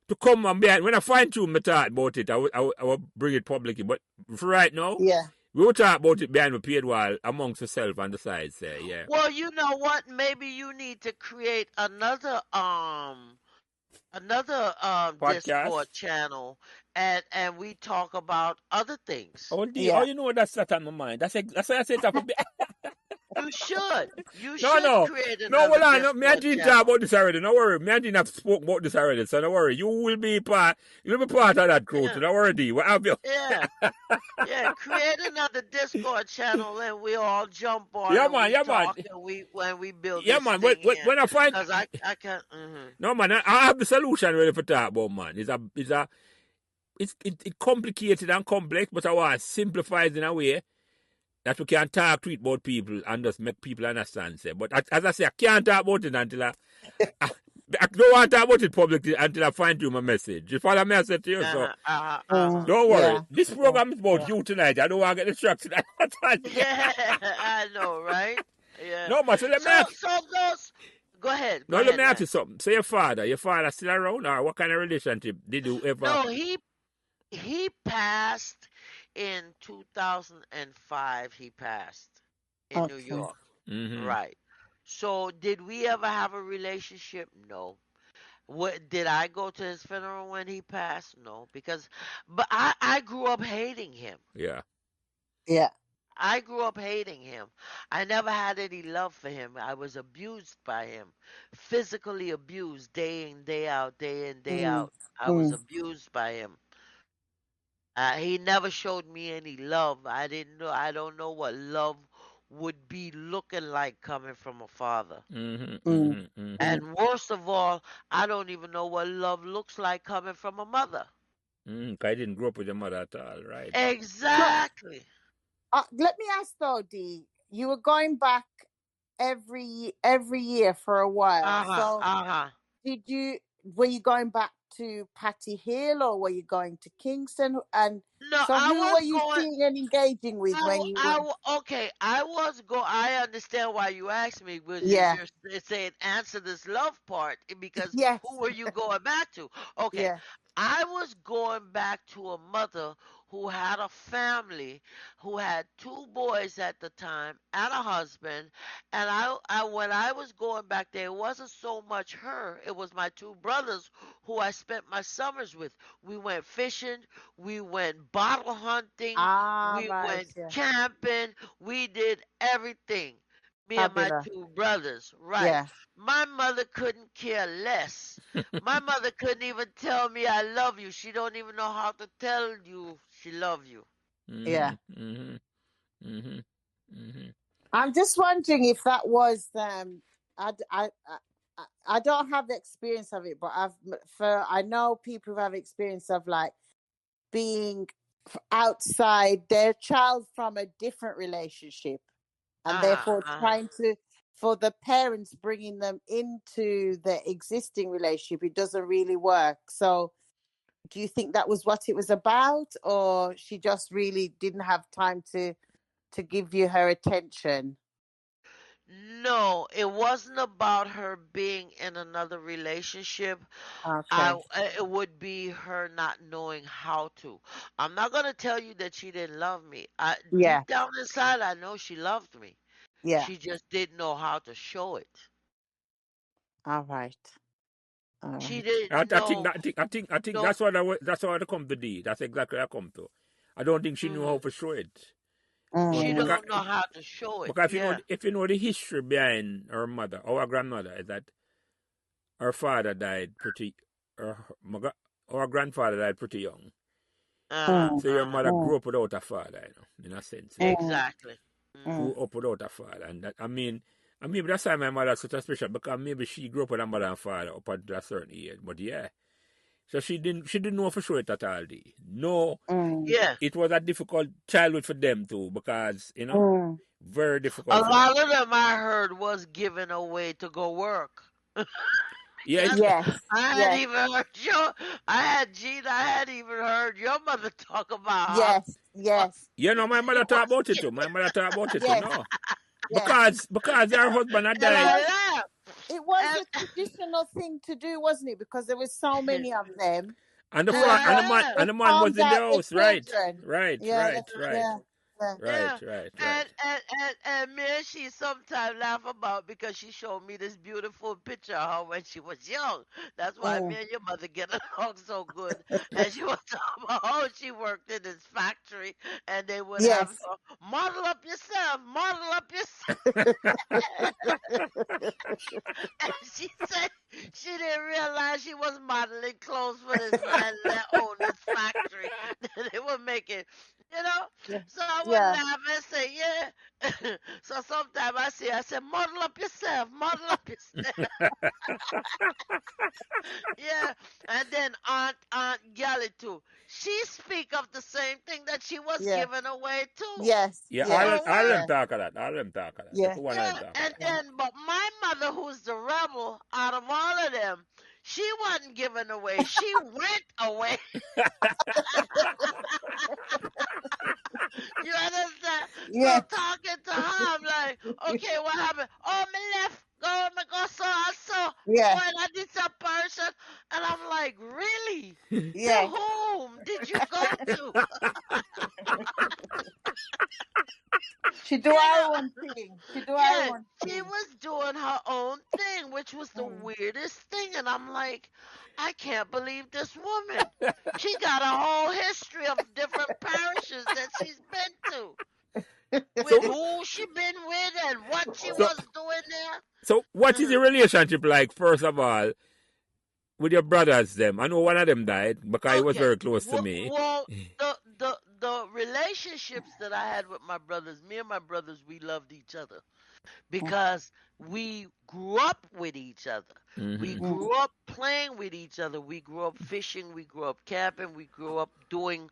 S1: to come and behind. When I find through my thought about it, I will bring it publicly. But for right now,
S2: Yeah.
S1: we will talk about it behind the paid wall amongst yourself and the sides there, yeah.
S3: Well, you know what? Maybe you need to create another
S1: Podcast.
S3: Discord channel, and we talk about other things.
S1: Oh, D, oh,
S2: Yeah.
S1: you know that's on my mind. That's why I said that.
S3: You should. You
S1: No,
S3: should
S1: no.
S3: create
S1: No,
S3: another
S1: well, no, me and
S3: Discord
S1: Dean talk
S3: channel.
S1: about this already. No worry. Me and Dean have spoke about this already, so don't worry. You'll be part of that crew,
S3: Yeah.
S1: so don't worry, D. What have you?
S3: Yeah. Yeah. Create another Discord channel and we all jump on
S1: Yeah,
S3: and
S1: man,
S3: we
S1: yeah, man.
S3: talk and we build
S1: Yeah,
S3: this
S1: man.
S3: thing here.
S1: When I find.
S3: Cause I can't.
S1: No, man, I have the solution ready for talk about, man. It's complicated and complex, but I want to simplify it in a way that we can talk to it about people and just make people understand. Say. But as I say, I can't talk about it until I don't want to talk about it publicly until I find you my message. You follow me, I said to you, so
S2: Mm.
S1: don't worry.
S2: Yeah.
S1: This
S2: Yeah.
S1: program is about
S2: Yeah.
S1: you tonight. I don't want to get distracted.
S3: Yeah, I know, right? Yeah.
S1: No, man, so let me
S3: So
S1: ask.
S3: so those. Go ahead. Go
S1: No, let
S3: ahead,
S1: me ask you
S3: Lance.
S1: something. So your father still around, or what kind of relationship did you ever?
S3: No, he passed in 2005. He passed in New
S2: Okay.
S3: York.
S1: Mm-hmm.
S3: Right. So did we ever have a relationship? No. What did I go to his funeral when he passed? No, because but I grew up hating him.
S1: Yeah.
S2: Yeah.
S3: I grew up hating him. I never had any love for him. I was abused by him, physically abused day in, day out, day in, day
S2: Mm.
S3: out. I was
S2: Mm.
S3: abused by him. He never showed me any love. I didn't know. I don't know what love would be looking like coming from a father.
S2: Mm,
S1: Mm-hmm.
S2: mm.
S3: And worst of all, I don't even know what love looks like coming from a mother.
S1: I didn't grow up with your mother at all, right?
S2: So,
S3: Exactly.
S2: let me ask though, Dee, you were going back every year for a while.
S3: Uh-huh.
S2: So,
S3: Uh-huh.
S2: were you going back to Patty Hill or were you going to Kingston? And
S3: No,
S2: so,
S3: I
S2: who
S3: was
S2: were you
S3: going.
S2: seeing and engaging with when you were?
S3: Okay, I understand why you asked me, because
S2: Yeah.
S3: you're saying answer this love part, because
S2: Yes.
S3: who were you going back to? Okay,
S2: Yeah.
S3: I was going back to a mother who had a family, who had two boys at the time and a husband, and when I was going back there, it wasn't so much her, it was my two brothers who I spent my summers with. We went fishing, we went bottle hunting,
S2: Ah,
S3: we
S2: right.
S3: went
S2: Yeah.
S3: camping. We did everything. Me and my
S2: Fabulous.
S3: two brothers. Right.
S2: Yeah.
S3: My mother couldn't care less. My mother couldn't even tell me I love you. She don't even know how to tell you she love you.
S2: Yeah.
S1: Mm-hmm. Mm-hmm. Mm-hmm.
S2: I'm just wondering if that was I, d- I don't have the experience of it, but I know people who have experience of like being outside their child from a different relationship, and
S3: Uh-huh.
S2: therefore
S3: Uh-huh.
S2: trying to for the parents bringing them into the existing relationship, it doesn't really work. So, do you think that was what it was about, or she just really didn't have time to give you her attention?
S3: No, it wasn't about her being in another relationship.
S2: Okay.
S3: It would be her not knowing how to. I'm not gonna tell you that she didn't love me.
S2: Yeah.
S3: Deep down inside, I know she loved me.
S2: Yeah.
S3: She just didn't know how to show it.
S2: All right. All
S3: She
S2: right.
S1: I,
S3: didn't
S1: I think
S3: know.
S1: that I think
S3: No.
S1: that's what I come to do. That's exactly what I come to. I don't think she knew how
S3: Hmm.
S1: to show it. But
S3: She
S2: Mm,
S1: because,
S3: don't know how to show it.
S1: because
S3: Yeah.
S1: if you know the history behind her mother, our grandmother, is that her father died pretty, her, my gra- our grandfather died pretty young.
S3: Uh huh.
S2: mm,
S1: So your
S3: Uh huh.
S1: mother
S2: mm,
S1: grew up without a father, in a sense,
S2: mm,
S3: Exactly.
S2: mm.
S3: Hmm.
S1: grew up without a father, and that and maybe that's why my mother is such a special, because maybe she grew up with a mother and father up until a certain age. But yeah, so she didn't know for sure it at all. No,
S2: Mm,
S3: Yeah.
S1: it was a difficult childhood for them too, because
S2: mm.
S1: very
S3: A
S1: difficult for them.
S3: lot of them I heard was given away to go work.
S1: Yeah,
S3: Yes,
S2: Yes,
S3: I had
S2: yes,
S3: even heard your. I had Gina. I had even heard your mother talk about how
S2: yes, yes,
S1: my
S3: she
S1: mother talked
S3: was
S1: about it too.
S3: given.
S1: My mother talked about it too.
S2: yes,
S1: No,
S2: yes.
S1: because her husband had
S3: And
S2: It
S1: died.
S3: I
S2: was
S3: laughed.
S2: it was a traditional thing to do, wasn't it? Because there was so
S3: And,
S2: many of them
S1: And the
S2: who would
S1: fa-
S3: I
S1: and
S2: just
S1: the man
S3: laughed.
S1: and
S2: they
S1: the man was
S2: farmed
S1: in the
S2: out their
S1: house, right,
S2: children.
S1: right,
S2: Yeah,
S1: right, right,
S2: yeah, yeah.
S1: right,
S3: Yeah,
S1: right,
S3: and
S1: right.
S3: me and she sometimes laugh about, because she showed me this beautiful picture of her when she was young. That's why me
S2: Mm.
S3: and your mother get along so good. And she was talking about how she worked in this factory, and they would have
S2: Yes.
S3: her model up yourself, model up yourself. And she said she didn't realize she was modeling clothes for this man that owned this factory. They were making, you know.
S2: Yeah.
S3: So I would
S2: Yeah.
S3: laugh and say, yeah. So sometimes I said, model up yourself, model up yourself. Yeah. And then Aunt Gally too. She speak of the same thing, that she was
S2: Yeah.
S3: given away too.
S2: Yes.
S1: Yeah,
S3: So
S2: Yes.
S1: all
S3: what?
S1: them
S2: Yeah.
S1: talk of that. All them talk of that. The
S2: Yeah.
S1: two one of them
S3: Yeah,
S1: talk of
S3: and
S1: that.
S2: Yeah.
S3: then but my mother, who's the rebel out of all of them, she wasn't given away. She went away. You understand? So
S2: Yes.
S3: talking to her, I'm like, okay, what happened? Oh, me left. Me go so and so. Me
S2: Yeah.
S3: going at this a person, and I'm like, really? To
S2: Yes.
S3: whom did you go to?
S2: She do
S3: You
S2: her
S3: know?
S2: own thing. She do her
S3: Yeah,
S2: own
S3: she
S2: thing.
S3: was doing her own thing, which was the
S2: Mm.
S3: weirdest thing. And I'm like, I can't believe this woman. She got a whole history of different parishes that she's been to, with
S1: So
S3: who she been with and what she
S1: so
S3: was doing there.
S1: so what is the
S3: Mhm.
S1: relationship like, first of all, with your brothers them? I know one of them died because he was
S3: Okay.
S1: very close to
S3: Well,
S1: me.
S3: well, the the relationships that I had with my brothers, me and my brothers, we loved each other because we grew up with each other. We
S1: Mhm.
S2: Mm.
S3: grew up playing with each other. We grew up fishing. We grew up camping. We grew up doing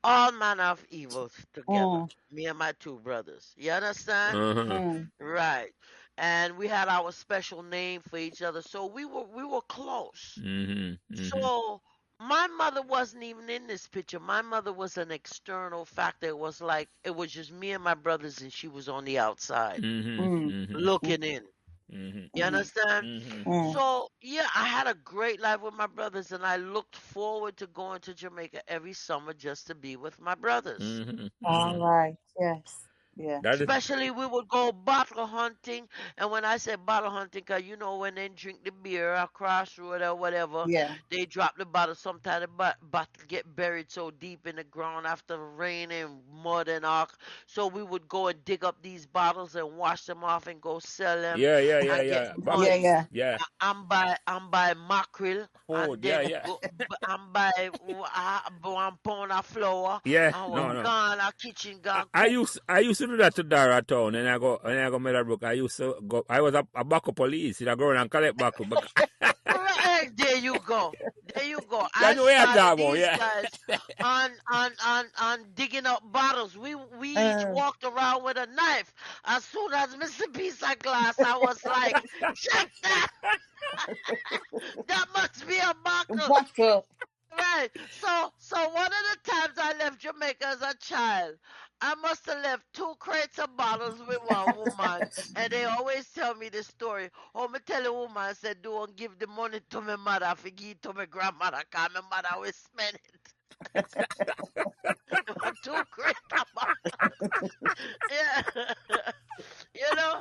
S3: all manner of evils together.
S2: Mm.
S3: Me and my two brothers. You understand?
S1: Uh-huh.
S2: Mm.
S3: Right. And we had our special name for each other. So we were close.
S1: Mhm. Mhm.
S3: So my mother wasn't even in this picture. My mother was an external factor. It was like it was just me and my brothers and she was on the outside
S1: Mhm.
S2: Mm.
S1: Mhm.
S3: looking in.
S1: Mhm.
S3: You understand?
S1: Mhm.
S2: Mm.
S3: So yeah, I had a great life with my brothers and I looked forward to going to Jamaica every summer just to be with my brothers.
S1: Mhm.
S2: All
S1: Mhm.
S2: right. Yes. Yeah.
S1: That is.
S3: Especially we would go bottle hunting, and when I say bottle hunting, 'cause you know when they drink the beer across road or whatever,
S2: Yeah.
S3: they drop the bottle. Sometimes the bottle get buried so deep in the ground after rain and mud and all. So we would go and dig up these bottles and wash them off and go sell them
S1: Yeah, yeah, yeah,
S3: and get
S1: yeah. Back.
S2: Yeah.
S3: money.
S2: Yeah.
S1: Yeah.
S3: I'm by mackerel
S1: Food.
S3: and
S1: Yeah,
S3: then
S1: yeah.
S3: go, I'm by 1 pound of flour
S1: Yeah.
S3: and we
S1: No,
S2: Mm.
S1: no.
S3: gone our kitchen
S1: I,
S3: gone
S1: I
S3: cook.
S1: used I used to do that to Dara Town, and I go Meadowbrook. I used to go. I was a buckle police. I go around and collect buckle. But
S3: Right, there you go. There you go.
S1: you
S3: I
S1: know what I'm
S3: started
S1: talking about,
S3: these
S1: yeah.
S3: guys on digging up bottles. We each
S2: Mm.
S3: walked around with a knife. As soon as Mr. Piece of Glass, I was like, check that. That must be a buckle.
S2: Buckle.
S3: Right. So one of the times I left Jamaica as a child, I must have left 2 crates of bottles with one woman. And they always tell me this story. Oh, me tell a woman, I said, don't give the money to my mother, I forgive to my grandmother, cause my mother will spend it. 2 crates of bottles. Yeah.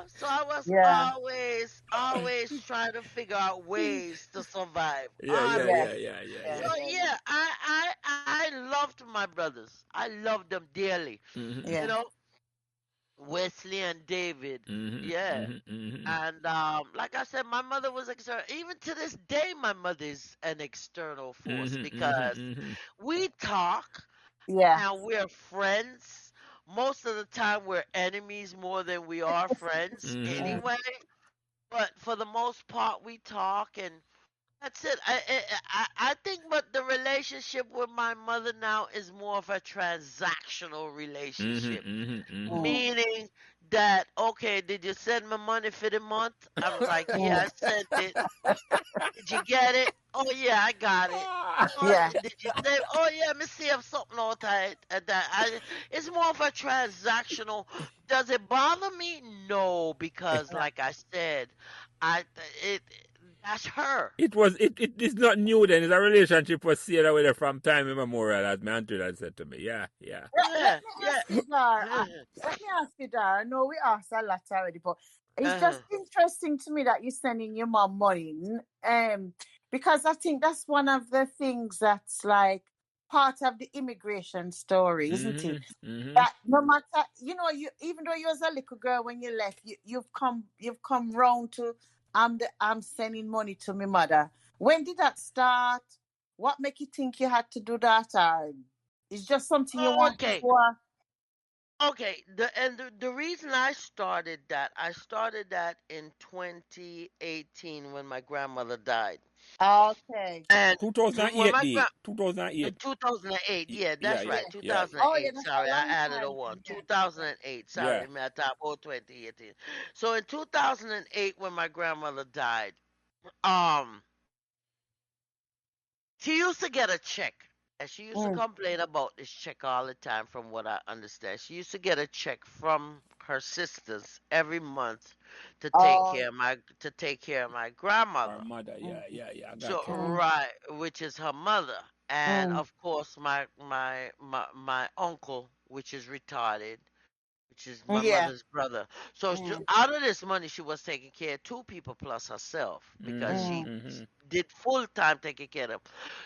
S3: So I was
S2: Yeah.
S3: always trying to figure out ways to survive.
S1: Yeah, yeah,
S3: Always.
S2: Yeah.
S1: yeah, yeah, yeah,
S3: So
S2: Yeah.
S1: yeah.
S2: Yeah.
S3: yeah, I loved my brothers. I loved them dearly.
S1: Mhm.
S3: You
S2: Yeah.
S3: know, Wesley and David.
S1: Mhm.
S3: Yeah.
S1: Mhm. Mhm.
S3: And like I said, my mother was external. Even to this day, my mother is an external force
S1: Mhm. Mhm.
S3: because
S1: Mhm.
S3: we talk
S2: Yeah.
S3: and we're friends. Most of the time, we're enemies more than we are friends
S1: Mhm.
S2: Mm.
S3: anyway. But for the most part, we talk and that's it. I think, but the relationship with my mother now is more of a transactional
S1: Mhm.
S3: relationship,
S1: Mhm. Mhm.
S2: Mm.
S3: meaning that okay, did you send me money for the month? I was like, yeah,
S2: Mm.
S3: I sent it. Did you get it? Oh yeah, I got it. Oh,
S2: Yeah.
S3: did you say? Oh yeah, let me see if something all tight. It's more of a transactional. Does it bother me? No, because like I said, I it that's her.
S1: It is not new then. It's a relationship was stayed with her from time immemorial, as my auntie had said to me. Yeah, yeah.
S2: Let
S3: Yeah,
S2: me
S3: yeah.
S2: ask you, Dar.
S3: Uh-huh.
S2: Let me ask you, Dar. I know we asked a lot already, but it's
S3: Uh-huh.
S2: just interesting to me that you're sending your mom money. Because I think that's one of the things that's like part of the immigration story, isn't it?
S1: Mhm. Mhm.
S2: That no matter, you even though you was a little girl when you left, you've come round to I'm sending money to my mother. When did that start? What make you think you had to do that? Or it's just something you want
S3: Okay.
S2: before?
S3: Okay. The reason I started that in 2018 when my grandmother died.
S2: Okay.
S3: And when
S1: 2008
S3: my
S1: D.
S3: grand in
S1: 2008.
S3: 2008, yeah,
S1: Yeah,
S3: that's
S1: yeah,
S3: right,
S2: Yeah.
S1: yeah.
S3: 2008.
S2: Oh, yeah, that's a
S3: Sorry, I
S2: long
S3: added a
S2: time.
S3: one.
S2: Yeah.
S3: 2008.
S1: Yeah.
S3: Sorry, my top 2018. So in 2008, when my grandmother died, um, she used to get a check, and she used to
S2: Mm.
S3: complain about this check all the time, from what I understand. She used to get a check from her sisters every month
S2: Oh.
S3: to take care of my
S1: Our
S3: grandmother.
S1: mother,
S2: Mm.
S1: yeah, yeah, yeah. I
S3: So
S1: got you.
S2: Mm.
S3: right, which is her mother, and
S2: Mm.
S3: of course my uncle, which is retarded, which is my
S2: Yeah.
S3: mother's brother. So
S2: Mm.
S3: out of this money, she was taking care of 2 people plus herself because
S1: Mhm.
S3: she
S2: Mm.
S1: Mhm.
S3: did full time taking care of them.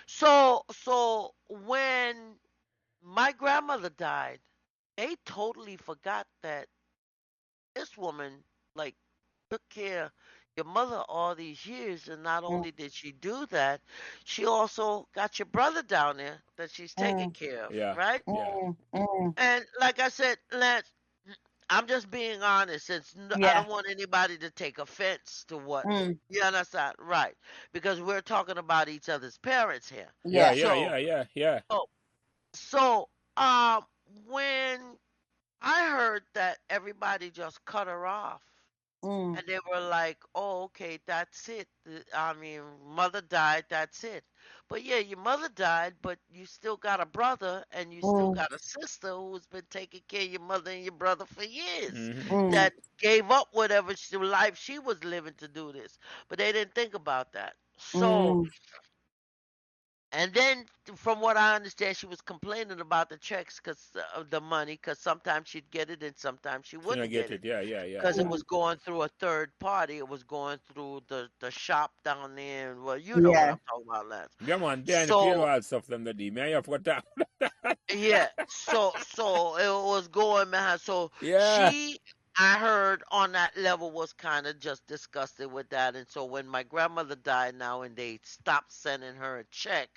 S3: So when my grandmother died, they totally forgot that this woman like took care, your mother all these years, and not only did she do that, she also got your brother down there that she's taking
S2: mm,
S3: care of,
S1: Yeah.
S3: right?
S1: Yeah.
S2: mm.
S3: And like I said, Lance, I'm just being honest, since I
S2: Yeah.
S3: don't want anybody to take offense to what
S2: Mm,
S3: you understand, right? Because we're talking about each other's parents here.
S1: Yeah.
S2: yeah.
S1: Yeah.
S3: So,
S1: Yeah. Yeah. Yeah.
S3: so, so, um, when I heard that everybody just cut her off,
S2: Mm,
S3: and they were like, "Oh, okay, that's it. I mean, mother died, that's it." But yeah, your mother died, but you still got a brother and you still
S2: mm,
S3: got a sister who's been taking care of your mother and your brother for years,
S1: Mm-hmm.
S2: mm,
S3: that gave up whatever life she was living to do this. But they didn't think about that. So,
S2: mm.
S3: and then, from what I understand, she was complaining about the checks because of the money, because sometimes she'd get it and sometimes she
S1: She not
S3: wouldn't
S1: get
S3: get it
S1: it. Yeah. Yeah. Yeah.
S3: because it
S1: Yeah.
S2: Mm.
S3: was going through a third party. It was going through the shop down there. And, well, you know what
S2: Yeah.
S3: I'm talking about, Lance.
S1: Yeah, man. They and the
S3: So
S1: payroll stuff them the day. Me, I forgot that.
S3: yeah, so it was going, man. So
S1: Yeah.
S3: she, I heard on that level, was kind of just disgusted with that. And so when my grandmother died now and they stopped sending her a check,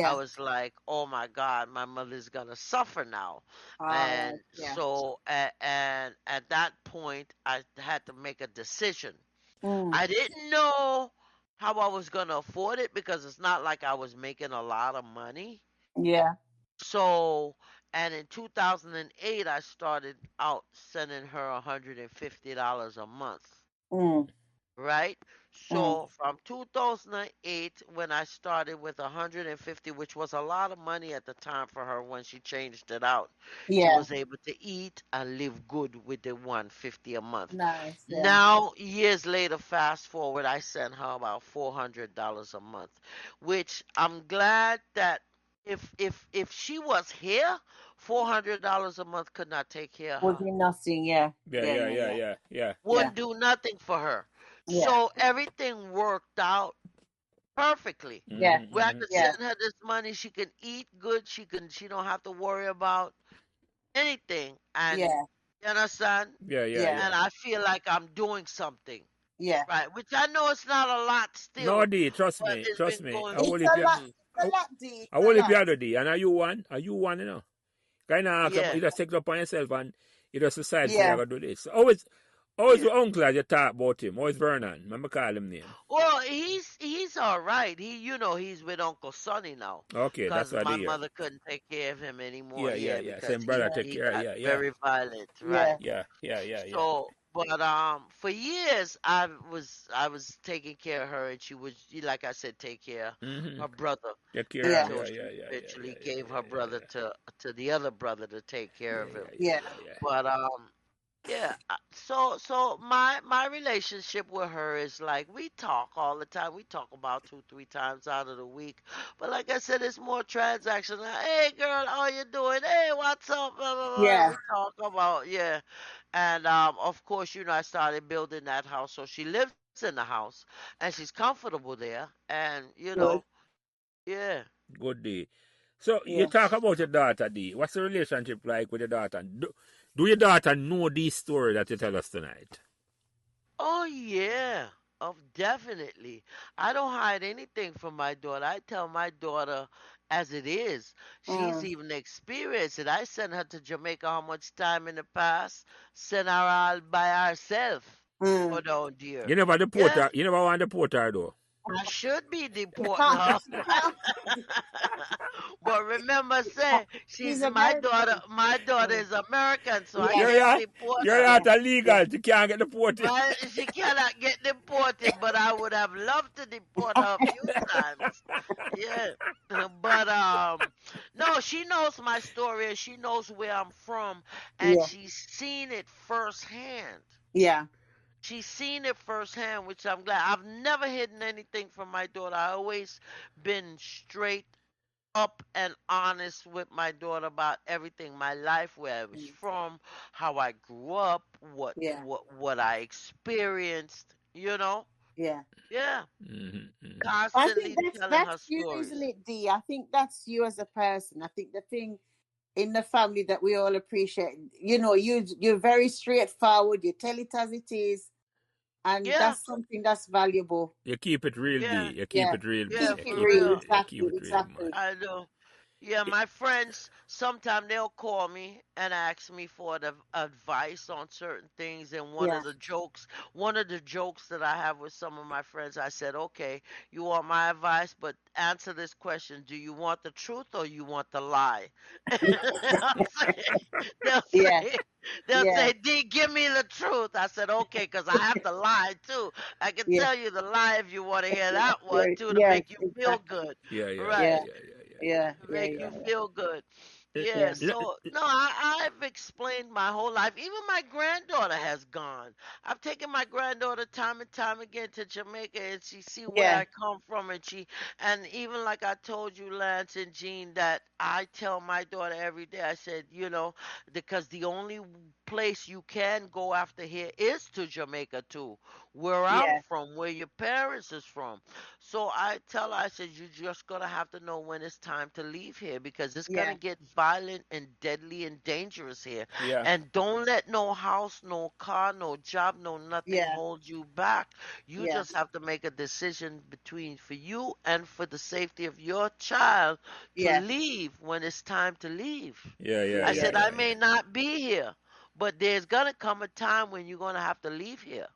S3: I
S2: Yeah.
S3: was like, oh my God, my mother's gonna suffer now.
S2: All
S3: And
S2: right. Yeah.
S3: so and at that point I had to make a decision.
S2: Mm.
S3: I didn't know how I was gonna afford it because it's not like I was making a lot of money.
S2: Yeah.
S3: So, and in 2008, I started out sending her $150 a month,
S2: Mm.
S3: right?
S2: Mm.
S3: So from 2008, when I started with 150, which was a lot of money at the time for her when she changed it out, she
S2: Yeah.
S3: was able to eat and live good with the 150 a month.
S2: Nice. Yeah.
S3: Now, years later, fast forward, I sent her about $400 a month, which I'm glad that if she was here, $400 a month could not take care of
S2: Would
S3: her.
S2: be nothing. Yeah.
S1: Yeah.
S2: Yeah.
S1: Yeah.
S2: Yeah.
S1: Yeah.
S2: Yeah.
S1: Yeah. Yeah.
S2: Yeah.
S3: Wouldn't do nothing for her.
S2: Yeah.
S3: So everything worked out perfectly.
S2: Yeah.
S3: Where I
S1: Mm-hmm.
S3: could
S2: Yeah.
S3: send her this money, she can eat good. She don't have to worry about anything. And
S2: Yeah.
S3: you understand?
S1: Yeah. Yeah.
S2: Yeah.
S3: And
S1: Yeah.
S3: I feel like I'm doing something.
S2: Yeah.
S3: Right, which I know it's not a lot
S1: No,
S3: still,
S1: D. Trust
S3: but
S1: me.
S3: it's
S1: Trust
S3: been
S1: me.
S3: going.
S1: I will
S2: It's
S1: if
S2: a
S1: you.
S2: lot.
S3: Mhm.
S2: It's a lot, D.
S1: I
S2: It's a
S1: will if you
S2: lot.
S1: other D. And are you one? Are you one? You know. Kind of
S3: Yeah.
S1: you just take it upon yourself and you just decide say I
S2: Yeah.
S1: gotta do this. Always
S3: Yeah.
S1: your uncle as you talk about him. Always Vernon. Remember call him name.
S3: Well, he's all right. He's with Uncle Sonny now,
S1: Okay, that's
S3: cause
S1: what I
S3: my
S1: hear.
S3: mother couldn't take care of him anymore.
S1: Yeah. Yeah.
S3: Yeah,
S1: Yeah.
S3: because
S1: Same brother
S3: he
S2: Yeah.
S1: take
S3: he
S1: care.
S3: got
S1: Yeah. Yeah.
S3: very violent.
S2: Yeah.
S3: Right.
S1: Yeah. Yeah. Yeah. Yeah.
S3: So, but for years I was taking care of her, and she was, like I said, take care of
S1: Mm-hmm.
S3: her brother
S1: Take care of him.
S2: Yeah.
S3: until
S1: Yeah.
S3: she
S1: Yeah. Yeah. Yeah.
S3: eventually
S1: Yeah.
S3: gave her
S1: Yeah.
S3: brother to the other brother to take care
S1: Yeah.
S3: of him.
S1: Yeah. Yeah.
S2: Yeah.
S1: Yeah. Yeah.
S3: But yeah, so my relationship with her is like we talk all the time. We talk about 2-3 times out of the week. But like I said, it's more transactional. Hey girl, how you doing? Hey, what's up? Blah, blah, blah.
S2: Yeah.
S3: We talk about, yeah. And of course, I started building that house. So she lives in the house and she's comfortable there. And
S2: Good.
S3: yeah.
S1: Good day. So you
S2: Yeah.
S1: talk about your daughter, D. What's the relationship like with your daughter? Do your daughter know this story that you tell us tonight?
S3: Oh yeah, of definitely. I don't hide anything from my daughter. I tell my daughter as it is. She's
S2: Mm.
S3: even experienced it. I sent her to Jamaica how much time in the past? Sent her all by herself.
S2: Mm.
S3: Oh no, dear.
S1: You never deport
S3: Yeah,
S1: her. You never want to deport her though.
S3: I should be deporting
S2: Can't.
S3: her.
S2: She can't.
S3: But remember, say
S2: She's
S3: she's my daughter.
S2: American.
S3: My daughter
S2: Mm.
S3: is American, so I
S2: Yeah.
S1: You're
S3: can't
S1: not,
S3: deport
S1: you're
S3: her.
S2: Yeah.
S1: not illegal.
S2: Yeah.
S1: You can't get deported.
S3: Well, she cannot get deported, but I would have loved to deport her a few times. Yeah. But no, she knows my story and she knows where I'm from and
S2: Yeah.
S3: she's seen it firsthand.
S2: Yeah.
S3: She's seen it firsthand, which I'm glad. I've never hidden anything from my daughter. I always been straight up and honest with my daughter about everything, my life, where I was
S2: Mm.
S3: from, how I grew up, what
S2: Yeah.
S3: what what I experienced,
S2: Yeah.
S3: Yeah,
S1: Mm-hmm.
S2: I
S3: constantly
S2: think
S3: telling her
S2: that's you, isn't
S3: stories.
S2: it, Dee? I think that's you as a person. I think the thing in the family that we all appreciate, you're very straightforward. You tell it as it is. And
S3: Yeah,
S2: that's something that's valuable.
S1: You keep it real,
S3: yeah,
S1: D. You keep
S2: Yeah.
S1: it real, B.
S3: yeah,
S2: Keep
S1: You
S2: it
S3: for
S1: keep it
S2: real.
S3: real.
S1: real. You
S2: Exactly.
S1: keep it real, man.
S2: Exactly.
S3: I know. Yeah, my friends, sometimes they'll call me and ask me for the advice on certain things. And
S2: Yeah.
S3: one of the jokes that I have with some of my friends, I said, okay, you want my advice, but answer this question. Do you want the truth or you want the lie? They'll say, they'll
S2: Yeah.
S3: say, they'll
S2: Yeah.
S3: say, D, give me the truth. I said, okay, because I have to lie too. I can
S2: Yeah.
S3: tell you the lie if you want to hear that one
S2: Yeah.
S3: too to
S2: Yes.
S3: make you feel
S2: Exactly.
S3: good.
S1: Yeah, yeah, yeah,
S3: Right.
S2: Yeah.
S1: yeah, yeah, yeah,
S2: Yeah.
S3: To
S2: Yeah.
S3: make
S2: Yeah.
S3: you feel good.
S1: yeah.
S3: Yeah,
S2: Yeah.
S3: so no, I've explained my whole life. Even my granddaughter has gone. I've taken my granddaughter time and time again to Jamaica, and she see where
S2: Yeah.
S3: I come from, and even like I told you, Lance and Jean, that I tell my daughter every day. I said, because the only place you can go after here is to Jamaica too, where I'm
S2: Yeah.
S3: from, where your parents is from. So I tell her, I said, you're just gonna have to know when it's time to leave here because it's gonna
S2: Yeah.
S3: get violent and deadly and dangerous here.
S1: Yeah,
S3: And don't let no house, no car, no job, no nothing
S2: Yeah.
S3: hold you back. You
S2: Yeah.
S3: just have to make a decision between for you and for the safety of your child to
S2: Yeah.
S3: leave when it's time to leave.
S1: yeah, yeah,
S3: I
S2: Yeah.
S1: yeah,
S3: said,
S2: Yeah.
S3: I
S1: yeah,
S3: may not be here, but there's gonna come a time when you're gonna have to leave here.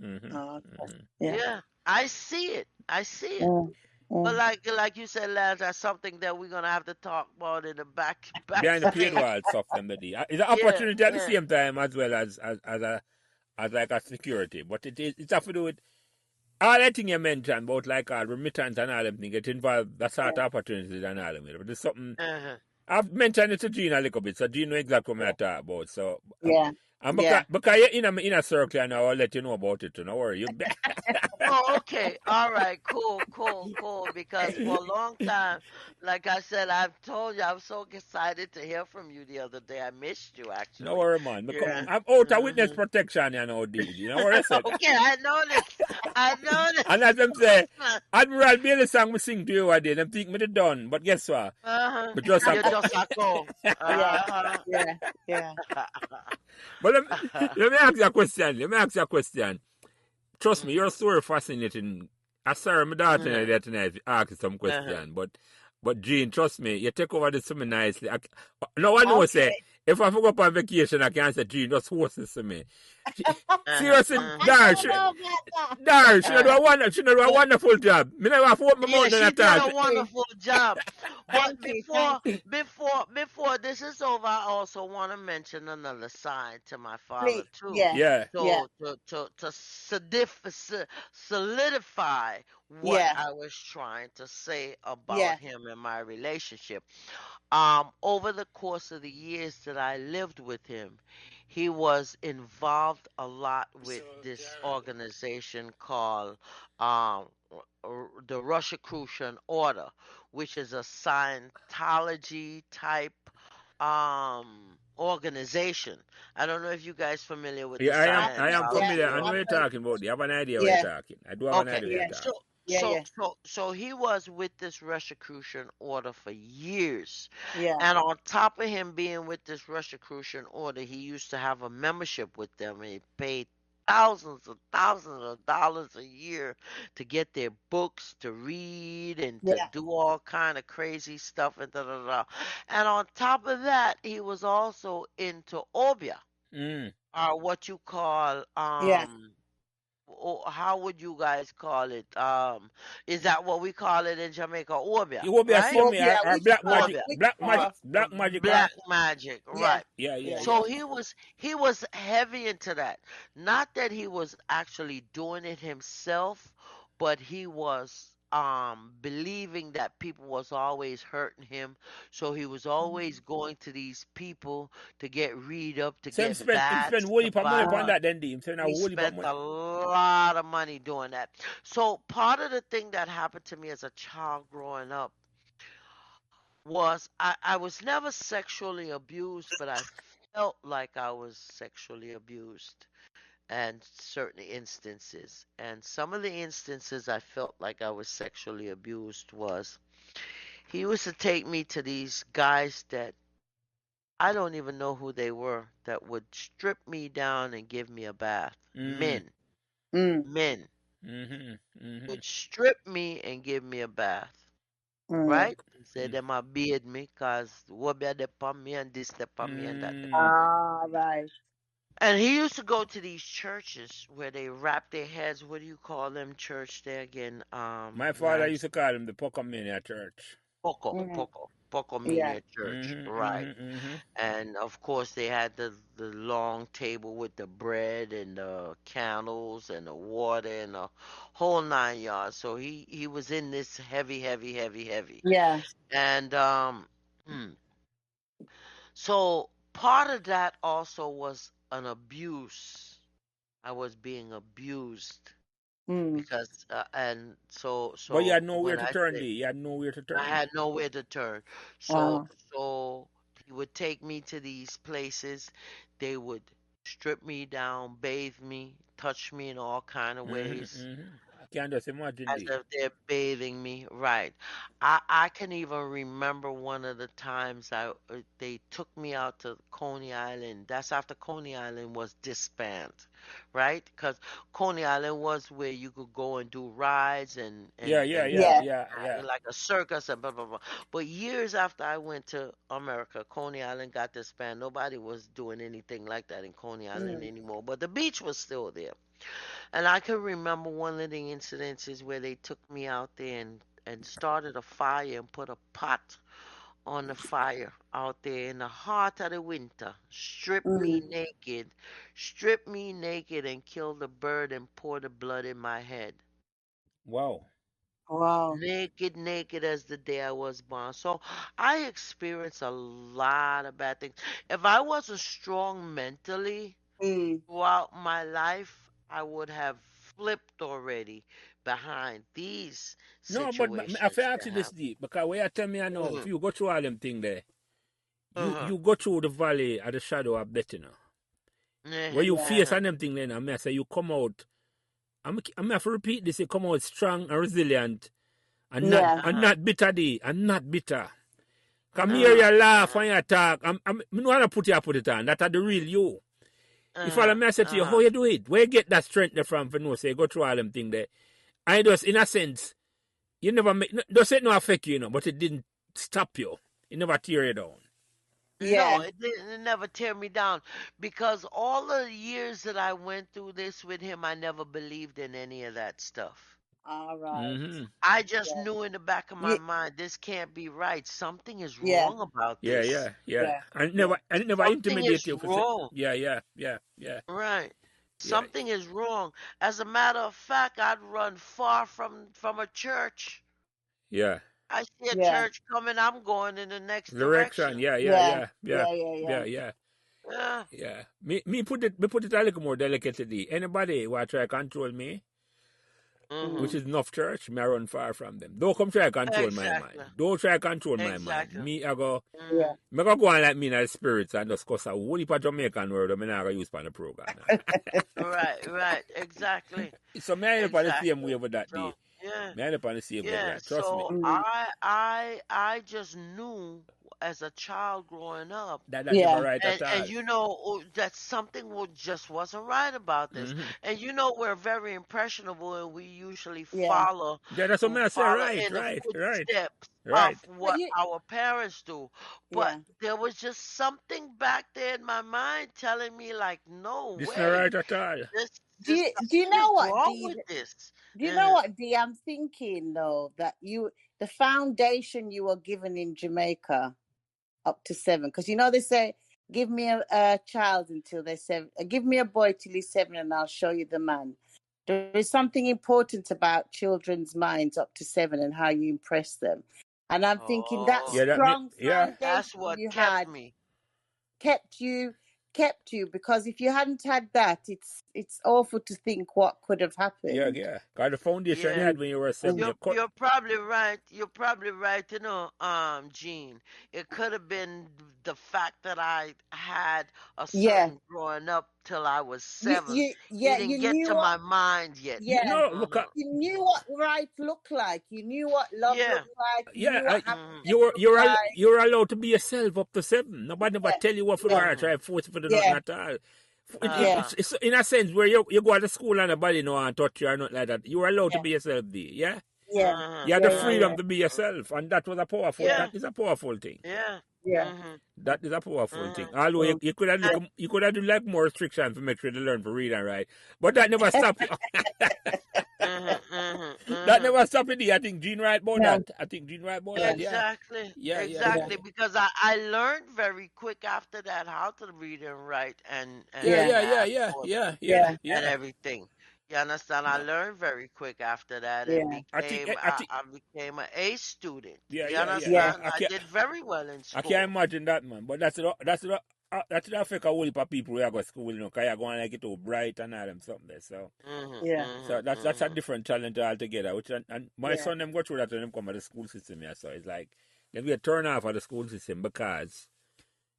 S1: yeah.
S2: Oh, okay.
S1: Mm-hmm.
S2: Yeah.
S3: Yeah, I see it. I see it.
S2: Mm.
S3: But
S2: Mm.
S3: like you said, Lance, that's something that we're gonna have to talk about in the
S1: Behind the paid
S3: backstage.
S1: wall stuff, them the D. It's an
S3: Yeah,
S1: opportunity at the
S3: yeah.
S1: same time as well as like a security, but it's have to do with all that thing you mentioned about like remittance and all them things. It involve that sort
S2: Yeah.
S1: of opportunities and all them. But there's something
S3: Uh-huh.
S1: I've mentioned it to Gene a little bit, so Gene know exactly what
S2: Yeah.
S1: I'm talking about. So,
S2: Yeah.
S1: and
S2: Yeah.
S1: because you're in a circle, and I'll let you know about it. Don't worry. You
S3: Oh, okay. All right. Cool, cool, cool. Because for a long time, like I said, I've told you, I was so excited to hear from you the other day. I missed you,
S1: no
S3: actually.
S1: worry, man.
S3: Yeah.
S1: I'm out of witness
S3: Hmm.
S1: protection, you know, D. You know what I said?
S3: Okay, I noticed. I
S1: And as
S3: noticed.
S1: them say, Admiral Bailey song we sing to you a day, them think me the done. But guess what?
S3: Uh-huh.
S1: But just a
S3: You just a go.
S2: Yeah.
S3: Uh-huh.
S2: Yeah. Yeah.
S1: But let me ask you a question. Let me ask you a question. Trust me,
S3: Mhm.
S1: your story fascinating. I sorry, my daughter
S3: Uh-huh.
S1: there tonight ask you some
S3: Uh-huh.
S1: question. But Jean, trust me, you take over this for me nicely. No one knows say
S2: Okay.
S1: if I go up on vacation, I can say Jean, just host this for me.
S3: Uh-huh.
S1: Seriously,
S2: I
S3: Uh-huh.
S2: don't know about
S1: Dar, she
S3: Uh-huh.
S1: she do a wonderful job. Me never have open my
S3: Yeah,
S1: mouth
S3: she
S1: at
S3: did
S1: all.
S3: a
S2: that.
S3: wonderful job. But
S2: Thank you. Thank you.
S3: before this is over, I also want to mention another side to my father
S2: Please.
S3: too.
S2: Yeah.
S1: Yeah.
S2: Yeah.
S3: So solidify what
S2: Yeah.
S3: I was trying to say about
S2: Yeah.
S3: him and my relationship. Over the course of the years that I lived with him, he was involved a lot with this organization called um, the Rosicrucian Order, which is a Scientology type organization. I don't know if you guys familiar with the
S1: Yeah, I am
S2: Yeah.
S1: familiar. I
S3: Scientology
S1: know what
S2: I've
S1: you're
S3: Order.
S2: heard.
S1: talking about. You have an idea what you're
S2: Yeah.
S1: talking. I do have an
S3: Okay.
S1: idea what you're
S2: Yeah.
S3: So
S1: talking.
S2: Yeah. Yeah.
S3: he was with this Rosicrucian Order for years.
S2: Yeah.
S3: And on top of him being with this Rosicrucian Order, he used to have a membership with them and he paid thousands of dollars a year to get their books to read and to
S2: Yeah.
S3: do all kind of crazy stuff and da da da. And on top of that, he was also into obia,
S1: Mm.
S3: or what you call
S2: Yeah.
S3: how would you guys call it? Is that what we call it in Jamaica? Obia,
S1: You will be a
S3: right?
S1: same me
S2: Phobia.
S1: or black magic,
S3: Obia.
S1: black magic
S3: Black magic,
S2: Yeah.
S3: right.
S1: yeah, yeah,
S2: Yeah.
S1: yeah.
S3: So he was heavy into that. Not that he was actually doing it himself, but he was believing that people was always hurting him. So he was always going to these people to get read up, to
S1: So
S3: get
S1: him spend
S3: bats
S1: whole
S3: to
S1: heap of money upon
S3: buy.
S1: that then D. Him spend a
S3: He
S1: whole heap of
S3: spent
S1: money.
S3: a lot of money doing that. So part of the thing that happened to me as a child growing up was I was never sexually abused, but I felt like I was sexually abused in certain instances. And some of the instances I felt like I was sexually abused was he used to take me to these guys that I don't even know who they were that would strip me down and give me a bath.
S1: Mm.
S3: Men.
S2: Mm.
S3: Men
S1: Mm-hmm.
S3: would strip me and give me a bath,
S2: Mm.
S3: right? And say them a bathe me cause what be they upon me and this they upon me and that they
S1: Mm-hmm.
S3: upon me.
S2: Ah, right.
S3: And he used to go to these churches where they wrap their heads. What do you call them church there again?
S1: My father used
S3: Lance
S1: to call him the Pocomania Church.
S2: Mm.
S3: Poco
S2: Yeah.
S3: Mania Church,
S1: Mm-hmm,
S3: right?
S1: mm-hmm, mm-hmm.
S3: And of course they had the long table with the bread and the candles and the water and the whole 9 yards. So he was in this heavy, heavy, heavy, heavy.
S2: Yeah.
S3: And hmm, so part of that also was an abuse. I was being abused
S2: Mm.
S3: because and so
S1: But you had
S3: so
S1: nowhere
S3: when
S1: to
S3: I
S1: turn,
S3: say
S1: D. You had nowhere to
S3: I
S1: turn.
S3: had nowhere to turn. So
S2: Wow.
S3: so he would take me to these places. They would strip me down, bathe me, touch me in all kind of
S1: Mm-hmm,
S3: ways
S1: mm-hmm. I can just imagine,
S3: as
S1: D.
S3: if they're bathing me. Right. I can even remember one of the times they took me out to Coney Island. That's after Coney Island was disbanded, right? Because Coney Island was where you could go and do rides
S1: Yeah, yeah, yeah,
S2: Yeah.
S1: yeah, yeah.
S3: like a circus and blah blah blah. But years after I went to America, Coney Island got disbanded. Nobody was doing anything like that in Coney Island
S2: Mm.
S3: anymore. But the beach was still there. And I can remember one of the incidences where they took me out there and started a fire and put a pot on the fire out there in the heart of the winter.
S2: Mm.
S3: Strip me naked and kill the bird and pour the blood in my head.
S1: Wow.
S2: Wow.
S3: Naked, naked as the day I was born. So I experienced a lot of bad things. If I wasn't strong mentally,
S2: Mm.
S3: throughout my life, I would have flipped already behind these
S1: No, but I feel
S3: situations
S1: ask
S3: that
S1: you this,
S3: happen.
S1: D. Because where you tell me I know, if
S3: Hmm.
S1: you go through all them thing there,
S3: Uh-huh.
S1: you go through the valley of the shadow of death, you know. Where
S3: Uh-huh.
S1: you
S2: Yeah.
S1: face
S3: Uh-huh.
S1: on them thing then, I mean, I say you come out, I'm have to repeat this, you come out strong and resilient
S2: Yeah.
S1: and
S3: Uh-huh.
S1: not bitter, D, and not bitter. Come here,
S3: Uh-huh.
S1: you laugh
S3: Uh-huh.
S1: and you talk. I'm no wanna put it on. That's the real you. If all
S3: Uh-huh.
S1: me I say to you, how
S3: Uh-huh.
S1: you do it? Where you get that strength there from for no say go through all them thing there? I just in a sense, you never make just it no affect you, you know, but it didn't stop you. It never tear you down.
S3: No,
S2: Yeah.
S3: it didn't. It never tear me down because all the years that I went through this with him, I never believed in any of that stuff.
S2: All right.
S1: Mm-hmm.
S3: I just
S2: Yeah.
S3: knew in the back of my
S2: Yeah.
S3: mind, this can't be right. Something is
S2: Yeah.
S3: wrong about
S1: Yeah,
S3: this.
S1: yeah, yeah.
S2: Yeah. Yeah.
S1: And it never
S3: Something
S1: intimidate
S3: is
S1: you for say,
S3: wrong.
S1: yeah, yeah, yeah, yeah,
S3: Right.
S1: yeah,
S3: Something is wrong. As a matter of fact, I'd run far from a church.
S1: yeah.
S3: I see a
S2: Yeah.
S3: church coming, I'm going in the next
S1: Direction,
S3: direction.
S1: yeah, yeah,
S2: Yeah.
S1: yeah, yeah,
S2: Yeah. Yeah.
S1: yeah,
S2: Yeah.
S1: yeah.
S3: Yeah.
S1: Yeah. Me put it a little more delicately. Anybody who try to control me,
S3: Mhm.
S1: which
S2: Mm.
S1: is enough church, me I run far from them. Don't come try to control my mind.
S3: Exactly.
S1: Don't try to control my mind.
S3: Exactly.
S1: Me I go
S2: Yeah.
S3: Mhm.
S1: me go on like me in the spirits and just cuss a whole heap of Jamaican word I'm not gonna use for the program.
S3: Right, right. Exactly.
S1: So me I end up on the same
S3: Exactly.
S1: way with that
S3: So,
S1: day.
S3: yeah.
S1: Me I end up on the same way with
S3: Yeah,
S1: that. Trust me.
S3: so
S2: Mm.
S3: I just knew as a child growing up.
S1: That never
S2: Yeah.
S1: right at
S3: And
S1: all.
S3: you know that something just wasn't right about this.
S1: Mm-hmm.
S3: And you know we're very impressionable and we usually
S2: Yeah.
S1: Yeah, that's what me I say.
S3: follow
S1: Right,
S3: in the
S1: right, right,
S3: footsteps of
S1: right.
S2: But
S3: what
S2: you.
S3: our parents do. But
S2: Yeah.
S3: there was just something back there in my mind telling me like, no
S1: This not
S3: way.
S1: right at all.
S3: This
S2: Do you, do you
S3: something is
S2: know what,
S3: wrong
S2: Dee?
S3: with this.
S2: Do you know
S3: Uh-huh.
S2: what, Dee? I'm thinking though that the foundation you were given in Jamaica up to 7, because you know they say, give me a child until they're 7, give me a boy till he's 7, and I'll show you the man. There is something important about children's minds up to 7 and how you impress them. And I'm thinking that
S3: Oh,
S1: Yeah, that me
S2: strong
S1: yeah.
S3: that's
S2: foundation
S3: what
S2: you
S3: kept
S2: had
S3: me.
S2: kept you because if you hadn't had that, it's awful to think what could have
S1: Yeah,
S2: happened.
S1: yeah. Got the foundation you
S3: Yeah.
S2: Mm,
S1: had when you were 7.
S2: mm.
S1: You cut.
S3: You're probably right. You're probably right. You know, Gene. It could have been the fact that I had a
S2: Yeah,
S3: certain growing up till I was
S2: you
S3: 7.
S2: you
S3: It
S2: yeah you
S3: didn't get
S2: knew
S3: to
S2: what
S3: my mind yet.
S2: yeah
S1: No, because
S3: Mhm.
S2: you knew what right looked like. You knew what love
S3: Yeah.
S2: looked like. You
S1: yeah,
S2: knew what
S3: Mhm.
S2: happiness looked like.
S1: you're allowed to be yourself up to 7. Nobody never
S2: Yeah,
S1: tell you what for do
S2: yeah,
S1: or
S3: Mhm.
S1: try to force you for the nothing
S2: yeah,
S1: at all.
S2: Yeah.
S1: It's in a sense where you go to school and nobody know and touch you or not like that. You were allowed to
S2: Yeah.
S1: be yourself there, yeah?
S2: Yeah.
S1: You had the
S2: Yeah. Yeah.
S1: freedom
S2: Yeah.
S1: to be yourself, and that was a powerful.
S3: Yeah,
S1: That is a powerful thing.
S3: yeah.
S2: Yeah.
S3: Mhm.
S1: That is a powerful thing.
S3: Mhm.
S1: Although
S2: Mm.
S1: you could have
S3: And
S1: you could have do like more restrictions to make sure they learn to read and write, but that never stop you.
S3: mhm, mhm,
S1: That
S3: mhm.
S1: never stop you. I think Gene right about
S2: No.
S1: that. I think Gene right about
S2: Yeah.
S1: that. Yeah,
S3: Exactly,
S1: yeah, yeah, yeah,
S2: Yeah.
S3: exactly.
S1: yeah.
S3: Because I learned very quick after that how to read and write
S1: Yeah,
S2: Yeah.
S3: and
S1: yeah, yeah,
S3: math
S1: yeah, yeah, yeah,
S2: Yeah.
S3: and
S1: yeah.
S3: everything. You understand? I
S1: No,
S3: learned very quick after that and
S2: Yeah.
S3: became
S1: I think,
S3: I became an A student.
S1: yeah,
S3: You
S1: yeah, yeah, yeah.
S2: Yeah.
S3: understand? I did very well in
S1: I can't
S3: school.
S1: imagine that, man. But that's it affect a whole heap of people who are go to school, you know, because you're going like it all bright and all them something there. So,
S3: Mhm,
S2: Yeah.
S1: so
S3: mhm,
S1: that's a
S3: mhm.
S1: different challenge altogether. Which and my
S2: Yeah.
S1: son them go through that when them come to the school system. Yeah, so it's like them get turned off of the school system because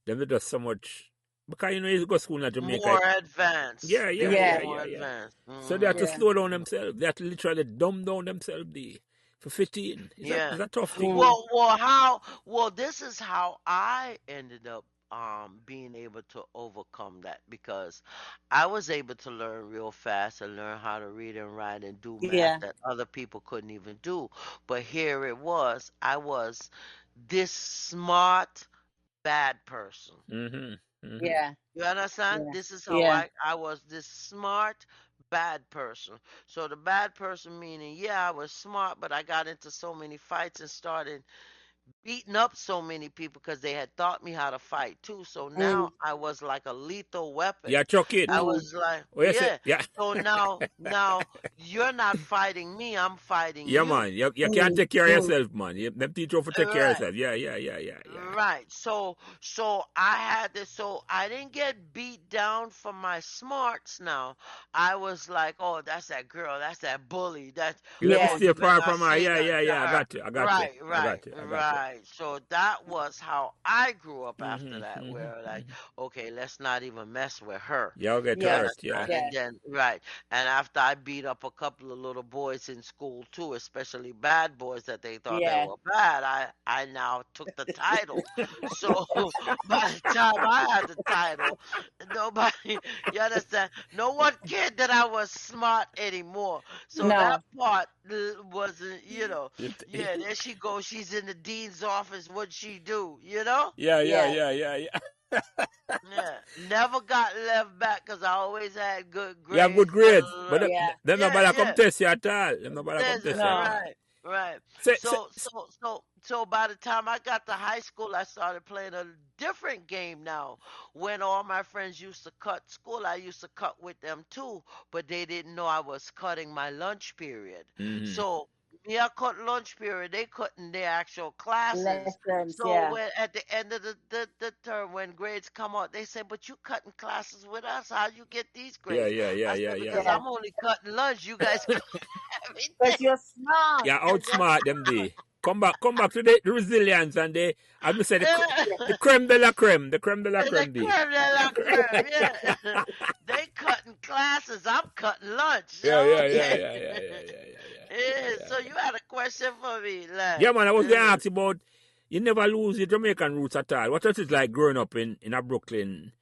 S1: them they just so much because you know you go to school in Jamaica.
S3: More advanced.
S1: Yeah,
S3: They
S1: yeah,
S3: were
S1: yeah,
S2: Yeah.
S3: more
S1: yeah, yeah.
S3: advanced.
S1: So they have to
S3: Mhm.
S2: Yeah.
S1: slow down themselves. They have to literally dumb down themselves there for 15.
S3: Yeah.
S1: It's a tough thing.
S2: Mm.
S3: Well, this is how I ended up being able to overcome that because I was able to learn real fast and learn how to read and write and do math
S2: Yeah.
S3: that other people couldn't even do. But here it was, I was this smart bad person.
S1: Mm-hmm. Mm-hmm.
S2: Yeah.
S3: You understand?
S2: Yeah.
S3: This is how
S2: Yeah.
S3: I was this smart bad person. So the bad person meaning, yeah, I was smart, but I got into so many fights and started beating up so many people because they had taught me how to fight too. So now
S2: Mm.
S3: I was like a lethal weapon.
S1: Yeah, chuck it.
S3: I
S2: Mm.
S3: was like,
S1: Oh, yes,
S3: yeah.
S1: yeah.
S3: So now you're not fighting me, I'm fighting
S1: Yeah,
S3: you.
S1: man. You can't
S2: Mm.
S1: take care of
S2: Mm.
S1: yourself, man. Them teach you to take care of
S3: Right.
S1: yourself. Yeah, yeah, yeah, yeah, yeah.
S3: Right. So I had this so I didn't get beat down for my smarts now. I was like, oh, that's that girl, that's that bully. That's
S1: You let me
S2: Yeah.
S1: stay
S3: you better
S1: far
S3: not
S1: from her.
S3: say
S1: Yeah,
S3: nothing
S1: yeah,
S3: to
S1: yeah. I
S3: her.
S1: got you. I got you.
S3: Right,
S1: I
S3: right,
S1: got you. I got you.
S3: right. So that was how I grew up after
S1: Mm-hmm,
S3: that,
S1: mm-hmm,
S3: where like,
S1: mm-hmm.
S3: okay, let's not even mess with her.
S1: Y'all get
S3: You
S2: Yeah.
S1: hurt. Yeah.
S3: understand?
S2: Yeah.
S3: And then, right. And after I beat up a couple of little boys in school too, especially bad boys that they thought they
S2: Yeah.
S3: were bad, I now took the title. So by the time I had the title, nobody, you understand? No one cared that I was smart anymore. So that
S2: No.
S3: part wasn't,
S1: It-
S3: yeah, there she goes. She's in the dean's office. What'd she do? You know?
S1: yeah, yeah,
S2: Yeah.
S1: yeah, yeah, yeah.
S3: Yeah, never got left back because I always had good
S1: You have good
S3: grades.
S1: grades, but
S2: Yeah.
S1: them
S3: Yeah,
S1: nobody come
S3: yeah.
S1: test you at all. Them nobody come
S3: That's
S1: test you at
S2: No.
S1: all.
S3: right, right.
S1: Say,
S3: So by the time I got to high school, I started playing a different game now. When all my friends used to cut school, I used to cut with them too, but they didn't know I was cutting my lunch period.
S1: mm-hmm.
S3: So me, I cut lunch period. They cutting their actual classes.
S2: Lessons.
S3: So
S2: Yeah.
S3: when at the end of the term, when grades come out, they say, "But you cutting classes with us? How you get these
S1: Yeah,
S3: grades?"
S1: yeah, yeah,
S3: I
S1: yeah,
S3: said,
S1: yeah,
S3: "Because
S1: yeah.
S2: Yeah.
S3: I'm only cutting lunch. You guys cut
S2: Because
S3: everything."
S2: you're smart.
S1: Yeah,
S2: Because you're
S1: outsmart them they. Come back to the resilience and they, as me say,
S2: yeah.
S1: the creme de la creme, the creme de la
S3: The
S1: creme they.
S3: creme de la creme, yeah. They cutting classes, I'm cutting lunch.
S1: Yeah, yeah, yeah,
S3: Okay.
S1: yeah, yeah, yeah, yeah, yeah,
S3: Yeah,
S1: yeah,
S3: so
S1: yeah.
S3: you had a question for me,
S1: Yeah, man,
S3: Lance.
S1: I was gonna ask you about you never lose your Jamaican roots at all. What was it like growing up in a Brooklyn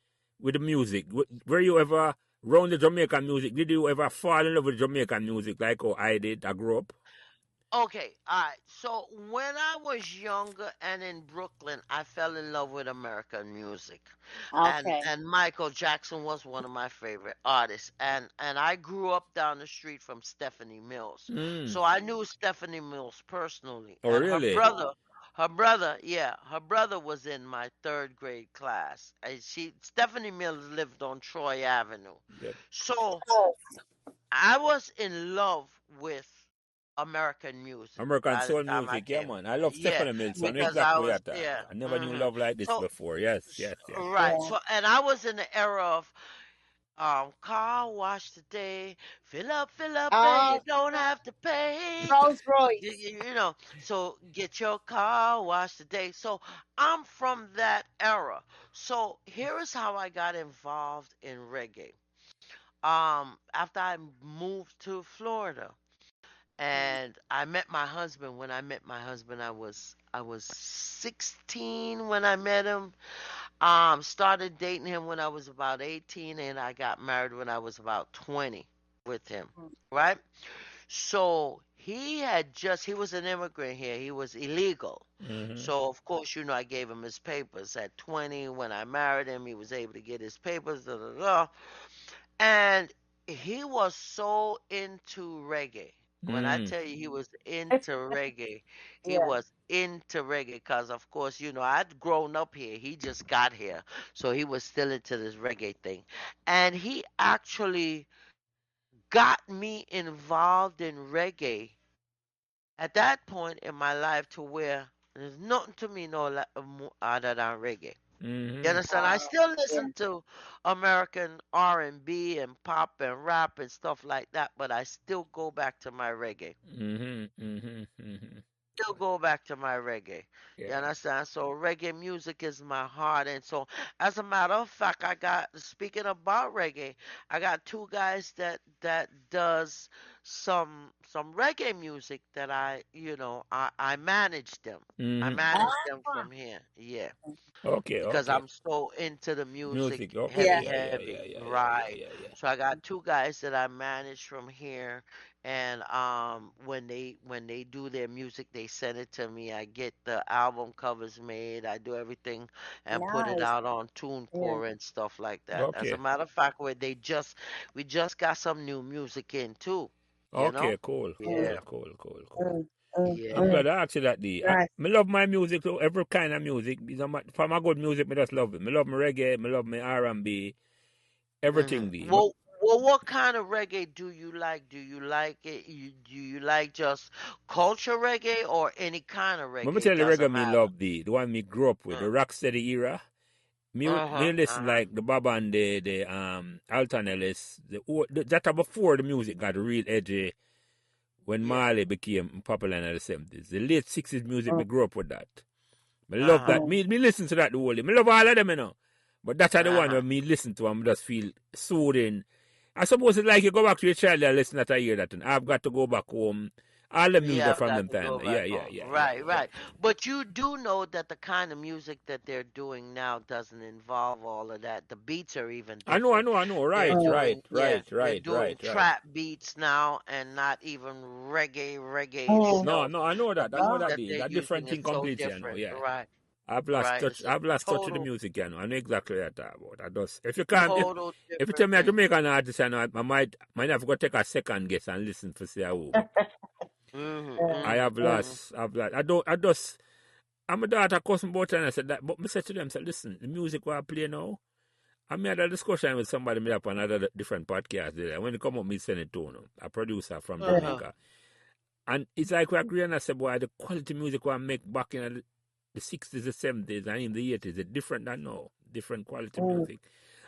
S1: with the music? Were you ever around the Jamaican music? Did you ever fall in love with Jamaican music like how I did? I grew up.
S3: Okay, all right. So when I was younger and in Brooklyn, I fell in love with American music, and
S2: Okay.
S3: and Michael Jackson was one of my favorite artists, and I grew up down the street from Stephanie Mills,
S1: Mm.
S3: so I knew Stephanie Mills personally,
S1: Oh,
S3: and
S1: really?
S3: her brother was in my third grade class, and Stephanie Mills lived on Troy Avenue,
S1: Yep.
S3: so
S2: Oh.
S3: I was in love with American music
S1: American
S3: by the
S1: soul
S3: time I
S1: music, yeah,
S3: came.
S1: man. I love
S3: Yeah,
S1: Stephanie Mills. I know
S3: because I
S1: exactly what you're
S3: was
S1: talking
S3: yeah.
S1: about. I never knew love like this
S3: So
S1: before. Yes, yes, yes.
S3: right.
S2: Yeah.
S3: So and I was in the era of car wash today, fill up, and you
S2: Oh,
S3: don't have to pay.
S2: Rolls
S3: You,
S2: Royce.
S3: you, you know, so get your car washed today. So I'm from that era. So here is how I got involved in reggae. After I moved to Florida,
S2: Mm.
S3: and I met my husband. When I met my husband, I was 16 when I met him. Started dating him when I was about 18, and I got married when I was about 20 with him, right? So he was an immigrant here. He was illegal.
S1: Mm-hmm.
S3: So of course, I gave him his papers at 20. When I married him, he was able to get his papers, da, da, da. And he was so into reggae. When I
S1: Mm.
S3: tell you he was into reggae, he
S2: Yeah.
S3: was into reggae because, of course, I'd grown up here. He just got here. So he was still into this reggae thing. And he actually got me involved in reggae at that point in my life to where there's nothing to me other than reggae. You
S1: Mm-hmm.
S3: understand? I still
S2: Yeah.
S3: listen to American R&B and pop and rap and stuff like that, but I still go back to my reggae.
S1: Mm-hmm. Mm-hmm. Mm-hmm.
S3: Still go back to my reggae. You
S1: Yeah.
S3: understand? So reggae music is my heart, and so as a matter of fact, speaking about reggae, I got two guys that does some reggae music that I manage them. I
S1: Mm-hmm.
S3: manage them
S2: Ah,
S3: from here. Yeah.
S1: Okay,
S3: Because
S1: okay.
S3: I'm so into the music
S1: Music. Okay,
S2: yeah.
S3: heavy,
S1: yeah, yeah,
S3: heavy,
S1: yeah, yeah, yeah, yeah,
S3: right?
S1: yeah, yeah.
S3: So I got two guys that I manage from here, and when they do their music, they send it to me. I get the album covers made. I do everything and put it
S2: Nice.
S3: out on
S2: Yeah.
S3: TuneCore and stuff like that. As a
S1: Okay.
S3: matter of fact, we just got some new music in too. You know?
S1: Okay, cool,
S2: Mm,
S1: cool,
S3: Yeah,
S1: cool, cool, cool.
S2: mm, mm,
S1: I'm
S3: yeah.
S2: mm.
S1: glad I asked you that, D.
S2: Nice.
S1: Me love my music, too, every kind of music. For my good music, me just love it. Me love my reggae, me love my R&B, everything, D.
S3: Well, what kind of reggae do you like? Do you like it? Do you like just culture reggae or any kind of
S1: Let me
S3: reggae? It
S1: tell you the
S3: doesn't
S1: reggae me
S3: matter.
S1: love, the one me grew up with, the
S3: Uh
S1: rocksteady era. Me
S3: huh.
S1: listen
S3: Uh
S1: like the Baba and the Alton Ellis, that are before the music got real edgy when
S3: Yeah.
S1: Marley became popular in the 70s. The late 60s music,
S2: Mm,
S1: me grew up with that. Me
S3: Uh
S1: love
S3: huh.
S1: that.
S2: mm.
S1: Me listen to that the whole day. Me love all of them, you know. But that's the
S3: Uh
S1: one
S3: huh.
S1: where me listen to and just feel soothing. I suppose it's like you go back to your child and listen that I hear that. And I've got to go back home. All the music
S3: Yeah, I've
S1: from
S3: got
S1: them
S3: to
S1: time.
S3: go
S1: Yeah,
S3: back
S1: yeah,
S3: home.
S1: yeah, yeah,
S3: Right,
S1: yeah.
S3: right. But you do know that the kind of music that they're doing now doesn't involve all of that. The beats are even
S1: I know, I
S3: different.
S1: know, I know.
S3: They're
S1: Right,
S2: Mm,
S1: right,
S3: doing, yeah,
S1: right,
S3: they're
S1: right,
S3: doing
S1: right, right.
S3: trap beats now and not even reggae
S2: mm.
S1: No,
S3: itself.
S1: no, I know
S3: The
S1: that. I know
S3: beats
S2: Ah,
S1: that.
S3: that
S1: D.
S3: they're
S1: That different
S3: using is
S1: thing
S3: so
S1: completely, I know,
S3: different.
S1: yeah.
S3: Right,
S1: I've lost
S3: right.
S1: touch.
S3: It's a
S1: I've lost touch with the
S3: total,
S1: music, you know. I know exactly what that about. I just if you can't
S3: total
S1: if you tell
S3: different
S1: me a
S3: thing.
S1: Jamaican artist, I know I might have to go take a second guess and listen for say who. But
S3: Mhm,
S2: yeah.
S1: I
S3: mhm,
S1: have
S3: mhm.
S1: lost. I've lost. I don't. I just. I'm a daughter cousin both and I said that. But I said to them, said, listen, the music what I play now. I had a discussion with somebody made up on another different podcast there. When they come up, me send it to them, a producer from
S2: Uh-huh.
S1: Jamaica. And it's like we agree and I said, boy, the quality music we make back in the 60s, the 70s, and in the 80s, it's different than now. Different quality
S2: Mm,
S1: music.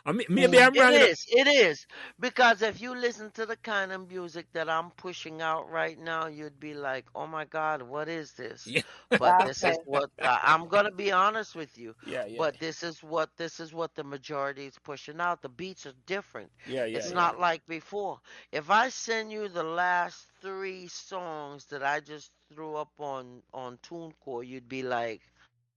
S1: I mean, maybe
S2: mm.
S1: I'm wrong.
S3: It is. Because if you listen to the kind of music that I'm pushing out right now, you'd be like, oh my God, what is this?
S1: Yeah,
S3: But this is
S2: Okay.
S3: what I'm gonna be honest with you.
S1: yeah, yeah,
S3: But this is what the majority is pushing out. The beats are different.
S1: yeah, yeah,
S3: It's
S1: yeah.
S3: not like before. If I send you the last three songs that I just threw up on TuneCore, you'd be like,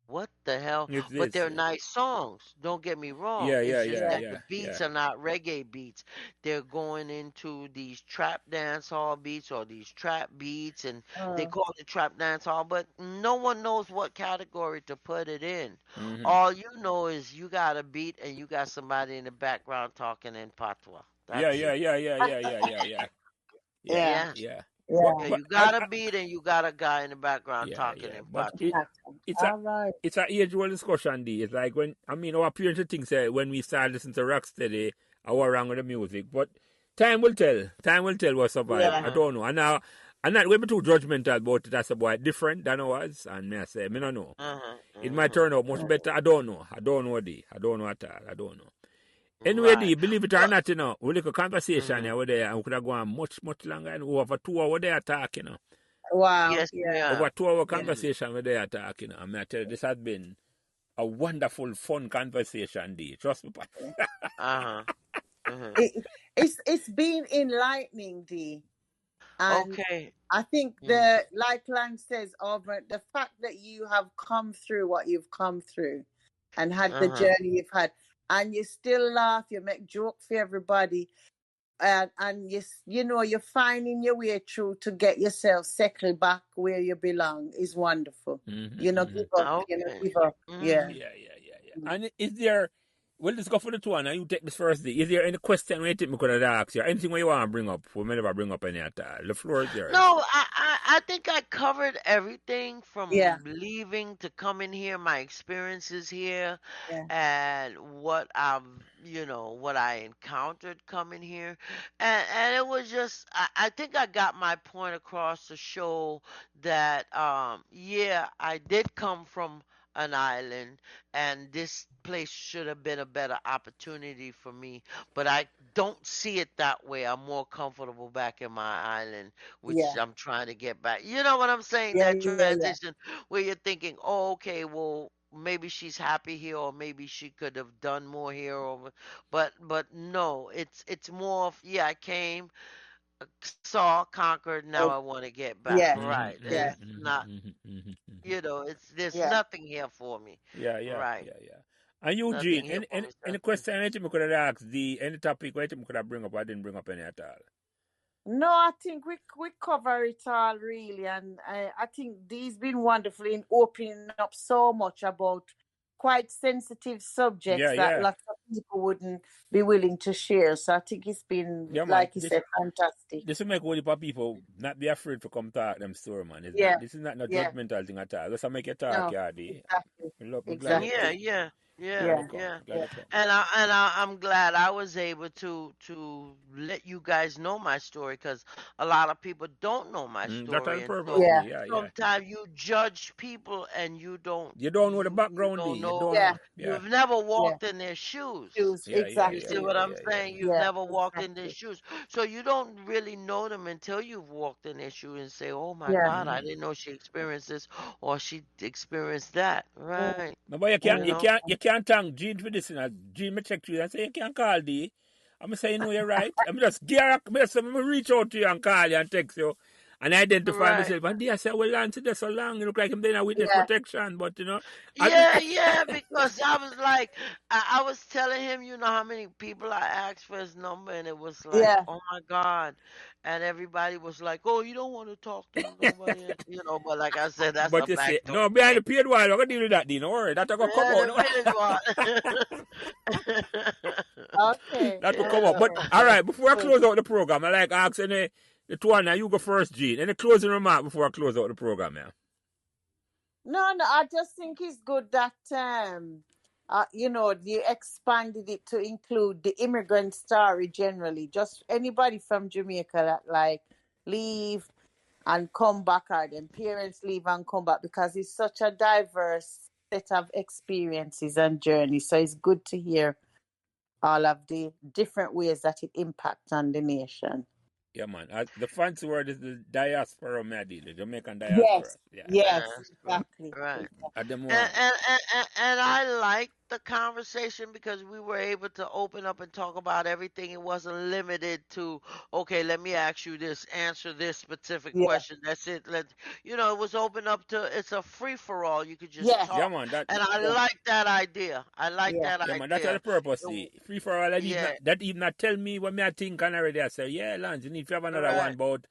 S3: what the hell?
S1: It's
S3: But
S1: this.
S3: they're nice songs. Don't get me wrong.
S1: Yeah,
S3: It's
S1: yeah,
S3: just
S1: yeah,
S2: Yeah.
S3: that the
S1: yeah, yeah.
S3: beats are not reggae beats. They're going into these trap dance hall beats or these trap beats, and they
S2: Mm.
S3: call it trap dance hall, but no one knows what category to put it in.
S1: Mm-hmm.
S3: All you know is you got a beat and you got somebody in the background talking in patois.
S1: Yeah,
S3: That's
S1: yeah,
S3: it.
S1: yeah, yeah, yeah, yeah, yeah, yeah. Yeah,
S2: Yeah.
S3: Yeah.
S1: yeah.
S2: Yeah.
S1: But
S3: You got a beat and you got a guy in the background
S1: yeah,
S3: talking
S1: yeah.
S3: in
S1: But
S3: patois.
S1: it's a
S2: All right.
S1: it's a age old discussion, D. It's like when I mean our parents think say when we start listening to Rocksteady, our wrong with the music. But time will tell. Time will tell what survive.
S2: Yeah.
S1: I
S3: Uh-huh.
S1: don't know. And now I'm not going to be too judgmental about it as a boy different than I was. And me I say, me don't know.
S3: Uh-huh.
S1: It might
S3: Uh-huh.
S1: turn out much better. I don't know. I don't know, D. I don't know at all. I don't know. Anyway,
S3: Right.
S1: D, believe it or
S3: Well,
S1: not, we look a conversation
S3: mhm.
S1: here with there and we could have gone much longer and over 2 hours there talking,
S2: Wow.
S3: Yes, we
S2: Yeah.
S1: over
S3: have.
S1: 2 hour
S2: Yeah.
S3: Mhm.
S1: conversation with there talking, I mean, I tell you, this has been a wonderful, fun conversation, D. Trust me.
S2: Yeah.
S3: Uh-huh. Mhm.
S2: It's been enlightening, Dee. And
S3: Okay.
S2: I think
S3: Mhm.
S2: like Lang says, over the fact that you have come through what you've come through, and had the
S3: Uh-huh.
S2: journey you've had, and you still laugh, you make joke for everybody, and you know you're finding your way through to get yourself settled back where you belong is wonderful.
S1: Mm-hmm,
S2: You know,
S1: mm-hmm.
S2: give up. You know,
S3: Okay.
S2: give up. Yeah.
S3: Mm-hmm.
S1: Yeah, yeah, yeah, yeah. And is there, well, let's go for the two and you take this first day. Is there any question where you think we could have asked you? Anything where you want to bring up? We may never bring up any at all. The floor is yours.
S3: No, I think I covered everything
S2: Yeah.
S3: from leaving to coming here, my experiences here,
S2: Yeah.
S3: and what what I encountered coming here. And it was just, I think I got my point across to show that, yeah, I did come from an island, and this place should have been a better opportunity for me, but I don't see it that way. I'm more comfortable back in my island, which
S2: Yeah.
S3: I'm trying to get back. You know what I'm saying?
S2: Yeah.
S3: That
S2: Yeah. Yeah.
S3: transition where you're thinking, oh, okay, well, maybe she's happy here, or maybe she could have done more here, but no, it's more of, yeah, I came, saw, conquered, now I want to get back.
S2: Yeah.
S3: Right.
S1: Mm-hmm,
S2: Yeah.
S3: It's
S1: mm-hmm,
S3: not,
S1: mm-hmm, mm-hmm, mm-hmm.
S3: it's there's
S2: Yeah.
S3: nothing here for me.
S1: Yeah, yeah,
S3: Right.
S1: yeah, yeah. And
S3: Nothing
S1: Eugene,
S3: here for me,
S1: any
S3: sir.
S1: question anything we could have asked, any topic where we could have bring up, I didn't bring up any at all.
S2: No, I think we cover it all really, and I think these been wonderful in opening up so much about quite sensitive subjects
S1: Yeah,
S2: that
S1: yeah.
S2: lots of people wouldn't be willing to share. So I think it's been,
S1: Yeah, man.
S2: like you said, fantastic.
S1: This will make all the people not be afraid to come talk them story, man.
S2: Yeah,
S1: This is not no
S2: yeah,
S1: judgmental thing at all. Just to make you talk,
S2: no,
S1: Yardy.
S2: exactly,
S1: Me glad you
S3: Yeah,
S1: come.
S2: exactly.
S3: yeah, yeah,
S1: Glad
S2: Yeah,
S1: you come.
S3: yeah.
S1: Glad
S2: yeah,
S1: you come.
S3: I'm glad I was able to let you guys know my story, because a lot of people don't know my
S1: That's
S3: story,
S1: the
S3: and
S1: purpose,
S3: so
S2: yeah,
S1: D. Yeah, yeah.
S3: sometimes you judge people and you don't
S1: You don't know the
S3: you
S1: background, D.
S3: don't
S1: You
S3: know,
S1: don't know.
S2: yeah,
S1: Yeah.
S3: you've never
S2: yeah.
S3: walked in their shoes.
S2: Choose
S1: Yeah, yeah,
S3: You
S1: yeah,
S3: see
S2: exactly.
S3: what
S1: yeah,
S3: I'm
S1: yeah, yeah,
S3: saying?
S1: yeah.
S3: You've
S2: Yeah,
S3: never walked in their
S2: exactly.
S3: shoes. So you don't really know them until you've walked in their shoes and say, "Oh my
S2: Yeah.
S3: God, I didn't know she experienced this, or she experienced that."
S2: Mm,
S3: Right.
S1: No, but
S3: You
S2: mm,
S3: know?
S1: you can't thank Gene for this. You know. Gene, me check you and say you can't call D. I'm saying, no, you're right. I'm just gear up. I'm reach out to you and call you and text you and identify
S3: Right.
S1: myself. And they say, well, Lance, this so long. You look like I'm doing a witness
S2: yeah,
S1: protection. But, you know, I,
S3: Yeah, yeah, because I was like, I was telling him, you know how many people I asked for his number, and it was like,
S2: yeah,
S3: oh my God. And everybody was like, oh, you don't want to talk to nobody, but like I said, that's a
S1: but you say,
S3: backdoor
S1: no, behind
S3: thing.
S1: the paid wall, I'm going to deal with that, Dean. Don't worry. That's going to come
S3: Yeah,
S1: out.
S3: the
S1: No?
S3: big
S2: okay,
S1: That will come
S3: Yeah.
S1: up. But,
S2: okay.
S1: all right, before I
S2: Good.
S1: close out the program, I like asking the two and you go first, Gene. Any closing remark before I close out the program, yeah?
S2: No, no, I just think it's good that you know, you expanded it to include the immigrant story generally. Just anybody from Jamaica that like leave and come back, or then parents leave and come back, because it's such a diverse set of experiences and journeys. So it's good to hear all of the different ways that it impacts on the nation.
S1: Yeah, man. The fancy word is the diaspora, Maddie, the Jamaican diaspora.
S2: Yes,
S1: Yeah.
S2: yes,
S3: That's
S2: exactly,
S3: right.
S1: At them
S3: And,
S1: one.
S3: and, and I liked the conversation because we were able to open up and talk about everything. It wasn't limited to, okay, let me ask you this, answer this specific
S2: yeah,
S3: question. That's it. It was open up to, it's a free for all. You could just
S2: yes,
S1: Yeah,
S3: talk.
S1: man.
S3: And I
S2: yeah,
S3: like that idea. I like
S2: yeah,
S3: that
S1: Yeah, man. That's the
S3: idea.
S1: purpose.
S3: It-
S1: Free for all.
S3: yeah,
S1: That even not tell me what me I think and already. I say, yeah, Lance, you need to have another one
S3: right.
S1: about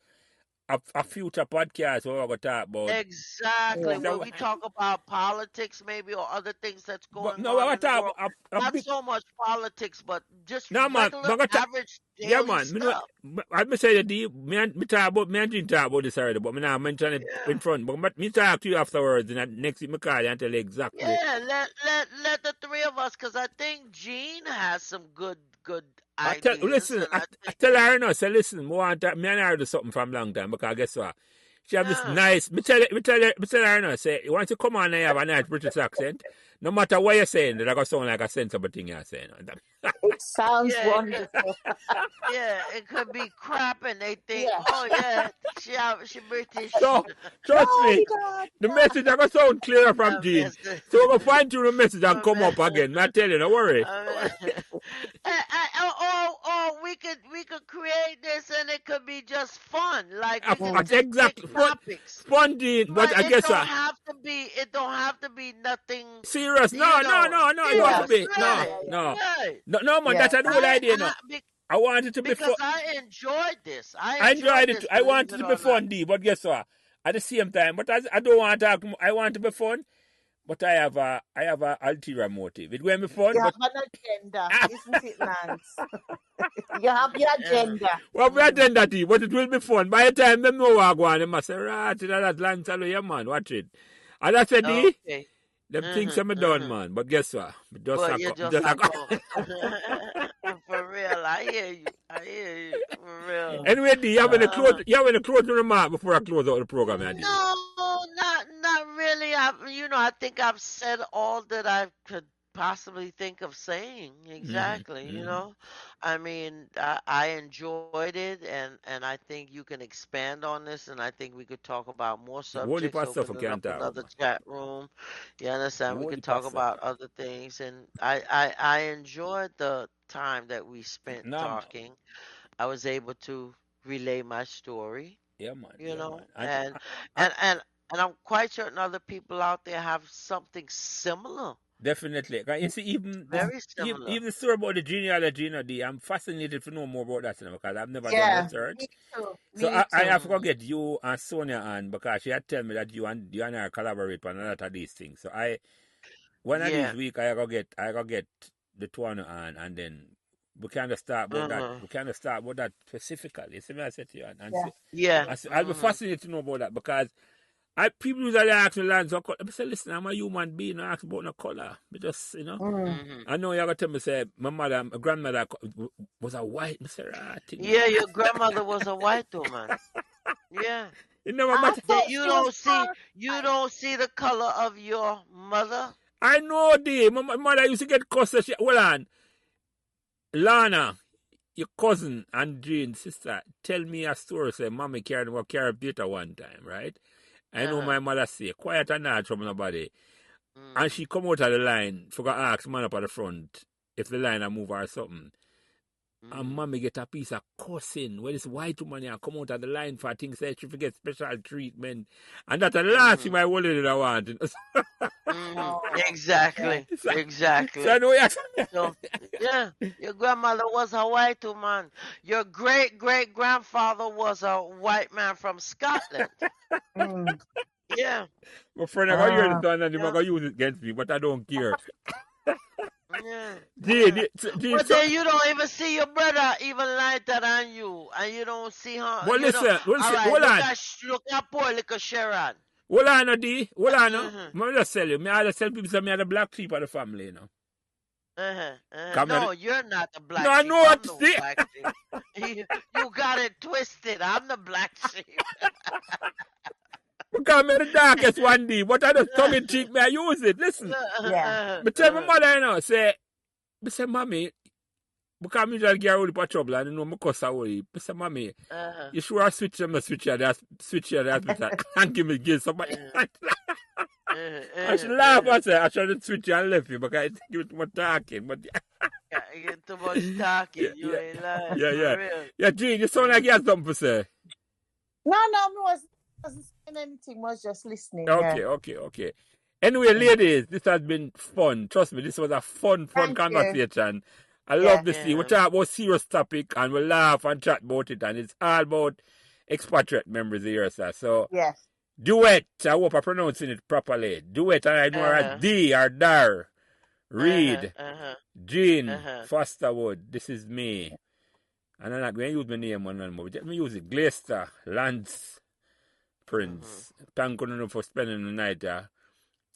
S1: a future podcast where we're going to talk about.
S3: Exactly.
S2: yeah,
S3: Where we talk about politics, maybe, or other things that's
S1: But
S3: going
S1: no, we're
S3: on
S1: going
S3: in
S1: to
S3: the
S1: talk
S3: world.
S1: a
S3: Not
S1: big.
S3: so much politics, but just
S1: No, man.
S3: regular,
S1: We're going to
S3: average,
S1: Yeah,
S3: daily
S1: man.
S3: stuff.
S1: I say that me talk about me and Jim talk about this already, but me now mention it
S3: Yeah.
S1: in front. But me talk to you afterwards, and next week me call you and tell you exactly.
S3: Yeah, let the three of us, because I think Gene has some good ideas,
S1: Listen,
S3: and
S1: I
S3: I think,
S1: tell her now, say listen, me and her do something from long time because guess what? She have this
S3: yeah,
S1: nice. Me tell her now, say once you come on and you have a nice British accent, no matter what you're saying, that I got sound like a sensible thing you're saying.
S2: it sounds
S3: yeah,
S2: wonderful.
S3: it could be crap, and they think,
S2: Yeah.
S3: oh yeah, she British.
S1: So trust me,
S2: Oh God,
S1: the
S2: no.
S1: message I got sound clear from
S3: I
S1: Gene.
S3: missed it.
S1: So we're gonna find you the message and
S3: I
S1: come
S3: missed
S1: up again. I tell you, don't worry.
S3: I mean, or we we could create this and it could be just fun. Like we could just pick
S1: Exactly.
S3: topics.
S1: Fun, Dean. But
S3: But
S1: I guess
S3: it don't have to be nothing,
S1: serious. No,
S3: you
S1: no,
S3: know,
S1: no, no. It don't have to
S3: serious,
S1: be. No,
S3: right?
S1: no.
S3: Right.
S1: No, man.
S2: Yeah.
S1: That's the whole idea, no. I want it to be fun.
S3: Because I enjoyed this.
S1: I enjoyed it.
S3: this,
S1: I want
S3: believe
S1: it to
S3: it
S1: be
S3: or
S1: fun,
S3: not.
S1: D. But guess what? At the same time, but I don't want to talk. I want it to be fun, but I have a ulterior motive. It will be fun.
S2: You
S1: But
S2: have an agenda, isn't it, Lance? You have your agenda.
S1: well, we attend that, D, but it will be fun. By the time them know what I go on, they must say, right, that Lance, yeah, man, watch it. As I said, D,
S3: Okay.
S1: them things I'm done, man. But guess what?
S3: But you just not go. For real, I hear you. For real.
S1: Anyway, D, you have any closing remark before I close out the program, D?
S3: No, not really. I think I've said all that I could possibly think of saying. Exactly. I mean, I enjoyed it, and I think you can expand on this, and I think we could talk about more subjects, opening up another chat room. You understand? We could talk about other things, and I enjoyed the time that we spent talking. I was able to relay my story.
S1: Yeah, man.
S3: And I'm quite certain other people out there have something similar.
S1: Definitely. You see, even
S3: Very similar.
S1: even the story about the genealogy, I'm fascinated to know more about that, because I've never done research.
S2: Me too.
S1: So I have to get you and Sonia on, because she had told me that you and I collaborate on a lot of these things. So one of these weeks I go get the two on, and then we kind of start about that. We kind of start about that specifically. You see me, I said to you, I'll be fascinated to know about that, because people usually ask me, Lance, I say, listen, I'm a human being. I ask about no color. But just, I know you're going to tell me, say, my grandmother was a white. I say,
S3: yeah, your grandmother was a white woman. Yeah.
S1: You never matter.
S3: You don't see the color of your mother?
S1: I know, D. My mother used to get cussed. Hold on. Lana, your cousin and Jean's sister, tell me a story. Say, Mommy carried Peter one time, right? I know my mother say, quiet and not trouble nobody. And she come out of the line, forgot to ask man up at the front if the line a move or something. And mommy get a piece of cussing where this white woman here come out of the line for things that she forget special treatment. And that's the last thing my wallet did I want.
S3: Exactly. Exactly.
S1: So I know
S3: So, yeah, your grandmother was a white woman. Your great-great-grandfather was a white man from Scotland. Yeah.
S1: My friend, I got hear this one and they're going to use it against me, but I don't care.
S3: Yeah.
S1: But
S3: then you don't even see your brother even lighter than you, and you don't see her.
S1: Well, listen,
S3: all right,
S1: hold on.
S3: Look at poor little Sharon.
S1: Hold on, D. Hold on. I just tell you. I just tell people that I the black sheep of the family,
S3: No, you're not the black sheep.
S1: No, I know what
S3: to say. You got it twisted. I'm the black sheep.
S1: Because I'm the darkest one, D. But I just tongue in cheek, I use it. Listen. But tell my mother, say, Mommy, because I'm usually get out of trouble and I cuss away. I say, Mommy, you sure I switch them, switch your hospital and give somebody. I should laugh and say, I should switch you and left you because I think you're too much talking. But
S3: you get too much talking. You ain't lying.
S1: Yeah, Jean, you sound like you had something to say.
S2: No, I wasn't saying anything. I was just listening.
S1: Okay. Anyway, ladies, this has been fun. Trust me, this was a fun conversation. I love to see. We talk about serious topic and we laugh and chat about it, and it's all about expatriate memories here, sir. So, Dewnette, I hope I'm pronouncing it properly. Dewnette, and I know her as D or Dar. Reed, Jean, Fosterwood, this is me. And I'm not going to use my name on that movie. Let me use it. Glaister, Lance, Prince. Thank you for spending the night there.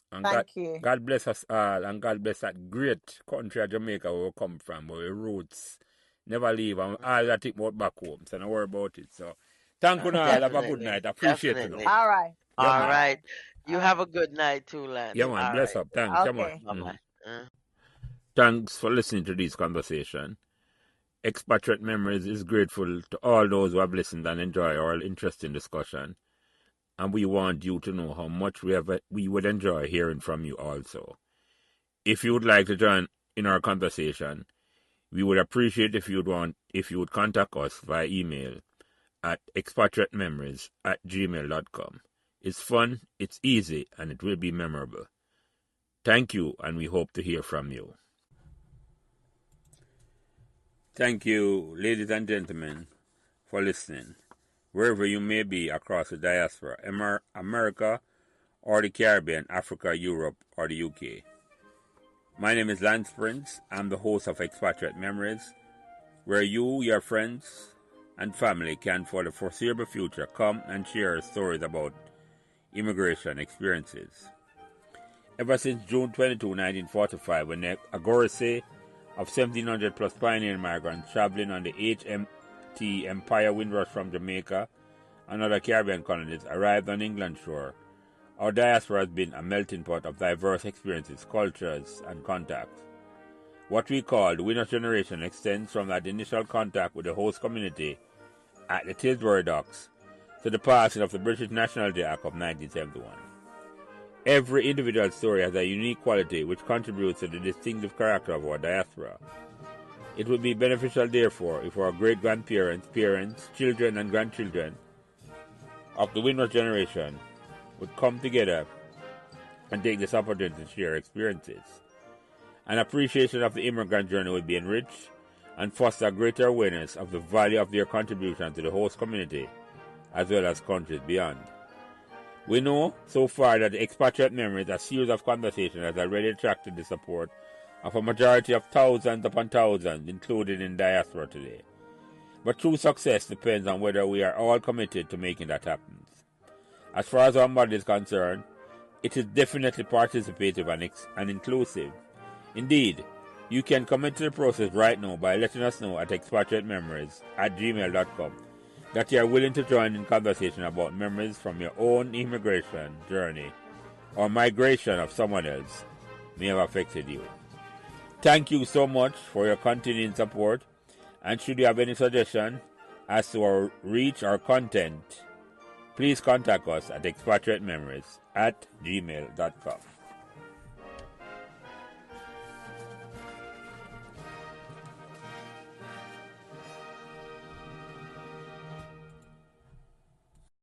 S1: And
S2: Thank you.
S1: God bless us all, and God bless that great country of Jamaica where we come from, where we roots never leave, and all that think about back home, so don't worry about it. So, thank you all. Have a good night. I appreciate it.
S2: All right.
S3: All right. You have a good night too, Lance.
S1: Yeah, man. Bless up. Thanks.
S2: Okay.
S1: Thanks for listening to this conversation. Expatriate Memories is grateful to all those who have listened and enjoyed our interesting discussion. And we want you to know how much we would enjoy hearing from you also. If you would like to join in our conversation, We would appreciate if you would contact us via email at expatriatememories@gmail.com. It's fun, it's easy, and it will be memorable. Thank you, and we hope to hear from you. Thank you, ladies and gentlemen, for listening, wherever you may be across the diaspora, America or the Caribbean, Africa, Europe, or the UK. My name is Lance Prince. I'm the host of Expatriate Memories, where you, your friends, and family can, for the foreseeable future, come and share stories about immigration experiences. Ever since June 22, 1945, when the Agorese of 1,700 plus pioneer migrants traveling on the HMT Empire Windrush from Jamaica and other Caribbean colonies arrived on England shore, our diaspora has been a melting pot of diverse experiences, cultures, and contacts. What we call the Windrush generation extends from that initial contact with the host community at the Tilbury Docks to the passing of the British Nationality Act of 1971. Every individual story has a unique quality which contributes to the distinctive character of our diaspora. It would be beneficial, therefore, if our great-grandparents, parents, children, and grandchildren of the Windrush generation would come together and take this opportunity to share experiences. An appreciation of the immigrant journey would be enriched and foster greater awareness of the value of their contribution to the host community as well as countries beyond. We know so far that the Expatriate Memories, a series of conversations, has already attracted the support of a majority of thousands upon thousands included in diaspora today. But true success depends on whether we are all committed to making that happen. As far as our model is concerned, it is definitely participative and inclusive. Indeed, you can commit to the process right now by letting us know at expatriatememories@gmail.com that you are willing to join in conversation about memories from your own immigration journey or migration of someone else may have affected you. Thank you so much for your continuing support, and should you have any suggestion as to our reach or content, please contact us at expatriatememories@gmail.com.